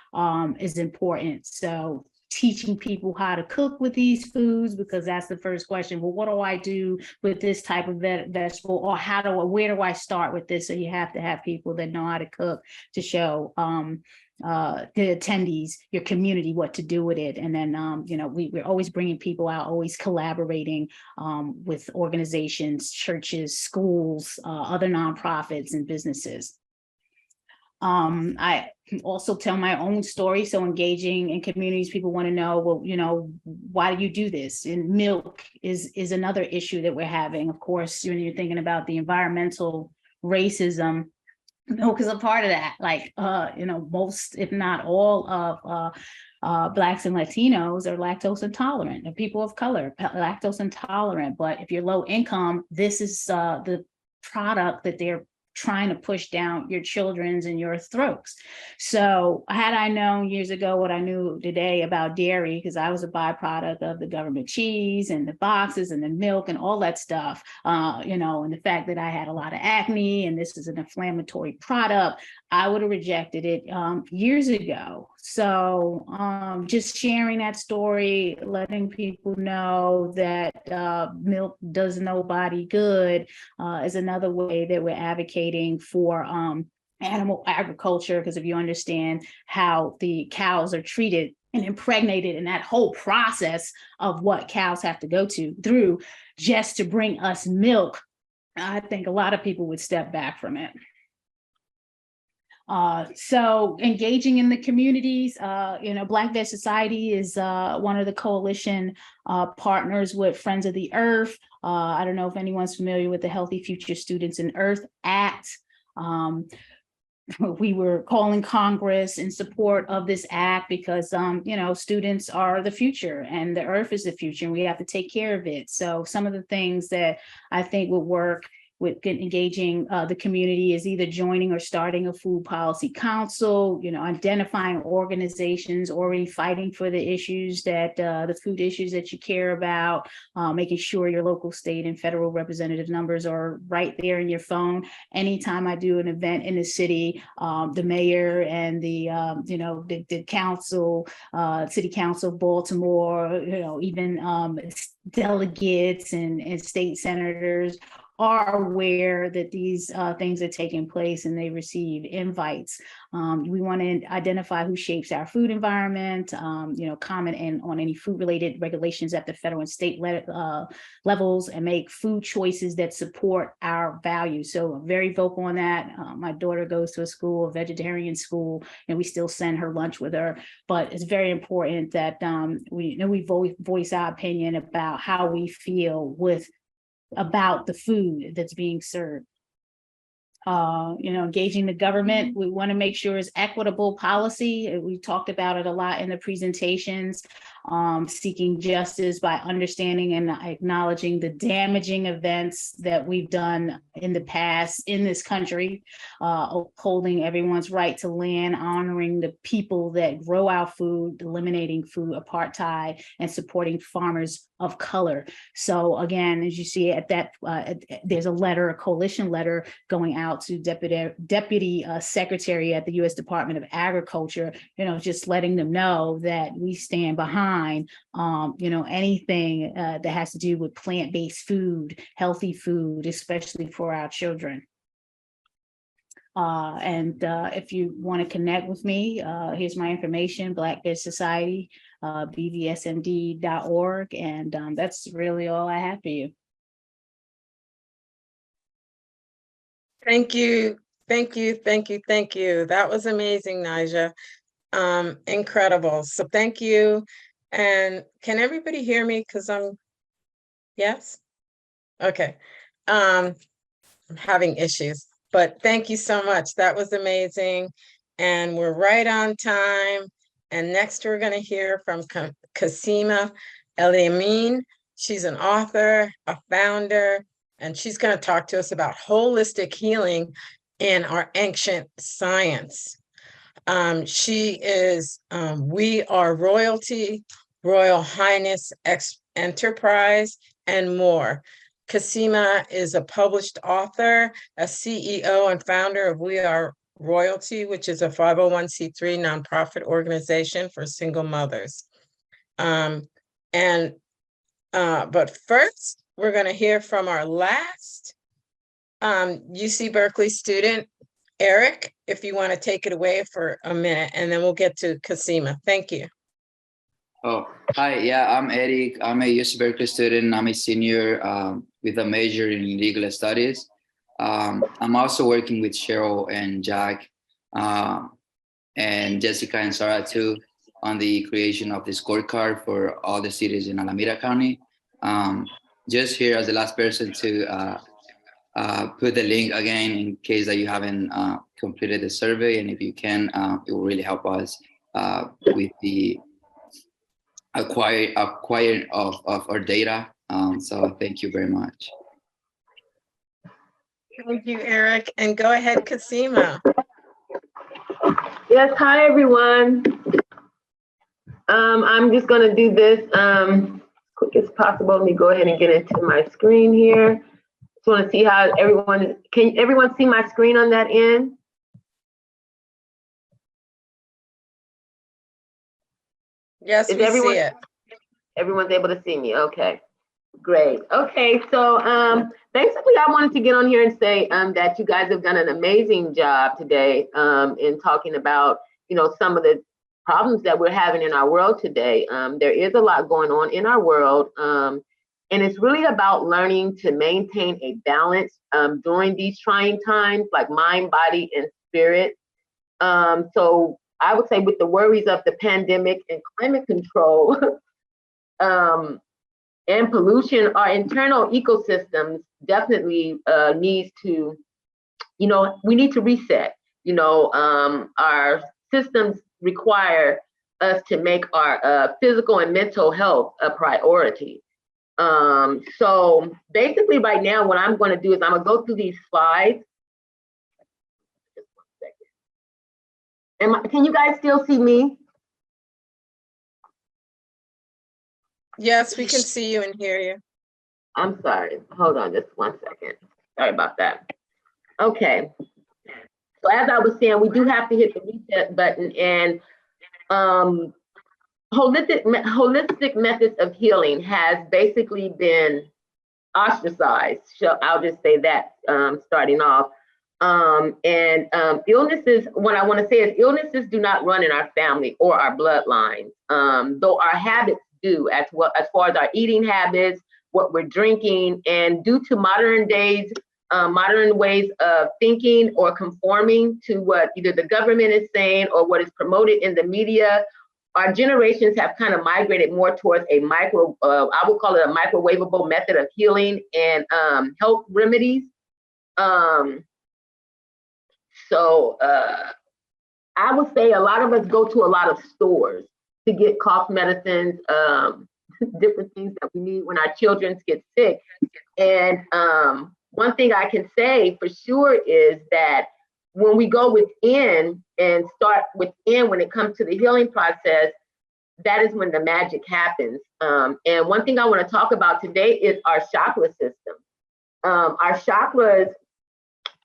is important. So teaching people how to cook with these foods, because that's the first question. Well, what do I do with this type of vegetable, or where do I start with this? So you have to have people that know how to cook to show the attendees, your community, what to do with it. And then, we're always bringing people out, always collaborating with organizations, churches, schools, other nonprofits and businesses. I also tell my own story. So engaging in communities, people want to know, well, why do you do this? And milk is another issue that we're having. Of course, when you're thinking about the environmental racism, milk is a part of that. Like, most, if not all of Blacks and Latinos are lactose intolerant, and people of color, lactose intolerant. But if you're low income, this is the product that they're trying to push down your children's and your throats. So had I known years ago what I knew today about dairy, because I was a byproduct of the government cheese and the boxes and the milk and all that stuff, and the fact that I had a lot of acne and this is an inflammatory product, I would have rejected it years ago. So just sharing that story, letting people know that milk does nobody good is another way that we're advocating for animal agriculture, because if you understand how the cows are treated and impregnated in that whole process of what cows have to go through just to bring us milk, I think a lot of people would step back from it. So engaging in the communities, Black Veg Society is one of the coalition partners with Friends of the Earth. I don't know if anyone's familiar with the Healthy Future Students in Earth Act. We were calling Congress in support of this act because, students are the future and the earth is the future and we have to take care of it. So some of the things that I think would work with engaging the community is either joining or starting a food policy council, identifying organizations already fighting for the issues that the food issues that you care about, making sure your local, state, and federal representative numbers are right there in your phone. Anytime I do an event in the city, the mayor and the council, city council, Baltimore, even delegates and state senators are aware that these things are taking place and they receive invites. We want to identify who shapes our food environment, comment on any food related regulations at the federal and state levels, and make food choices that support our values. So I'm very vocal on that. My daughter goes to a vegetarian school, and we still send her lunch with her. But it's very important that we voice our opinion about how we feel about the food that's being served. Engaging the government, we want to make sure it's equitable policy. We talked about it a lot in the presentations. Seeking justice by understanding and acknowledging the damaging events that we've done in the past in this country, upholding everyone's right to land, honoring the people that grow our food, eliminating food apartheid, and supporting farmers of color. So again, as you see at that, there's a coalition letter going out to Deputy Secretary at the U.S. Department of Agriculture, just letting them know that we stand behind anything that has to do with plant-based food, healthy food, especially for our children. If you want to connect with me, here's my information, Black Veg Society, bvsmd.org, and that's really all I have for you. Thank you. That was amazing, Naija. Incredible. So thank you. And can everybody hear me? Because yes? Okay. I'm having issues, but thank you so much. That was amazing. And we're right on time. And next we're going to hear from Kasima El-Amin. She's an author, a founder, and she's going to talk to us about holistic healing in our ancient science. She is We Are Royalty, Royal Highness Enterprise, and more. Kasima is a published author, a CEO and founder of We Are Royalty, which is a 501c3 nonprofit organization for single mothers. But first, we're going to hear from our last UC Berkeley student, Eric, if you want to take it away for a minute, and then we'll get to Kasima. Thank you. Oh, hi. Yeah, I'm Eric. I'm a UC Berkeley student. I'm a senior with a major in legal studies. I'm also working with Cheryl and Jack and Jessica and Sarah too on the creation of the scorecard for all the cities in Alameda County. Just here as the last person to put the link again in case that you haven't completed the survey, and if you can, it will really help us with the acquiring of our data. So thank you very much. Thank you, Eric. And go ahead, Kasima. Yes, hi everyone. I'm just gonna do this quick as possible. Let me go ahead and get into my screen here. Just want to see how everyone, can everyone see my screen on that end? Yes, we see it. Everyone's able to see me, okay. Great, okay, so basically I wanted to get on here and say that you guys have done an amazing job today in talking about, you know, some of the problems that we're having in our world today. There is a lot going on in our world, and it's really about learning to maintain a balance during these trying times, like mind, body, and spirit. So I would say with the worries of the pandemic and climate control and pollution, our internal ecosystems definitely needs to, you know, we need to reset. You know, our systems require us to make our physical and mental health a priority. So basically right now, what I'm going to do is I'm going to go through these slides. Just 1 second. Can you guys still see me? Yes, we can see you and hear you. I'm sorry. Hold on just 1 second. Sorry about that. Okay. So as I was saying, we do have to hit the reset button, and holistic methods of healing has basically been ostracized. So I'll just say that starting off. Illnesses, what I want to say is illnesses do not run in our family or our bloodlines, though our habits do, as far as our eating habits, what we're drinking, and due to modern ways of thinking or conforming to what either the government is saying or what is promoted in the media, our generations have kind of migrated more towards a I would call it a microwavable method of healing and health remedies. So I would say a lot of us go to a lot of stores to get cough medicines, different things that we need when our children get sick. And one thing I can say for sure is that when we go within and start within when it comes to the healing process, that is when the magic happens. And one thing I want to talk about today is our chakra system. Our chakras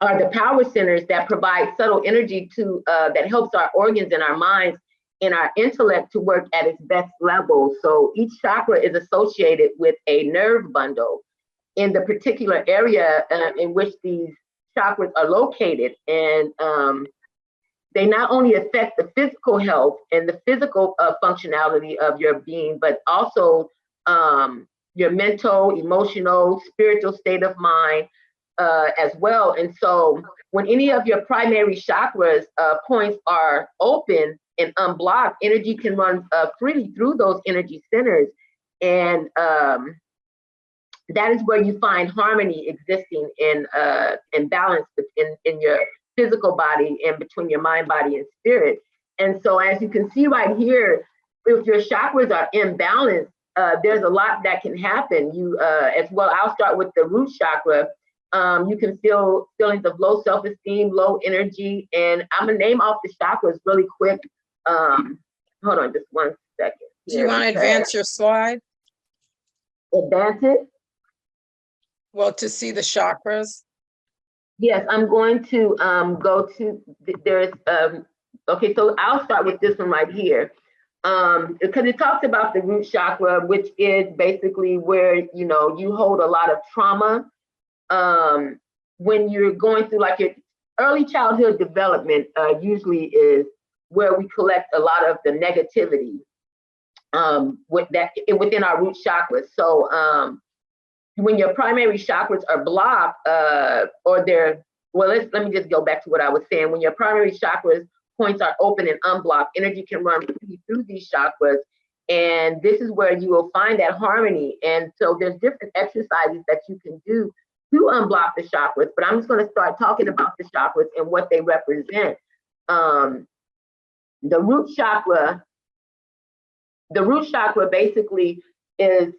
are the power centers that provide subtle energy to that helps our organs and our minds and our intellect to work at its best level. So each chakra is associated with a nerve bundle in the particular area in which these chakras are located. And they not only affect the physical health and the physical functionality of your being, but also your mental, emotional, spiritual state of mind as well. And so when any of your primary chakras points are open and unblocked, energy can run freely through those energy centers. And that is where you find harmony existing in balance in your physical body and between your mind, body, and spirit. And so as you can see right here, if your chakras are imbalanced, there's a lot that can happen. You as well. I'll start with the root chakra. You can feel feelings of low self-esteem, low energy, and I'm gonna name off the chakras really quick. Hold on just one second. Do you want to advance your slide? Advance it? Well, to see the chakras. Yes, I'm going to go to, there's, okay, so I'll start with this one right here. Because it talks about the root chakra, which is basically where, you know, you hold a lot of trauma. When you're going through like your early childhood development, usually is where we collect a lot of the negativity within our root chakras. So when your primary chakras are blocked, or they're, well, let me just go back to what I was saying. When your primary chakras points are open and unblocked, energy can run through these chakras. And this is where you will find that harmony. And so there's different exercises that you can do to unblock the chakras, but I'm just going to start talking about the chakras and what they represent. The root chakra basically is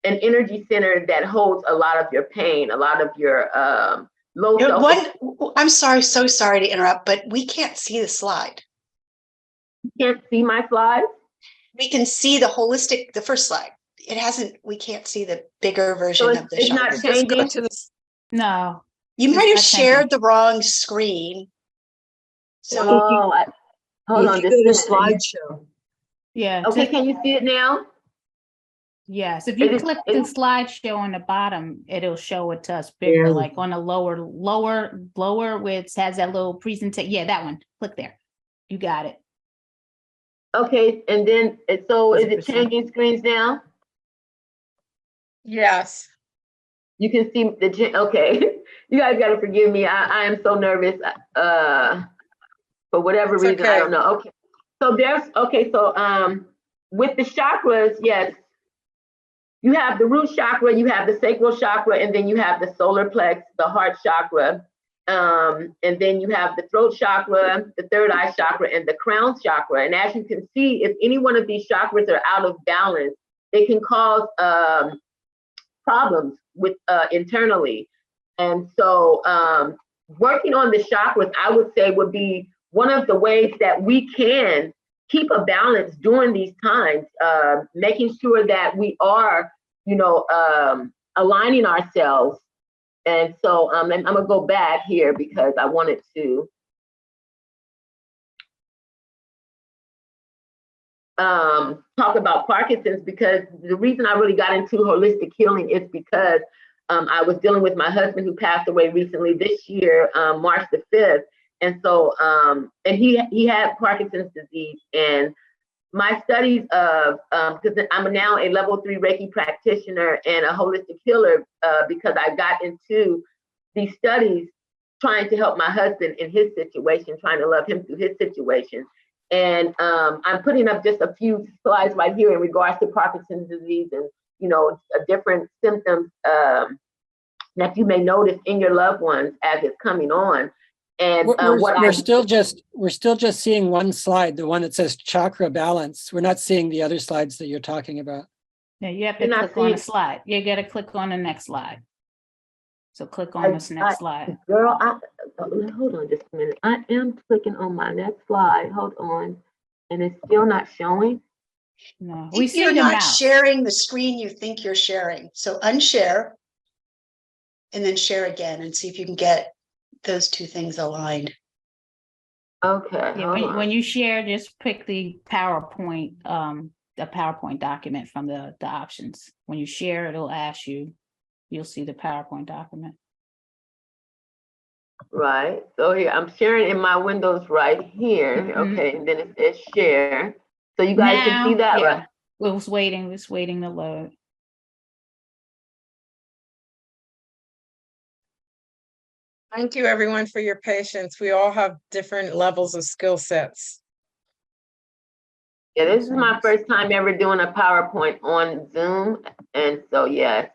an energy center that holds a lot of your pain, a lot of your low self. I'm sorry, so sorry to interrupt, but we can't see the slide. You can't see my slide? We can see the first slide. It hasn't, we can't see the bigger version of the it's not chakras. changing? No. You might have shared the wrong screen. So hold on, just slideshow. Yeah. Okay, can you see it now? Yes, if you click the slideshow on the bottom, it'll show it to us bigger, like on the lower, where it has that little presentation. Yeah, that one. Click there. You got it. Okay, and then, so is it changing screens now? Yes. You can see okay. You guys gotta forgive me. I am so nervous. For whatever reason, I don't know. Okay. So with the chakras, yes. You have the root chakra, you have the sacral chakra, and then you have the solar plex, the heart chakra. And then you have the throat chakra, the third eye chakra, and the crown chakra. And as you can see, if any one of these chakras are out of balance, they can cause problems with internally. And so working on the chakras, I would say, would be one of the ways that we can keep a balance during these times, making sure that we are, you know, aligning ourselves. And so I'm gonna go back here because I wanted to talk about Parkinson's, because the reason I really got into holistic healing is because I was dealing with my husband who passed away recently this year, March the 5th. And so, and he had Parkinson's disease, and my studies of, because I'm now a level 3 Reiki practitioner and a holistic healer, because I got into these studies trying to help my husband in his situation, trying to love him through his situation. And I'm putting up just a few slides right here in regards to Parkinson's disease and, you know, different symptoms that you may notice in your loved ones as it's coming on. And we're still just seeing one slide, the one that says chakra balance. We're not seeing the other slides that you're talking about. Yeah, you have to click on the slide. You got to click on the next slide. So click on this next slide. Girl, hold on just a minute. I am clicking on my next slide. Hold on. And it's still not showing. No, you're not sharing the screen you think you're sharing. So unshare and then share again and see if you can get those two things aligned. Okay. Yeah, when you share, just pick the PowerPoint document from the options. When you share, it'll ask you, you'll see the PowerPoint document. Right. So here I'm sharing in my windows right here. Mm-hmm. Okay, and then it says share. So you guys can see that, right? It was waiting to load. Thank you, everyone, for your patience. We all have different levels of skill sets. Yeah, this is my first time ever doing a PowerPoint on Zoom. And so, yeah,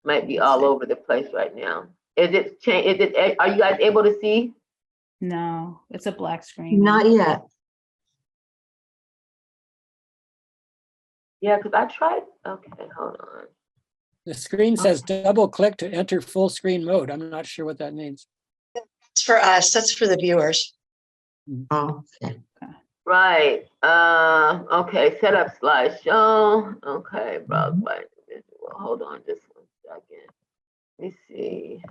might be all over the place right now. Are you guys able to see? No, it's a black screen. Not yet. Yeah, because I tried, okay, hold on. The screen says double click to enter full screen mode. I'm not sure what that means. It's for us, that's for the viewers. Oh, okay. Right, okay, set up slideshow, okay, browse by individual, hold on just 1 second. Let me see,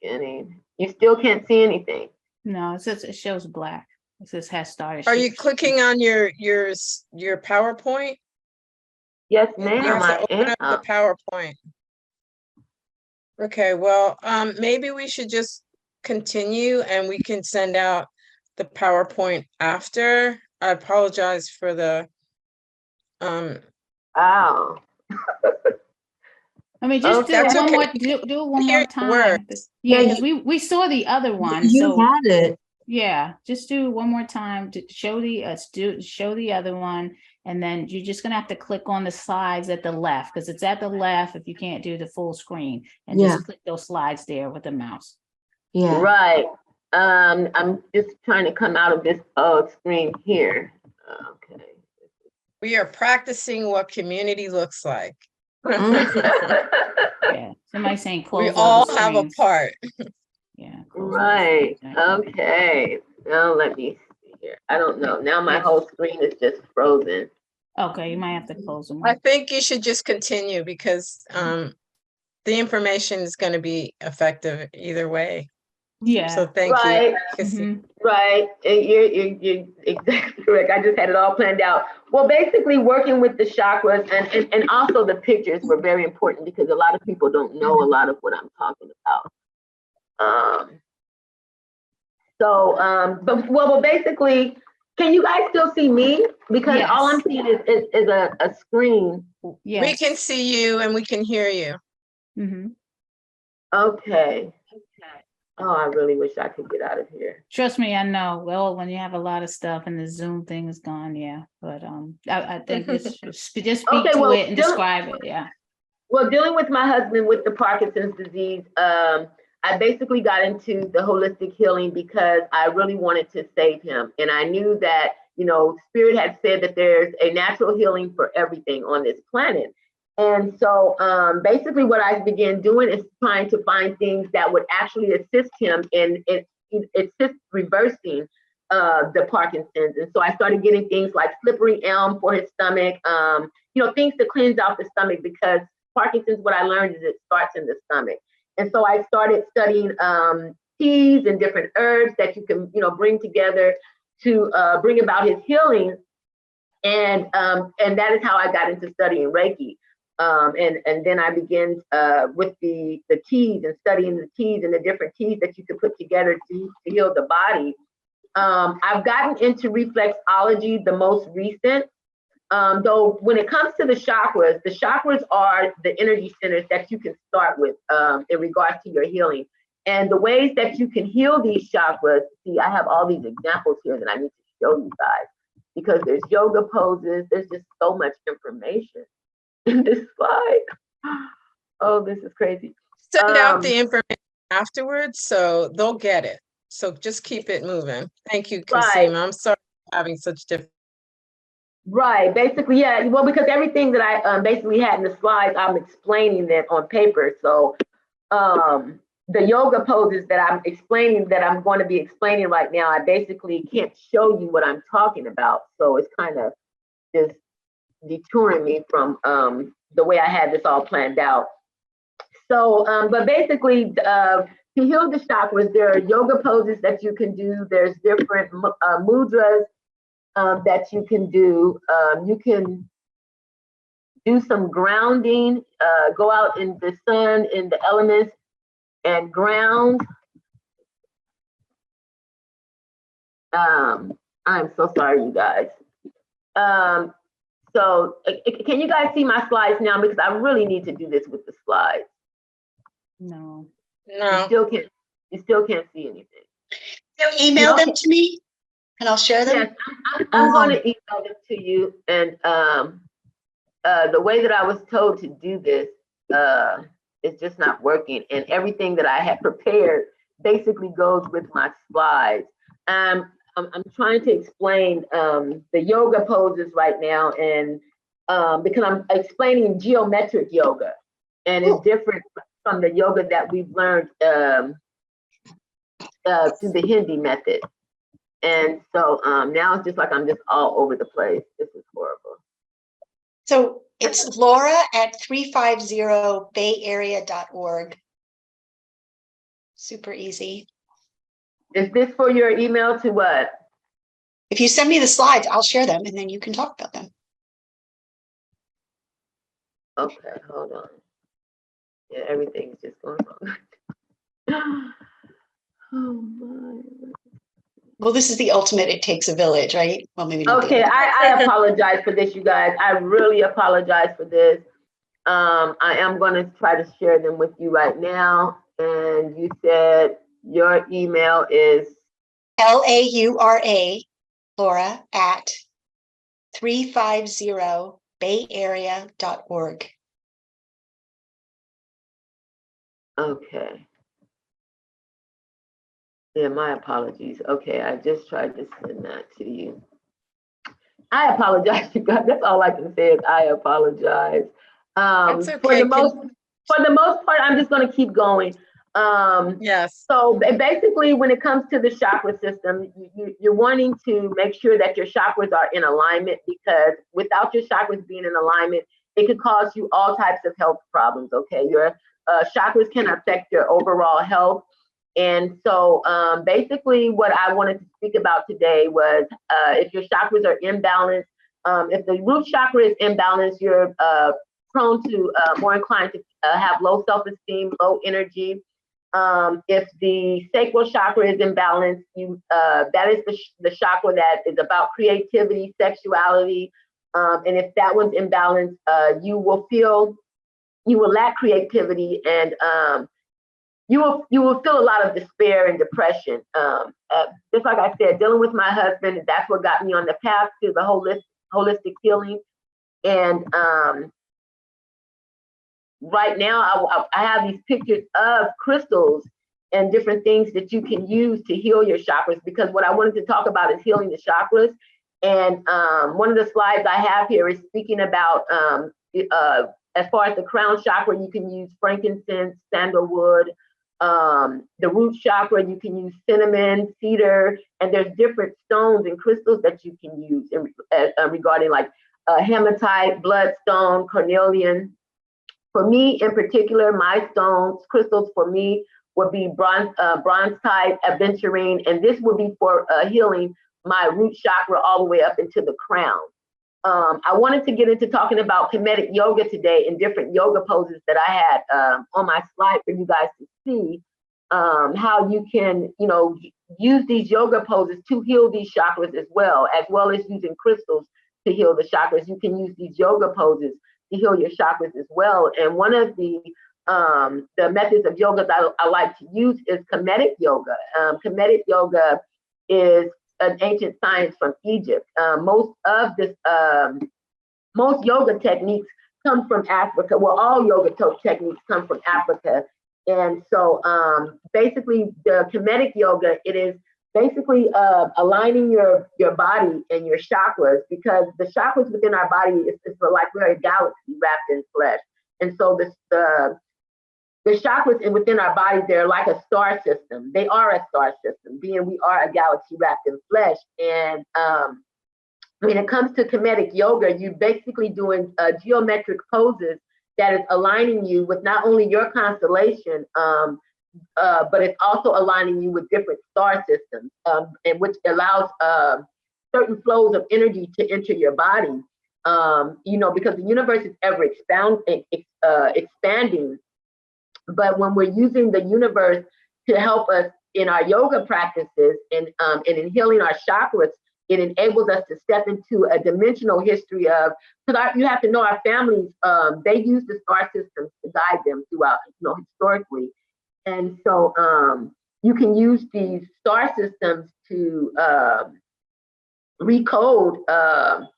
beginning, you still can't see anything. No, it says it shows black. It says has started. Are you clicking on your PowerPoint? Yes, You ma'am, have to I open up am. the PowerPoint. Okay, well, maybe we should just continue and we can send out the PowerPoint after. I apologize for the Oh. I mean, just Okay. do it one okay. more, do it one Hear more your words. time. Yeah, because we saw the other one, so had it. yeah, just do it one more time to show show the other one, and then you're just gonna have to click on the slides at the left, because it's at the left if you can't do the full screen, and just click those slides there with the mouse. Yeah. Right, I'm just trying to come out of this screen here, okay. We are practicing what community looks like. Yeah, somebody saying close. We all all have a part. Yeah. Right, okay, now let me see here, I don't know, now my whole screen is just frozen. Okay, you might have to close them. I think you should just continue because the information is going to be effective either way. Yeah. So thank Right. you. Right, and you're exactly correct. I just had it all planned out. Well, basically working with the chakras and also the pictures were very important because a lot of people don't know a lot of what I'm talking about. Well, basically, can you guys still see me? Because all I'm seeing is a screen. Yes. We can see you and we can hear you. Okay. Oh, I really wish I could get out of here. Trust me, I know. Well, when you have a lot of stuff and the Zoom thing is gone, yeah. But I think it's just speak Okay, to well, it and describe it, yeah. Well, dealing with my husband with the Parkinson's disease, I basically got into the holistic healing because I really wanted to save him. And I knew that, you know, Spirit had said that there's a natural healing for everything on this planet. And so basically what I began doing is trying to find things that would actually assist him in assist reversing the Parkinson's. And so I started getting things like slippery elm for his stomach, you know, things to cleanse out the stomach because Parkinson's, what I learned is it starts in the stomach. And so I started studying teas and different herbs that you can, you know, bring together to bring about his healing. And that is how I got into studying Reiki. And then I began with the teas and studying the teas and the different teas that you can put together to heal the body. I've gotten into reflexology, the most recent. Though when it comes to the chakras are the energy centers that you can start with in regards to your healing. And the ways that you can heal these chakras, see, I have all these examples here that I need to show you guys because there's yoga poses, there's just so much information in this slide. Oh, this is crazy. Send out the information afterwards so they'll get it. So just keep it moving. Thank you, Kasima. I'm sorry for having such different. Right, basically, yeah. Well, because everything that I basically had in the slides, I'm explaining that on paper. So the yoga poses that I'm explaining, that I'm going to be explaining right now, I basically can't show you what I'm talking about. So it's kind of just detouring me from the way I had this all planned out. So, but basically, to heal the chakras, there are yoga poses that you can do. There's different mudras that you can do. You can do some grounding, go out in the sun, in the elements, and ground. I'm so sorry, you guys. So can you guys see my slides now? Because I really need to do this with the slides. No. You still can't see anything. So email them to me and I'll share them. Yes, I'm going to email them to you. And the way that I was told to do this is just not working. And everything that I had prepared basically goes with my slides. I'm trying to explain the yoga poses right now, and because I'm explaining geometric yoga, and it's different from the yoga that we've learned through the Hindi method. And so now it's just like I'm just all over the place. This is horrible. So it's Laura at 350bayarea.org. Super easy. Is this for your email to what? If you send me the slides, I'll share them and then you can talk about them. Okay, hold on. Yeah, everything's just going wrong. Oh my. Well, this is the ultimate, it takes a village, right? Well, maybe not. Okay, I apologize for this, you guys. I really apologize for this. I am going to try to share them with you right now. And you said your email is LAURA, Laura, at 350bayarea.org. Okay. Yeah, my apologies. Okay, I just tried to send that to you. I apologize, you guys. That's all I can say is I apologize. That's okay. For the most part, I'm just going to keep going. Yes. So basically, when it comes to the chakra system, you're wanting to make sure that your chakras are in alignment, because without your chakras being in alignment, it could cause you all types of health problems. Okay, your chakras can affect your overall health. And so basically what I wanted to speak about today was if your chakras are imbalanced, if the root chakra is imbalanced, you're prone to more inclined to have low self-esteem, low energy. If the sacral chakra is imbalanced, that is the chakra that is about creativity, sexuality. And if that one's imbalanced, you will lack creativity, and you will feel a lot of despair and depression. Just like I said, dealing with my husband, that's what got me on the path to the holistic healing. And right now, I have these pictures of crystals and different things that you can use to heal your chakras, because what I wanted to talk about is healing the chakras. And one of the slides I have here is speaking about, as far as the crown chakra, you can use frankincense, sandalwood. The root chakra, you can use cinnamon, cedar, and there's different stones and crystals that you can use regarding like hematite, bloodstone, cornelian. For me in particular, my crystals for me would be bronzite, aventurine, and this would be for healing my root chakra all the way up into the crown. I wanted to get into talking about kinetic yoga today and different yoga poses that I had on my slide for you guys to see how you can, use these yoga poses to heal these chakras as well as using crystals to heal the chakras. You can use these yoga poses to heal your chakras as well. And one of the methods of yoga that I like to use is kinetic yoga. Kinetic yoga is an ancient science from Egypt. Most yoga techniques come from Africa. Well, all yoga techniques come from Africa. And so basically the kinetic yoga, it is basically aligning your body and your chakras, because the chakras within our body is like we're a galaxy wrapped in flesh. And so the chakras within our body, they're like a star system. They are a star system, being we are a galaxy wrapped in flesh. And when it comes to kinetic yoga, you're basically doing geometric poses that is aligning you with not only your constellation, but it's also aligning you with different star systems, and which allows certain flows of energy to enter your body. Because the universe is ever expanding. But when we're using the universe to help us in our yoga practices and in healing our chakras, it enables us to step into a dimensional history of, because you have to know our families, they use the star systems to guide them throughout, historically. And so you can use these star systems to recode the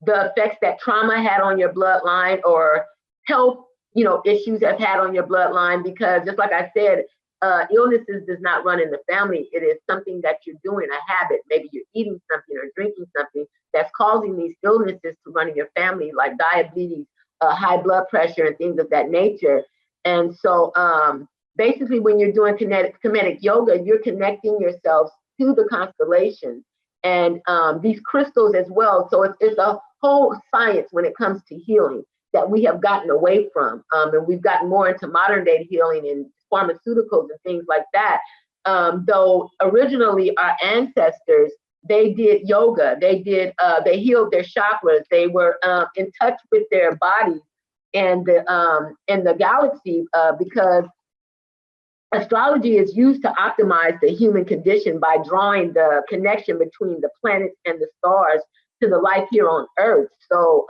effects that trauma had on your bloodline, or health issues have had on your bloodline, because just like I said, illnesses does not run in the family. It is something that you're doing, a habit. Maybe you're eating something or drinking something that's causing these illnesses to run in your family, like diabetes, high blood pressure, and things of that nature. And so basically, when you're doing kinetic yoga, you're connecting yourselves to the constellations and these crystals as well. So it's a whole science when it comes to healing that we have gotten away from. And we've gotten more into modern day healing and pharmaceuticals and things like that. Though originally our ancestors, they did yoga, they healed their chakras, they were in touch with their bodies and the galaxy, because astrology is used to optimize the human condition by drawing the connection between the planets and the stars to the life here on Earth. So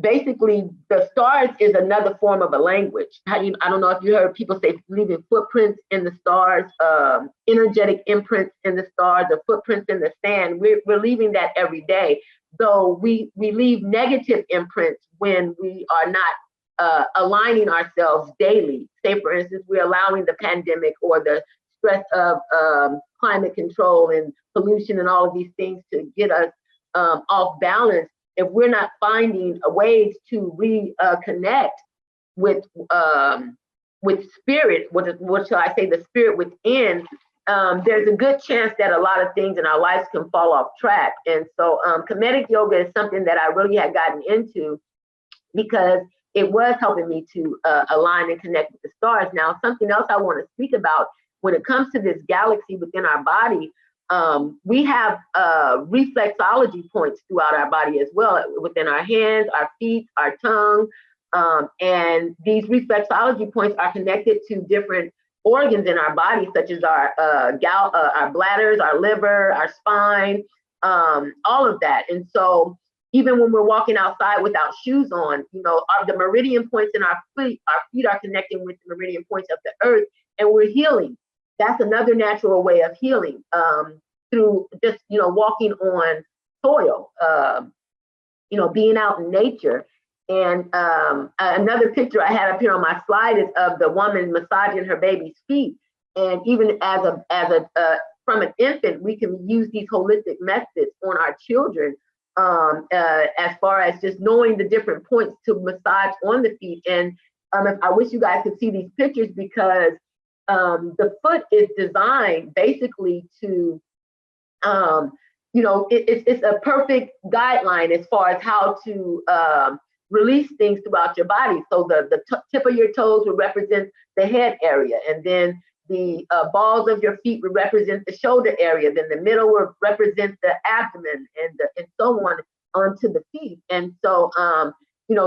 basically, the stars is another form of a language. I don't know if you heard people say leaving footprints in the stars, energetic imprints in the stars, or footprints in the sand. We're leaving that every day. Though we leave negative imprints when we are not aligning ourselves daily. Say, for instance, we're allowing the pandemic or the stress of climate control and pollution and all of these things to get us off balance. If we're not finding ways to reconnect with spirit, what shall I say, the spirit within, there's a good chance that a lot of things in our lives can fall off track. And so kinetic yoga is something that I really had gotten into because it was helping me to align and connect with the stars. Now, something else I want to speak about when it comes to this galaxy within our body, we have reflexology points throughout our body as well, within our hands, our feet, our tongue. And these reflexology points are connected to different organs in our body, such as our bladders, our liver, our spine, all of that. And so even when we're walking outside without shoes on, the meridian points in our feet are connecting with the meridian points of the earth, and we're healing. That's another natural way of healing, through just, walking on soil, being out in nature. And another picture I had up here on my slide is of the woman massaging her baby's feet. And even from an infant, we can use these holistic methods on our children, as far as just knowing the different points to massage on the feet. And I wish you guys could see these pictures, because the foot is designed basically to, it's a perfect guideline as far as how to release things throughout your body. So the tip of your toes would represent the head area, and then the balls of your feet would represent the shoulder area, then the middle would represent the abdomen, and so on onto the feet. And so,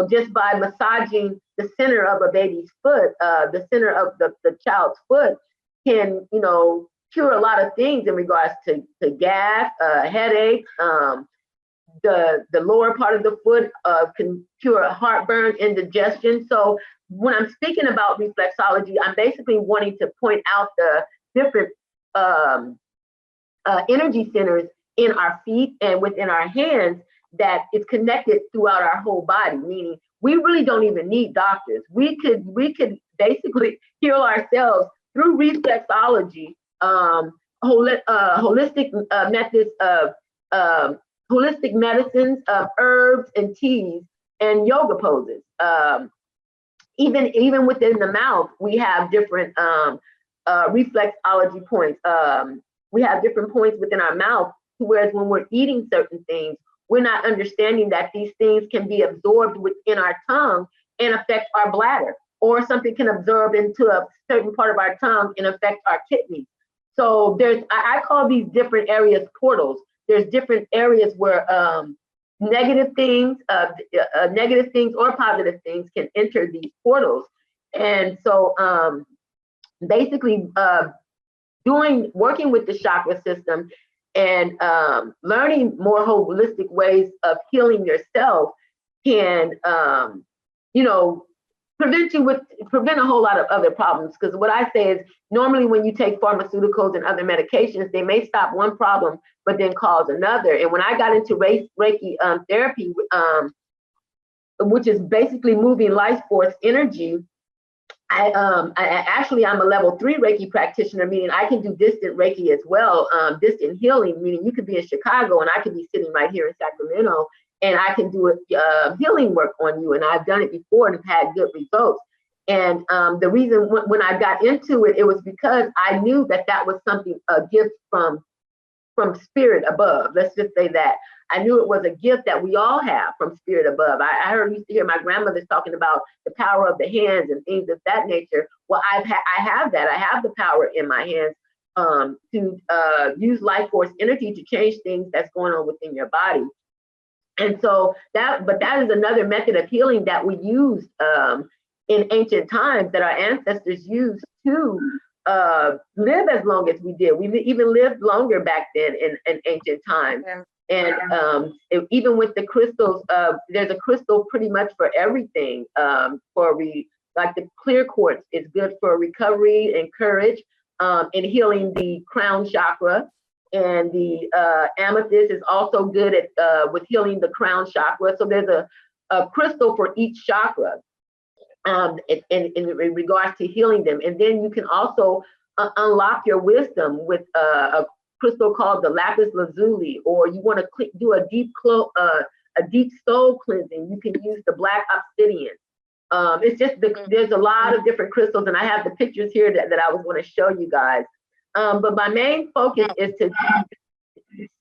just by massaging the center of a baby's foot, the center of the child's foot can, cure a lot of things in regards to gas, headache. The lower part of the foot can cure heartburn, indigestion. So when I'm speaking about reflexology, I'm basically wanting to point out the different energy centers in our feet and within our hands that is connected throughout our whole body, meaning we really don't even need doctors. We could basically heal ourselves through reflexology, holistic methods of holistic medicines, of herbs and teas and yoga poses. Even within the mouth, we have different reflexology points. We have different points within our mouth, whereas when we're eating certain things, we're not understanding that these things can be absorbed within our tongue and affect our bladder, or something can absorb into a certain part of our tongue and affect our kidneys. So I call these different areas portals. There's different areas where negative things or positive things can enter these portals. And so basically working with the chakra system and learning more holistic ways of healing yourself can, prevent a whole lot of other problems. Because what I say is, normally when you take pharmaceuticals and other medications, they may stop one problem, but then cause another. And when I got into Reiki therapy, which is basically moving life force energy, actually, I'm a level 3 Reiki practitioner, meaning I can do distant Reiki as well. Distant healing, meaning you could be in Chicago and I could be sitting right here in Sacramento and I can do healing work on you. And I've done it before and have had good results. And the reason when I got into it, it was because I knew that that was something, a gift from spirit above. Let's just say that. I knew it was a gift that we all have from spirit above. I used to hear my grandmother talking about the power of the hands and things of that nature. Well, I have that. I have the power in my hands to use life force energy to change things that's going on within your body. And so that is another method of healing that we used in ancient times, that our ancestors used to live as long as we did. We even lived longer back then in ancient times. Yeah. And even with the crystals, there's a crystal pretty much for everything. Like the clear quartz is good for recovery and courage, and healing the crown chakra. And the amethyst is also good at with healing the crown chakra. So there's a crystal for each chakra in regards to healing them. And then you can also unlock your wisdom with a crystal called the lapis lazuli, or you want to do a deep soul cleansing, you can use the black obsidian. It's just there's a lot of different crystals, and I have the pictures here that I was going to show you guys. But my main focus is to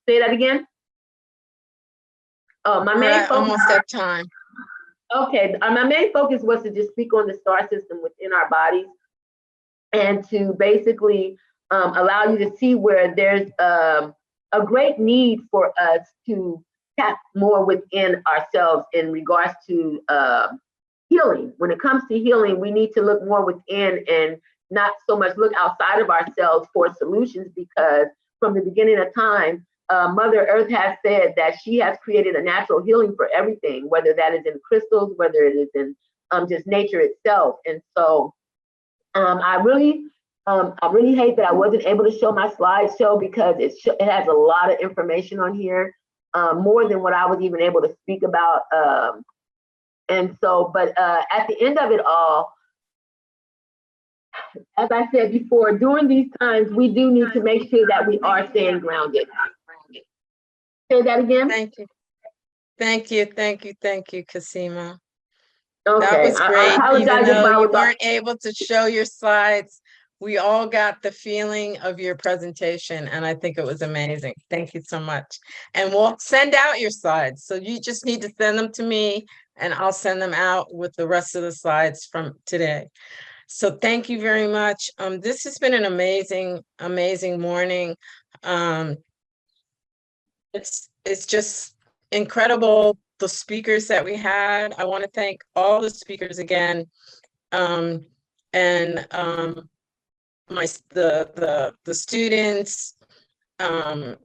say that again. My main focus, almost at time. Okay, my main focus was to just speak on the star system within our bodies, and to basically allow you to see where there's a great need for us to tap more within ourselves in regards to healing. When it comes to healing, we need to look more within and not so much look outside of ourselves for solutions, because from the beginning of time, Mother Earth has said that she has created a natural healing for everything, whether that is in crystals, whether it is in just nature itself. And so I really hate that I wasn't able to show my slideshow, because it has a lot of information on here, more than what I was even able to speak about. And so, but at the end of it all, as I said before, during these times, we do need to make sure that we are staying grounded. Say that again. Thank you. Thank you, thank you, thank you, Kasima. Okay. That was great. Even though you about weren't able to show your slides, we all got the feeling of your presentation, and I think it was amazing. Thank you so much. And we'll send out your slides. So you just need to send them to me, and I'll send them out with the rest of the slides from today. So thank you very much. This has been an amazing, amazing morning. It's just incredible, the speakers that we had. I want to thank all the speakers again, and the students that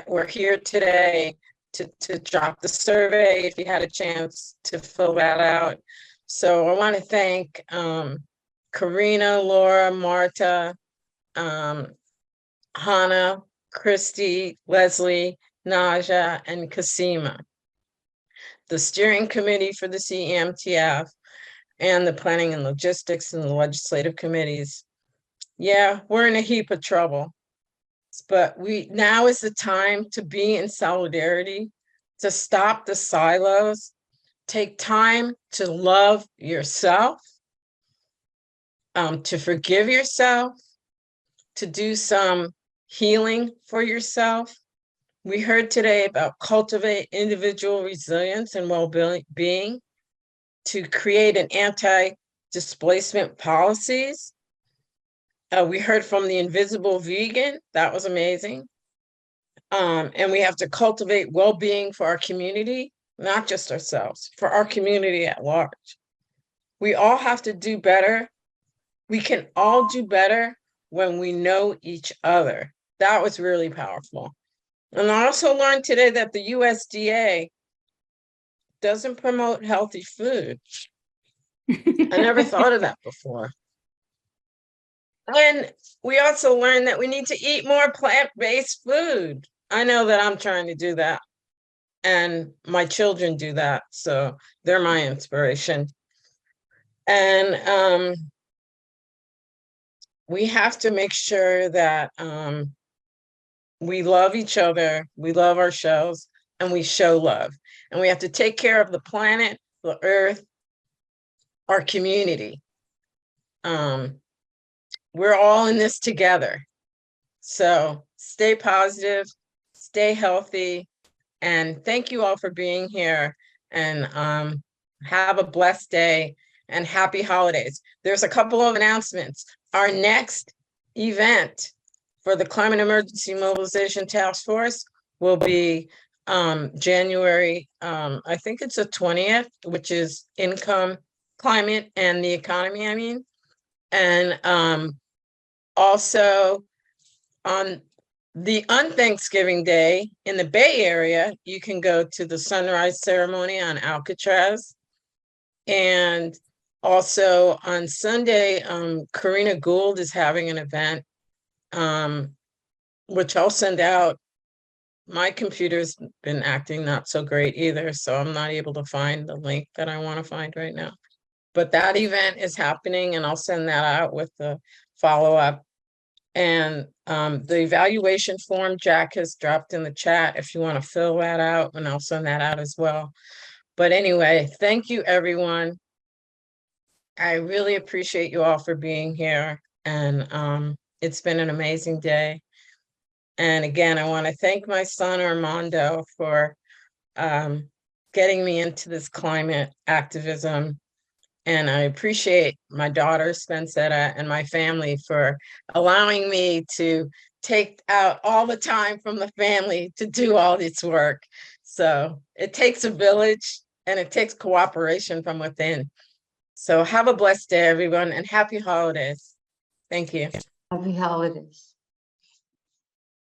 were here today to drop the survey, if you had a chance to fill that out. So I want to thank Karina, Laura, Marta, Hannah, Christy, Leslie, Naja, and Kasima, the steering committee for the CEMTF, and the planning and logistics and the legislative committees. Yeah, we're in a heap of trouble, but now is the time to be in solidarity, to stop the silos, take time to love yourself, to forgive yourself, to do some healing for yourself. We heard today about cultivate individual resilience and well-being, to create an anti-displacement policies. We heard from the invisible vegan, that was amazing. And we have to cultivate well-being for our community, not just ourselves, for our community at large. We all have to do better. We can all do better when we know each other. That was really powerful. And I also learned today that the USDA doesn't promote healthy food. I never thought of that before. And we also learned that we need to eat more plant-based food. I know that I'm trying to do that, and my children do that, so they're my inspiration. And we have to make sure that we love each other, we love ourselves, and we show love. And we have to take care of the planet, the earth, our community. We're all in this together. So stay positive, stay healthy, and thank you all for being here. And have a blessed day and happy holidays. There's a couple of announcements. Our next event for the Climate Emergency Mobilization Task Force will be January, I think it's the 20th, which is income, climate, and the economy, I mean. And also on Thanksgiving Day in the Bay Area, you can go to the sunrise ceremony on Alcatraz. And also on Sunday, Karina Gould is having an event, which I'll send out. My computer's been acting not so great either, so I'm not able to find the link that I want to find right now. But that event is happening, and I'll send that out with the follow-up. And the evaluation form Jack has dropped in the chat if you want to fill that out, and I'll send that out as well. But anyway, thank you, everyone. I really appreciate you all for being here, and it's been an amazing day. And again, I want to thank my son Armando for getting me into this climate activism. And I appreciate my daughter Spencetta and my family for allowing me to take out all the time from the family to do all this work. So it takes a village, and it takes cooperation from within. So have a blessed day, everyone, and happy holidays. Thank you. Happy holidays.